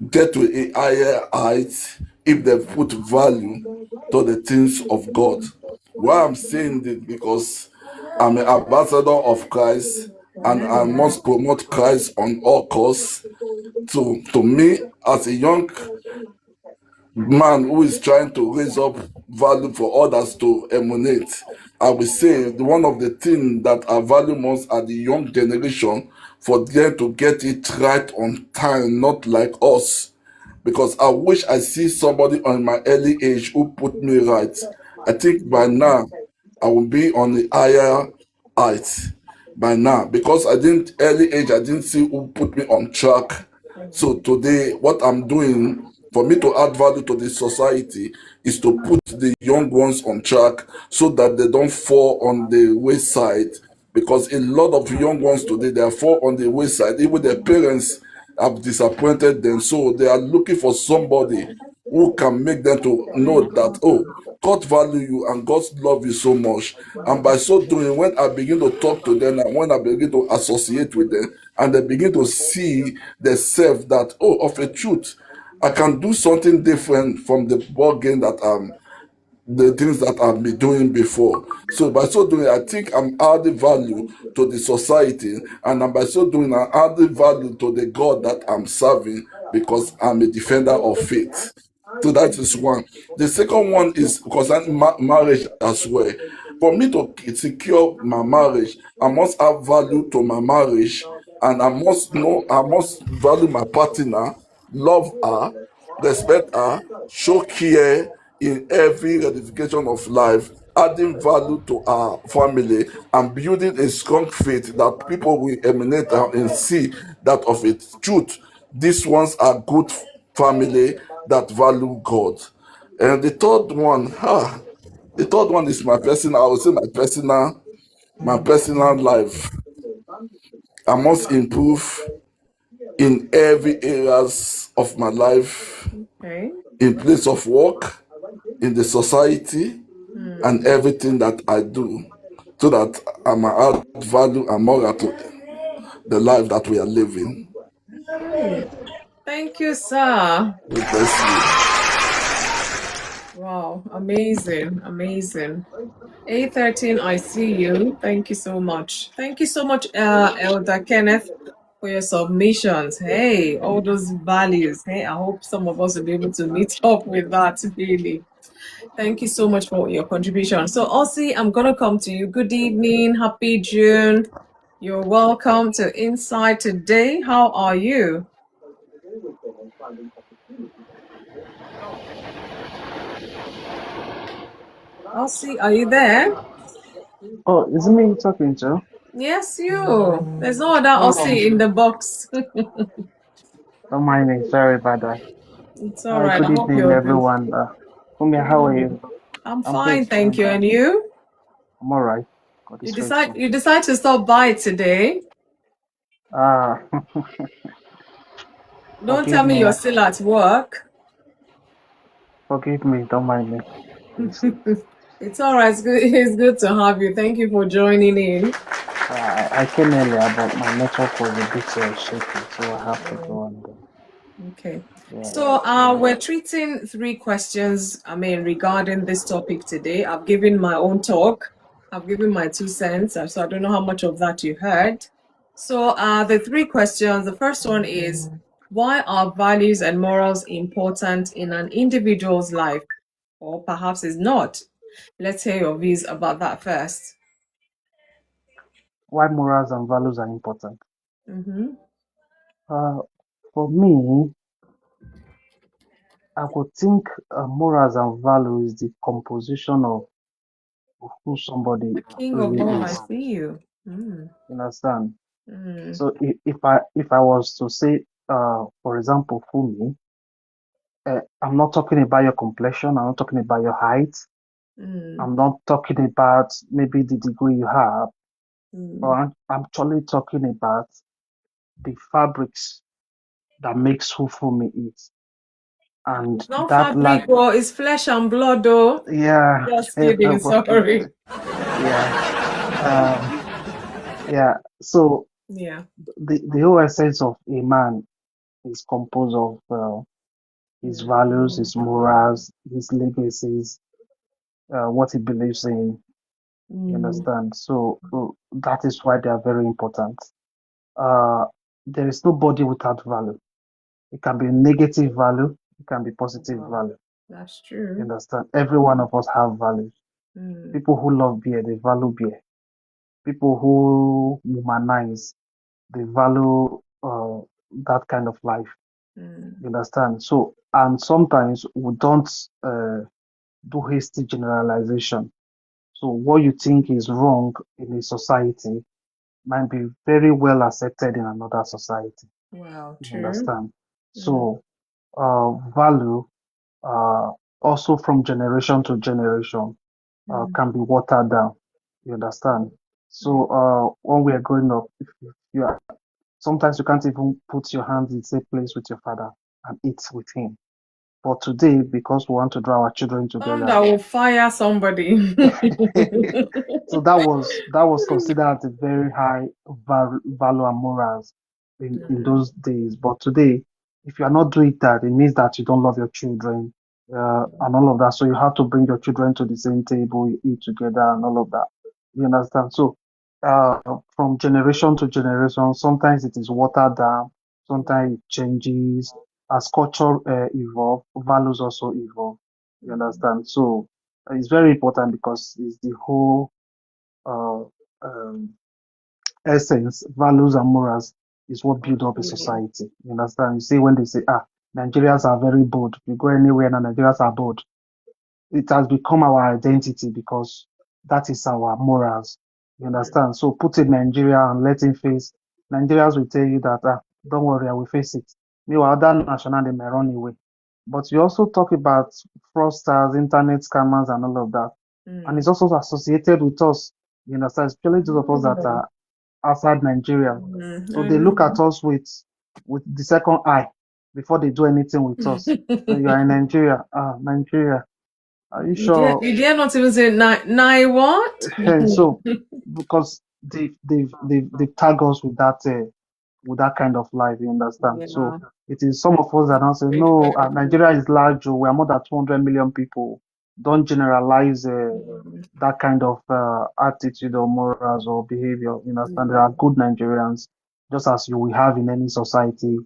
Speaker 6: get to a higher height if they put value to the things of God. Why I'm saying this, because I'm an ambassador of Christ, and I must promote Christ on all costs. To me, as a young man who is trying to raise up value for others to emanate. I will say one of the things that I value most are the young generation, for them to get it right on time, not like us. Because I wish I see somebody on my early age who put me right. I think by now I will be on the higher height by now, because I didn't early age, I didn't see who put me on track. So today, what I'm doing for me to add value to the society is to put the young ones on track so that they don't fall on the wayside. Because a lot of young ones today, they are fall on the wayside. Even their parents have disappointed them. So they are looking for somebody who can make them to know that, oh, God value you and God love you so much. And by so doing, when I begin to talk to them and when I begin to associate with them, and they begin to see themselves that, oh, of a truth, I can do something different from the ball game that the things that I've been doing before. So by so doing, I think I'm adding value to the society, and by so doing, I'm adding value to the God that I'm serving, because I'm a defender of faith. So that is one. The second one is concerning marriage as well. For me to secure my marriage, I must have value to my marriage, and I must value my partner, love her, respect her, show care in every ramification of life, adding value to our family and building a strong faith that people will emanate and see that of its truth. These ones are good family that value God. And the third one is my personal, I would say my personal life. I must improve in every areas of my life,
Speaker 1: Okay.
Speaker 6: in place of work, in the society, and everything that I do, so that I might add value and moral to the life that we are living.
Speaker 1: Great. Thank you, sir.
Speaker 6: God bless you.
Speaker 1: Wow, amazing, amazing. A13, I see you. Thank you so much. Thank you so much, Elder Kenneth, for your submissions. Hey, all those values. Hey, I hope some of us will be able to meet up with that, really. Thank you so much for your contribution. So, Ossie, I'm going to come to you. Good evening. Happy June. You're welcome to Inside today. How are you? Ossie, are you there?
Speaker 7: Oh, is it me talking to?
Speaker 1: Yes, you. There's no other
Speaker 7: Oh,
Speaker 1: Ossie in the box.
Speaker 7: don't mind me. Sorry about that.
Speaker 1: It's all right.
Speaker 7: Good
Speaker 1: I hope
Speaker 7: evening,
Speaker 1: you're good.
Speaker 7: everyone. Fumia, how are you?
Speaker 1: I'm
Speaker 7: I'm good.
Speaker 1: fine, thank you. And you?
Speaker 7: I'm all right. God
Speaker 1: You
Speaker 7: is
Speaker 1: decide
Speaker 7: faithful.
Speaker 1: you decide to stop by today.
Speaker 7: Uh,
Speaker 1: Don't
Speaker 7: forgive
Speaker 1: tell me
Speaker 7: me.
Speaker 1: you're still at work.
Speaker 7: Forgive me. Don't mind me, please.
Speaker 1: It's all right. It's good. It's good to have you. Thank you for joining in.
Speaker 7: I came earlier, but my network was a bit shaky, so I have to go and
Speaker 1: Okay.
Speaker 7: yeah.
Speaker 1: So we're treating three questions, regarding this topic today. I've given my own talk. I've given my 2 cents. So I don't know how much of that you heard. So the three questions, the first one is, why are values and morals important in an individual's life? Or perhaps it's not. Let's hear your views about that first.
Speaker 7: Why morals and values are important?
Speaker 1: Mm-hmm.
Speaker 7: For me, I would think morals and values is the composition of who somebody
Speaker 1: King of
Speaker 7: really
Speaker 1: all, I
Speaker 7: is.
Speaker 1: see you. Mm.
Speaker 7: You understand?
Speaker 1: Mm.
Speaker 7: So if I was to say, for example, Fumi, I'm not talking about your complexion. I'm not talking about your height.
Speaker 1: Mm.
Speaker 7: I'm not talking about maybe the degree you have. But
Speaker 1: Mm.
Speaker 7: I'm actually talking about the fabrics that makes who Fumi is, and
Speaker 1: It's not
Speaker 7: that
Speaker 1: fabric,
Speaker 7: like
Speaker 1: or it's flesh and blood, though.
Speaker 7: yeah,
Speaker 1: Just kidding, sorry.
Speaker 7: yeah, um, yeah. So
Speaker 1: Yeah.
Speaker 7: the whole essence of a man is composed of his values, his morals, his legacies, what he believes in. You
Speaker 1: Mm.
Speaker 7: understand? So that is why they are very important. Uh, there is nobody without value. It can be negative value, it can be positive
Speaker 1: Wow.
Speaker 7: value.
Speaker 1: That's
Speaker 7: You
Speaker 1: true.
Speaker 7: understand? Every one of us have values. People who love beer, they value beer. People who humanize, they value that kind of life. You understand? So, and sometimes we don't do hasty generalization. So, what you think is wrong in a society might be very well accepted in another society.
Speaker 1: Wow,
Speaker 7: You
Speaker 1: true.
Speaker 7: understand? So, value, uh, also from generation to generation, can be watered down. You understand? So, when we are growing up, if you are, sometimes you can't even put your hands in the same place with your father and eat with him. But today, because we want to draw our children together,
Speaker 1: Thunder will fire somebody.
Speaker 7: so that was considered as a very high value and morals in those days. But today, if you are not doing that, it means that you don't love your children and all of that. So you have to bring your children to the same table, you eat together, and all of that. You understand? So from generation to generation, sometimes it is watered down, sometimes it changes. As culture evolve, values also evolve. You understand? So it's very important because it's the whole uh, um, essence, values and morals is what build up a
Speaker 1: Absolutely.
Speaker 7: society. You understand? You see, when they say, Nigerians are very bold. You go anywhere and Nigerians are bold. It has become our identity because that is our morals. You understand? So put in Nigeria and let him face. Nigerians will tell you that, don't worry, I will face it. Meanwhile, other national, they may run away. But you also talk about fraudsters, internet scammers, and all of that. And it's also associated with us. You understand? Especially those of us that
Speaker 1: Mm.
Speaker 7: are outside Nigeria. So
Speaker 1: I
Speaker 7: they look
Speaker 1: know.
Speaker 7: at us with the second eye before they do anything with us. So you are in Nigeria. Nigeria. Are you sure?
Speaker 1: You dare not even say nine what?
Speaker 7: So because they've tagged us with that kind of life, you understand? So
Speaker 1: Yeah.
Speaker 7: it is some of us that now say, no, Nigeria is large, we are more than 200 million people. Don't generalize that kind of attitude or morals or behavior. You understand? There are good Nigerians, just as you will have in any society,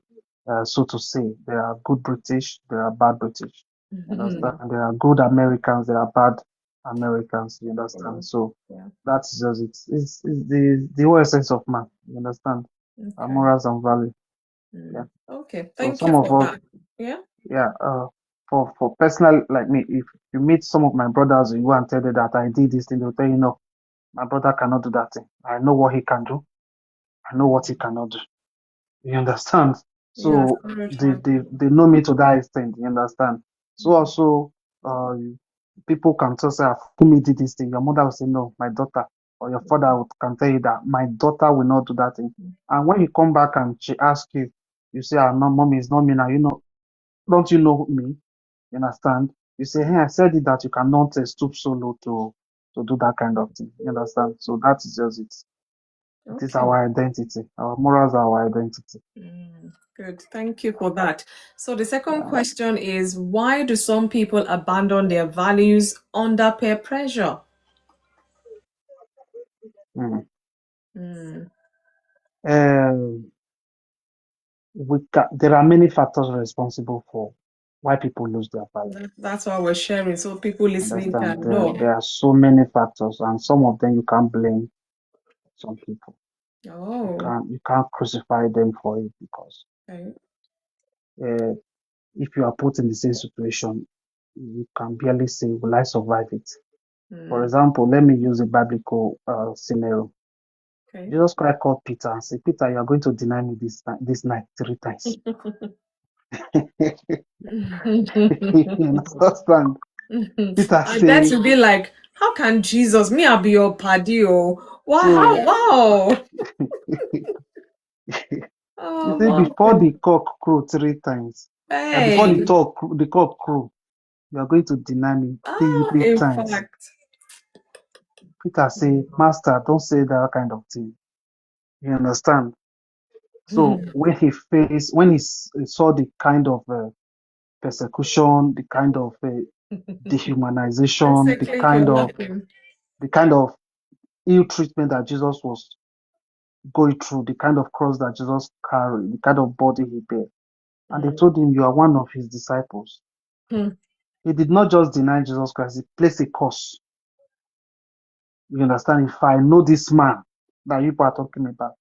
Speaker 7: so to say. There are good British, there are bad British. You understand? There are good Americans, there are bad Americans. You understand? So
Speaker 1: Yeah.
Speaker 7: that's just it. It's the whole essence of man. You understand?
Speaker 1: Okay.
Speaker 7: Morals and value. Yeah.
Speaker 1: Okay.
Speaker 7: So
Speaker 1: Thank you
Speaker 7: some of
Speaker 1: for
Speaker 7: us,
Speaker 1: that. Yeah.
Speaker 7: yeah. For personal like me, if you meet some of my brothers, you go and tell them that I did this thing, they'll tell you no, my brother cannot do that thing. I know what he can do. I know what he cannot do. You understand?
Speaker 1: Yeah.
Speaker 7: So
Speaker 1: Stereotype.
Speaker 7: they know me to that extent. You understand? So also, uh, people can tell say, who me did this thing. Your mother will say, no, my daughter, or your father can tell you that my daughter will not do that thing. And when you come back and she asks you, you say, no, mommy, it's not me now. You know, don't you know me? You understand? You say, hey, I said it that you cannot stoop so low to do that kind of thing. You understand? So that is just it. It is
Speaker 1: Okay.
Speaker 7: our identity. Our morals are our identity.
Speaker 1: Good. Thank you for that. So the second
Speaker 7: Yeah.
Speaker 1: question is, why do some people abandon their values under peer pressure?
Speaker 7: Mm.
Speaker 1: Mm.
Speaker 7: Um, there are many factors responsible for why people lose their value.
Speaker 1: That's why we're sharing, so people listening
Speaker 7: Understand?
Speaker 1: can know.
Speaker 7: There are so many factors, and some of them you can't blame some people.
Speaker 1: Oh,
Speaker 7: You can't crucify them for it because
Speaker 1: okay.
Speaker 7: uh, if you are put in the same situation, you can barely say, "Will I survive it?" For
Speaker 1: Mm.
Speaker 7: example, let me use a biblical scenario.
Speaker 1: Okay.
Speaker 7: Jesus Christ called Peter and said, "Peter, you are going to deny me this night 3 times." You understand? Peter
Speaker 1: I bet
Speaker 7: say,
Speaker 1: you'll be like, how can Jesus, me, I'll be your paddy, oh, wow,
Speaker 7: so
Speaker 1: wow.
Speaker 7: he
Speaker 1: Oh,
Speaker 7: say before
Speaker 1: wonderful.
Speaker 7: the cock crow 3 times, before
Speaker 1: Hey.
Speaker 7: the cock crow, you are going to deny me three
Speaker 1: In
Speaker 7: times.
Speaker 1: fact.
Speaker 7: Peter say, Master, don't say that kind of thing. You understand? So when he saw the kind of persecution, the kind of dehumanization,
Speaker 1: Basically, you're laughing.
Speaker 7: the kind of ill treatment that Jesus was going through, the kind of cross that Jesus carried, the kind of body he bear. And they told him, you are one of his disciples. He did not just deny Jesus Christ, he placed a curse. You understand? If I know this man that you are talking about,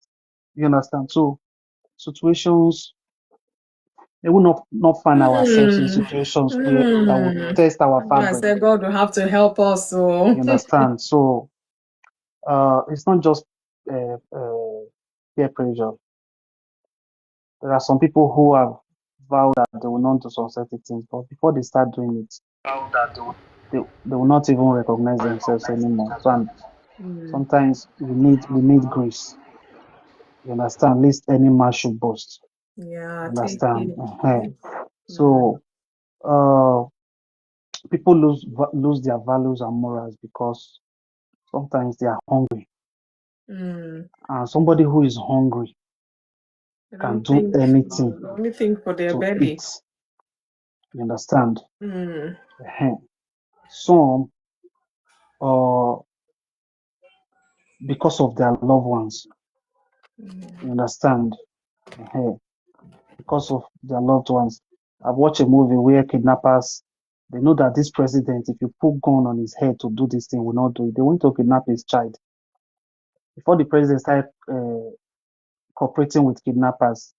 Speaker 7: you understand? So situations, they will not find ourselves in situations where that will test our
Speaker 1: I
Speaker 7: fabric.
Speaker 1: said God will have to help us. So
Speaker 7: You understand? So it's not just peer pressure. There are some people who have vowed that they will not do some certain things, but before they start doing it, they will not even recognize themselves anymore. So and sometimes we need grace. You understand? At least any man should boast.
Speaker 1: yeah,
Speaker 7: You
Speaker 1: take
Speaker 7: understand?
Speaker 1: it.
Speaker 7: So people lose their values and morals because sometimes they are hungry, and somebody who is hungry
Speaker 1: I
Speaker 7: can
Speaker 1: don't
Speaker 7: do
Speaker 1: think
Speaker 7: anything
Speaker 1: only think for their
Speaker 7: to
Speaker 1: belly.
Speaker 7: eat. You understand?
Speaker 1: Mm.
Speaker 7: Some because of their loved ones. You understand? Because of their loved ones. I've watched a movie where kidnappers, they know that this president, if you put gun on his head to do this thing, will not do it. They want to kidnap his child. Before the president started cooperating with kidnappers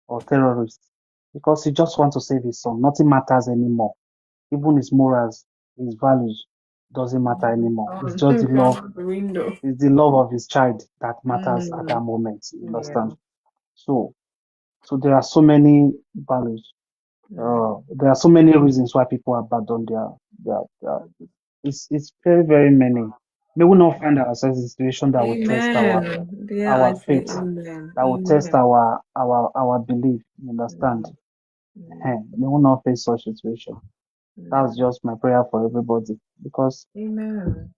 Speaker 7: or terrorists, because he just wants to save his son. Nothing matters anymore. Even his morals, his values doesn't matter anymore. It's just the love.
Speaker 1: Gone the window.
Speaker 7: It's the love of his child that matters at that moment. You
Speaker 1: Yeah.
Speaker 7: understand? So there are so many values. There are so many reasons why people abandon their it's very, very many. May we not find ourselves in a situation that will test
Speaker 1: Amen. Yeah, I
Speaker 7: our
Speaker 1: say
Speaker 7: faith,
Speaker 1: amen.
Speaker 7: that will test
Speaker 1: Amen.
Speaker 7: our belief. You understand?
Speaker 1: Mm.
Speaker 7: May we not face such situation. That's
Speaker 1: Mm.
Speaker 7: just my prayer for everybody. Because
Speaker 1: Amen.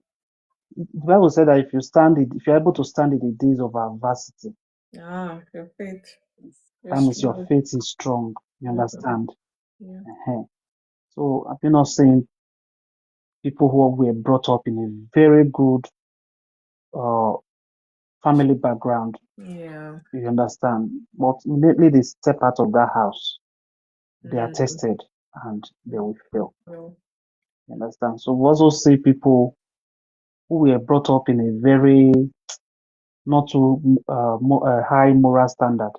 Speaker 7: the Bible said that if you're able to stand in the days of adversity,
Speaker 1: Ah, your faith
Speaker 7: that
Speaker 1: is
Speaker 7: means your
Speaker 1: strong.
Speaker 7: faith is strong. You understand?
Speaker 1: Yeah.
Speaker 7: So I've been not saying people who were brought up in a very good uh, family background,
Speaker 1: Yeah.
Speaker 7: you understand. But immediately they step out of that house, they are
Speaker 1: Mm.
Speaker 7: tested and they will fail.
Speaker 1: Well,
Speaker 7: You understand. So we also see people who were brought up in a very not too high moral standard,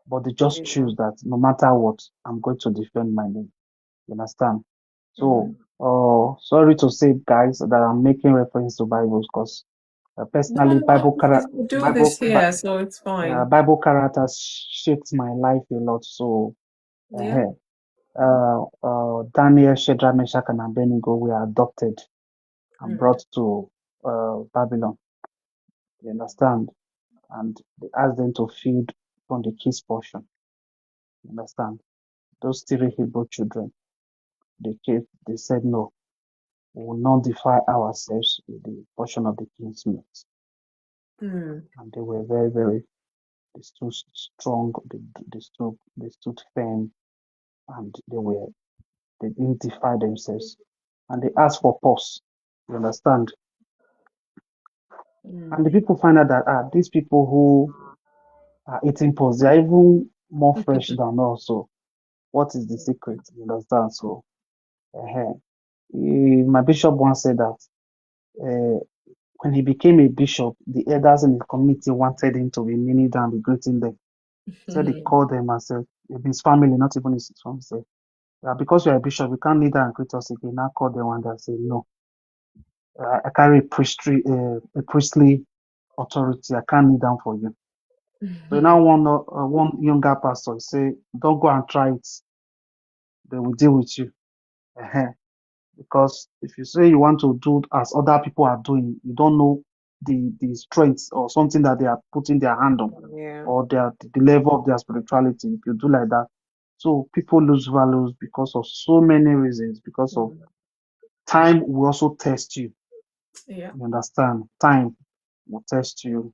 Speaker 7: but they just
Speaker 1: yeah.
Speaker 7: choose that no matter what, I'm going to defend my name. You understand? So,
Speaker 1: Mm.
Speaker 7: sorry to say, guys, that I'm making reference to Bibles because
Speaker 1: No,
Speaker 7: personally,
Speaker 1: no, we do this here, so it's fine.
Speaker 7: Bible characters shaped my life a lot. So,
Speaker 1: Yeah.
Speaker 7: Daniel, Shadrach, Meshach, and Abednego were adopted and
Speaker 1: Mm.
Speaker 7: brought to Babylon. You understand? And they asked them to feed from the king's portion. You understand? Those three Hebrew children, they said no. We will not defile ourselves with the portion of the king's meat.
Speaker 1: Mm.
Speaker 7: And they were very, very, they stood strong, they stood firm, and they didn't defile themselves. And they asked for pause. You understand? And
Speaker 1: Mm.
Speaker 7: the people find out that these people who are eating pause, they are even more fresh than us. So what is the secret? You understand? So my bishop once said that when he became a bishop, the elders in the community wanted him to be kneeling down, be greeting them. So they called them and said, his family, not even his family, said, because you're a bishop, you can't kneel down and greet us again. Now call them and they say, no, I carry a priestly authority. I can't kneel down for you. So now one younger pastor say, don't go and try it. They will deal with you. Because if you say you want to do as other people are doing, you don't know the strength or something that they are putting their hand on
Speaker 1: Yeah.
Speaker 7: or the level of their spirituality. If you do like that, so people lose values because of so many reasons. Because of time will also test you.
Speaker 1: Yeah.
Speaker 7: You understand? Time will test you.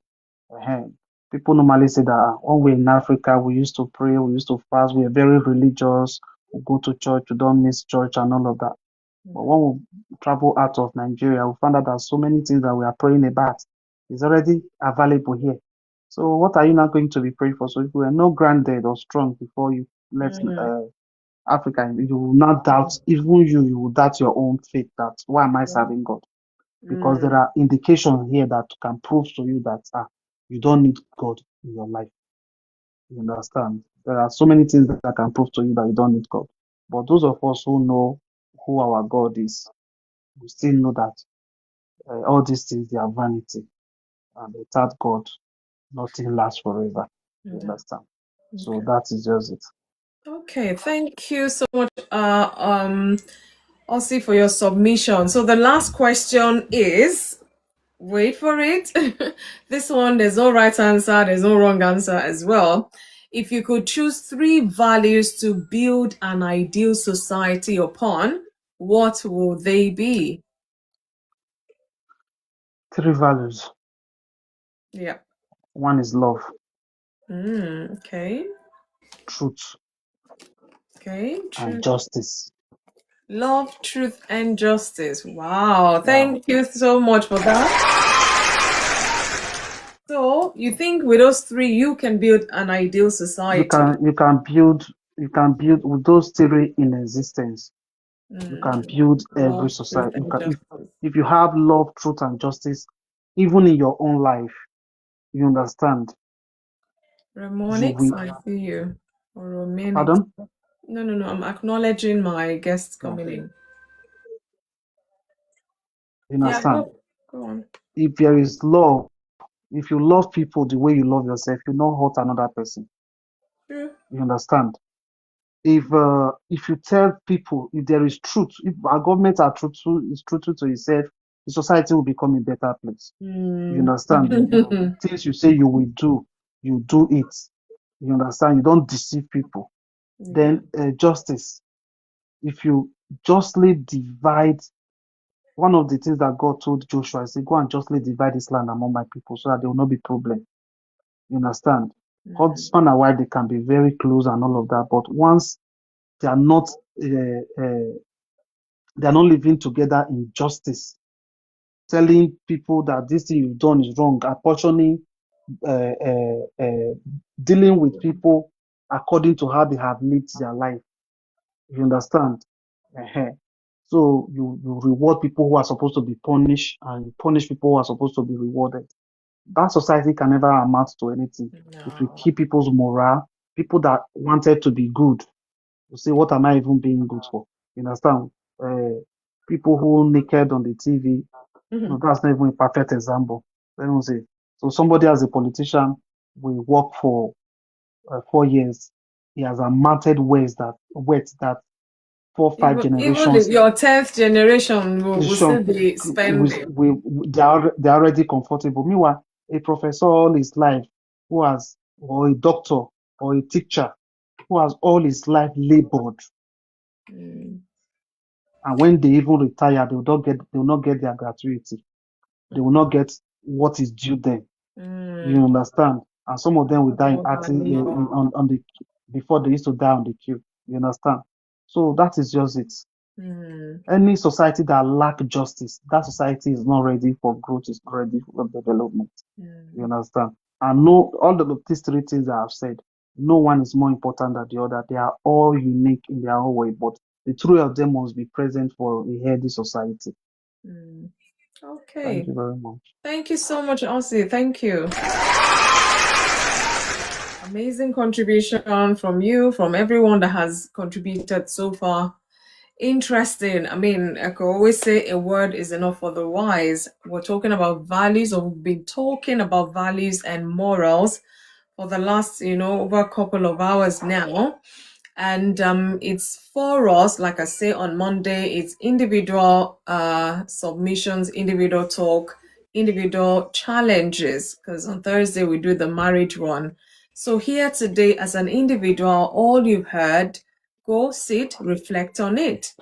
Speaker 7: People normally say that when we're in Africa, we used to pray, we used to fast, we're very religious, we go to church, we don't miss church and all of that. But when we travel out of Nigeria, we find out that so many things that we are praying about is already available here. So what are you not going to be praying for? So if you were not grounded or strong before you left
Speaker 1: Mm.
Speaker 7: Africa, you will not doubt, even you will doubt your own faith that why am I serving God? Because there are indications here that can prove to you that you don't need God in your life. You understand? There are so many things that can prove to you that you don't need God. But those of us who know who our God is, we still know that all these things, they are vanity. And without God, nothing lasts forever. You understand? So that is just it.
Speaker 1: Okay, thank you so much, Ossie, for your submission. So the last question is, wait for it. This one, there's no right answer, there's no wrong answer as well. If you could choose 3 values to build an ideal society upon, what will they be?
Speaker 7: 3 values.
Speaker 1: Yeah.
Speaker 7: One is love,
Speaker 1: Okay.
Speaker 7: truth,
Speaker 1: Okay.
Speaker 7: and
Speaker 1: Truth,
Speaker 7: justice.
Speaker 1: love, truth, and justice. Wow.
Speaker 7: Yeah.
Speaker 1: Thank you so much for that. So you think with those 3 you can build an ideal society?
Speaker 7: You can build with those 3 in existence. You can build every
Speaker 1: Love, truth,
Speaker 7: society.
Speaker 1: and justice.
Speaker 7: If you have love, truth, and justice, even in your own life, you understand. You
Speaker 1: Ramonix,
Speaker 7: will.
Speaker 1: I see you. Or Romanix.
Speaker 7: Pardon?
Speaker 1: No. I'm acknowledging my guests coming in.
Speaker 7: You
Speaker 1: Yeah,
Speaker 7: understand.
Speaker 1: go on.
Speaker 7: If there is love, if you love people the way you love yourself, you not hurt another person.
Speaker 1: True.
Speaker 7: You understand. If you tell people, if there is truth, if our government are truthful, is truthful to itself, the society will become a better place. You understand? Things you say you will do, you do it. You understand? You don't deceive people. Then justice. If you justly divide, one of the things that God told Joshua, I said, go and justly divide this land among my people so that there will not be problem. You understand? Husband and wife, they can be very close and all of that, but once they are not living together in justice, telling people that this thing you've done is wrong, apportioning, dealing with people according to how they have lived their life. You understand? So you reward people who are supposed to be punished and you punish people who are supposed to be rewarded. That society can never amount to anything. If you keep people's morale, people that wanted to be good, you say, what am I even being good for? You understand? People who naked on the TV, no, that's not even a perfect example. Let me say. So somebody as a politician will work for 4 years. He has amounted wealth that 4, 5 generations
Speaker 1: Your 10th generation will still be
Speaker 7: we,
Speaker 1: spending.
Speaker 7: they're already comfortable. Meanwhile, a professor all his life or a doctor or a teacher who has all his life labored, and when they even retire, they will not get their gratuity. They will not get what is due them. You understand? And some of them will die on the before they used to die on the queue. You understand? So that is just it. Any society that lack justice, that society is not ready for growth, is not ready for development. You understand? And no, all of these 3 things that I've said, no one is more important than the other. They are all unique in their own way, but the 3 of them must be present for a healthy society.
Speaker 1: Okay.
Speaker 7: Thank you very much.
Speaker 1: Thank you so much, Ossie. Thank you. Amazing contribution from you, from everyone that has contributed so far. Interesting. I mean, I could always say a word is enough for the wise. We're talking about values, or we've been talking about values and morals for the last, over a couple of hours now. And it's for us, like I say on Monday, it's individual submissions, individual talk, individual challenges, because on Thursday we do the marriage one. So here today, as an individual, all you've heard, go sit, reflect on it.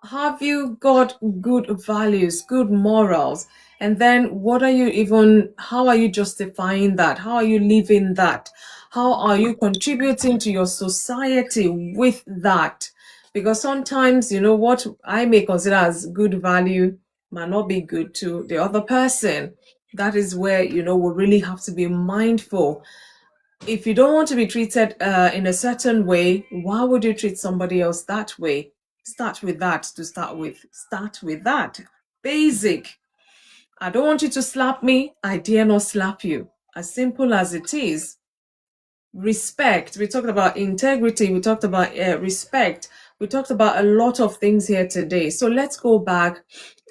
Speaker 1: Have you got good values, good morals? And then how are you justifying that? How are you living that? How are you contributing to your society with that? Because sometimes, what I may consider as good value might not be good to the other person. That is where, we really have to be mindful. if you don't want to be treated in a certain way, why would you treat somebody else that way? Start with that to start with. Start with that. Basic. I don't want you to slap me. I dare not slap you. As simple as it is. Respect. We talked about integrity. We talked about respect. We talked about a lot of things here today. So let's go back,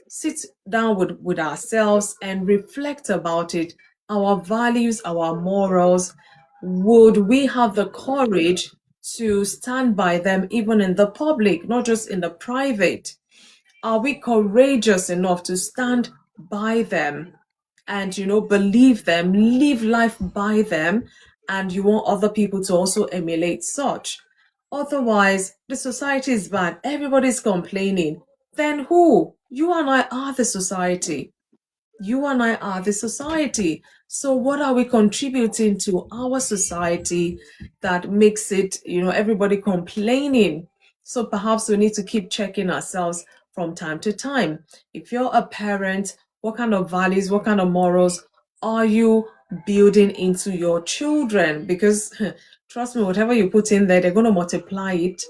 Speaker 1: sit down with ourselves and reflect about it. Our values, our morals. Would we have the courage to stand by them even in the public, not just in the private? Are we courageous enough to stand by them and, believe them, live life by them, and you want other people to also emulate such? Otherwise, the society is bad. Everybody's complaining. Then who? You and I are the society. You and I are the society. So what are we contributing to our society that makes it, everybody complaining? So perhaps we need to keep checking ourselves from time to time. If you're a parent, what kind of values, what kind of morals are you building into your children? Because trust me, whatever you put in there, they're going to multiply it.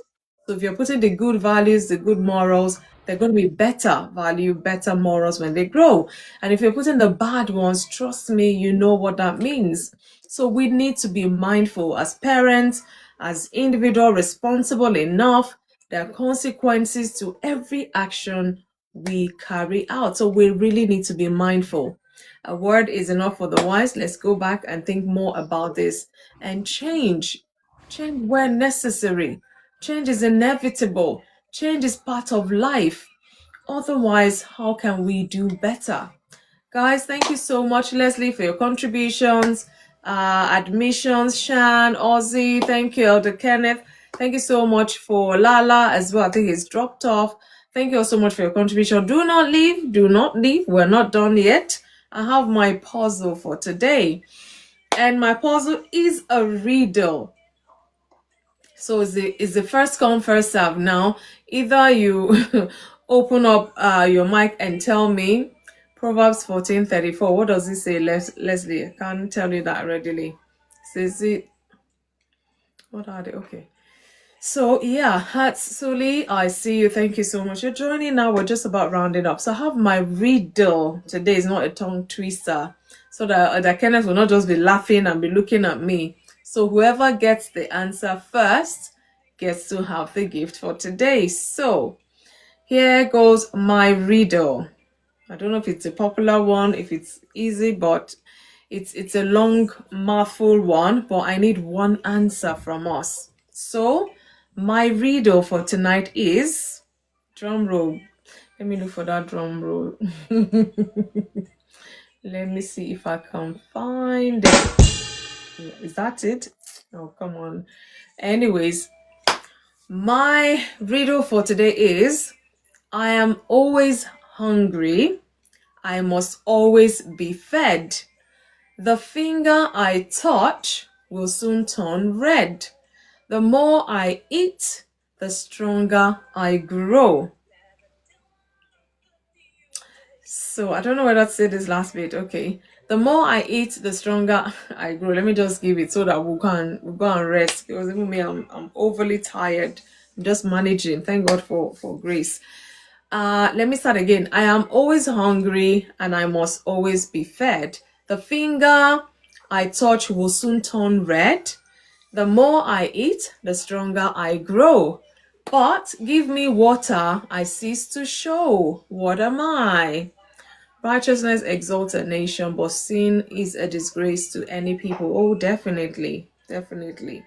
Speaker 1: So if you're putting the good values, the good morals, they're going to be better value, better morals when they grow. And if you're putting the bad ones, trust me, you know what that means. So we need to be mindful as parents, as individual, responsible enough. There are consequences to every action we carry out. So we really need to be mindful. A word is enough for the wise. Let's go back and think more about this and change. Change where necessary. Change is inevitable. Change is part of life. Otherwise, how can we do better? Guys, thank you so much, Leslie, for your contributions, admissions, Shan, Ozzy, thank you, Elder Kenneth. Thank you so much for Lala as well. I think he's dropped off. Thank you all so much for your contribution. Do not leave. Do not leave. We're not done yet. I have my puzzle for today. And my puzzle is a riddle. So it's the first come, first serve. Now, either you open up your mic and tell me Proverbs 14:34. What does it say, Leslie? I can't tell you that readily. Says it. What are they? Okay. So yeah, Hatsuli, I see you. Thank you so much for joining. Now we're just about rounding up. So I have my riddle. Today is not a tongue twister. So that Kenneth will not just be laughing and be looking at me. So whoever gets the answer first gets to have the gift for today. So here goes my riddle. I don't know if it's a popular one, if it's easy, but it's a long, mouthful one, but I need one answer from us. So my riddle for tonight is, drum roll. Let me look for that drum roll. Let me see if I can find it. Is that it? Oh, come on. Anyways, my riddle for today is, I am always hungry. I must always be fed. The finger I touch will soon turn red. The more I eat, the stronger I grow. So I don't know whether to say this last bit. Okay. The more I eat, the stronger I grow. Let me just give it so that we'll go and rest. Because even me, I'm overly tired. I'm just managing. Thank God for grace. Let me start again. I am always hungry and I must always be fed. The finger I touch will soon turn red. The more I eat, the stronger I grow. But give me water, I cease to show. What am I? Righteousness exalts a nation, but sin is a disgrace to any people. Oh, definitely. Definitely.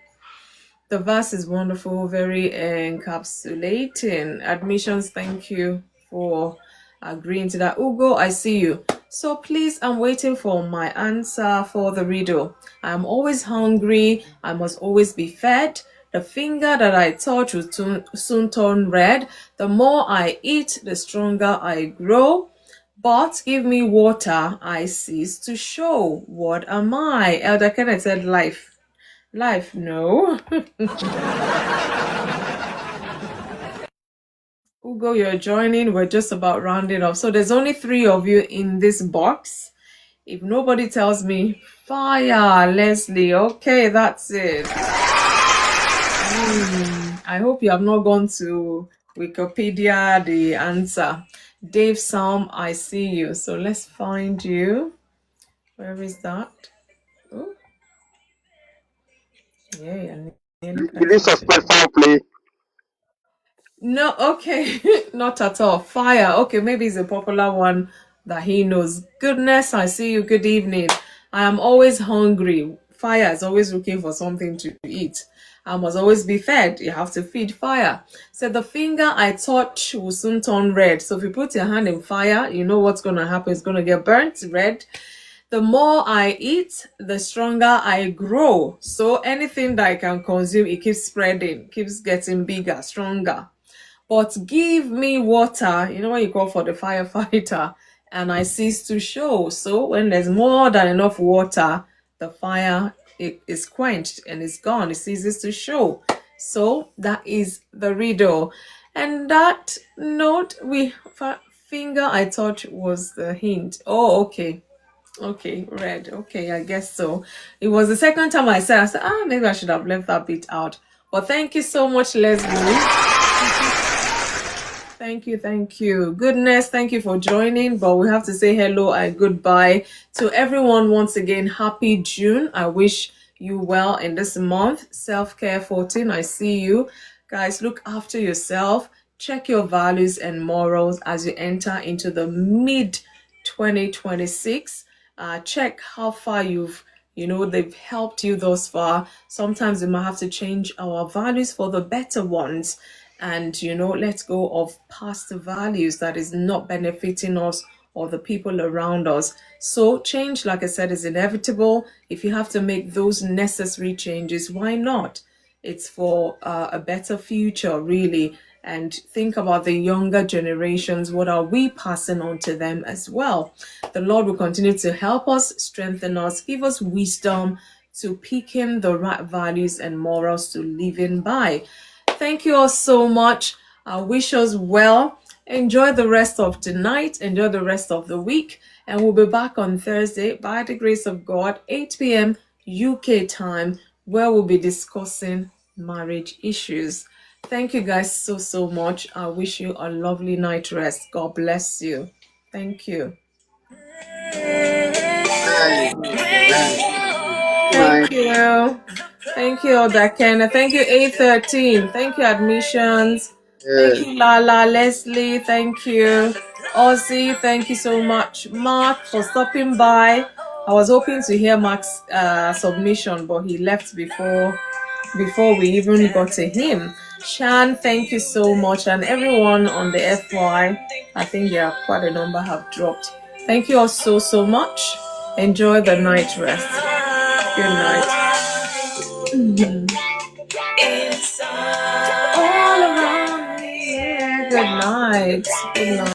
Speaker 1: The verse is wonderful, very encapsulating. Admissions, thank you for agreeing to that. Ugo, I see you. So please, I'm waiting for my answer for the riddle. I'm always hungry. I must always be fed. The finger that I touch will soon turn red. The more I eat, the stronger I grow. But give me water, I cease to show. What am I? Elder Kenneth said life. Life, no. Ugo, you're joining. We're just about rounding off. So there's only 3 of you in this box. If nobody tells me, fire, Leslie. Okay, that's it. I hope you have not gone to Wikipedia, the answer. Dave Salm, I see you. So let's find you. Where is that? Oh, yeah, I nearly
Speaker 3: Will you
Speaker 1: cancelled it.
Speaker 3: suspend foul play?
Speaker 1: No, okay, not at all. Fire. Okay, maybe it's a popular one that he knows. Goodness, I see you. Good evening. I am always hungry. Fire is always looking for something to eat. I must always be fed. You have to feed fire. So the finger I touch will soon turn red. So if you put your hand in fire, you know what's going to happen. It's going to get burnt red. The more I eat, the stronger I grow. So anything that I can consume, it keeps spreading, keeps getting bigger, stronger. But give me water, you know what you call for the firefighter, and I cease to show. So when there's more than enough water, the fire is quenched and it's gone. It ceases to show. So that is the riddle. And that note, finger I thought was the hint. Oh, okay. Okay, red. Okay, I guess so. It was the second time I said, maybe I should have left that bit out. But thank you so much, Leslie. Thank you. Goodness, thank you for joining. But we have to say hello and goodbye to everyone once again. Happy June. I wish you well in this month. Self-care 14. I see you. Guys, look after yourself. Check your values and morals as you enter into the mid 2026. Check how far they've helped you thus far. Sometimes we might have to change our values for the better ones, and let go of past values that is not benefiting us or the people around us. So change, like I said, is inevitable. If you have to make those necessary changes, why not? It's for a better future, really. And think about the younger generations. What are we passing on to them as well? The Lord will continue to help us, strengthen us, give us wisdom to pick in the right values and morals to live in by. Thank you all so much. I wish us well. Enjoy the rest of tonight. Enjoy the rest of the week. And we'll be back on Thursday, by the grace of God, 8 p.m. UK time, where we'll be discussing marriage issues. Thank you guys so much. I wish you a lovely night rest. God bless you. Thank you. Thank you. Thank you, Odakena. Thank you, A13. Thank you, admissions. Thank you, Lala, Leslie. Thank you. Ozzy, thank you so much. Mark, for stopping by. I was hoping to hear Mark's submission, but he left before we even got to him. Shan, thank you so much. And everyone on the FY, I think there are quite a number have dropped. Thank you all so much. Enjoy the night rest. Good night. All around me. Yeah, good night. Good night.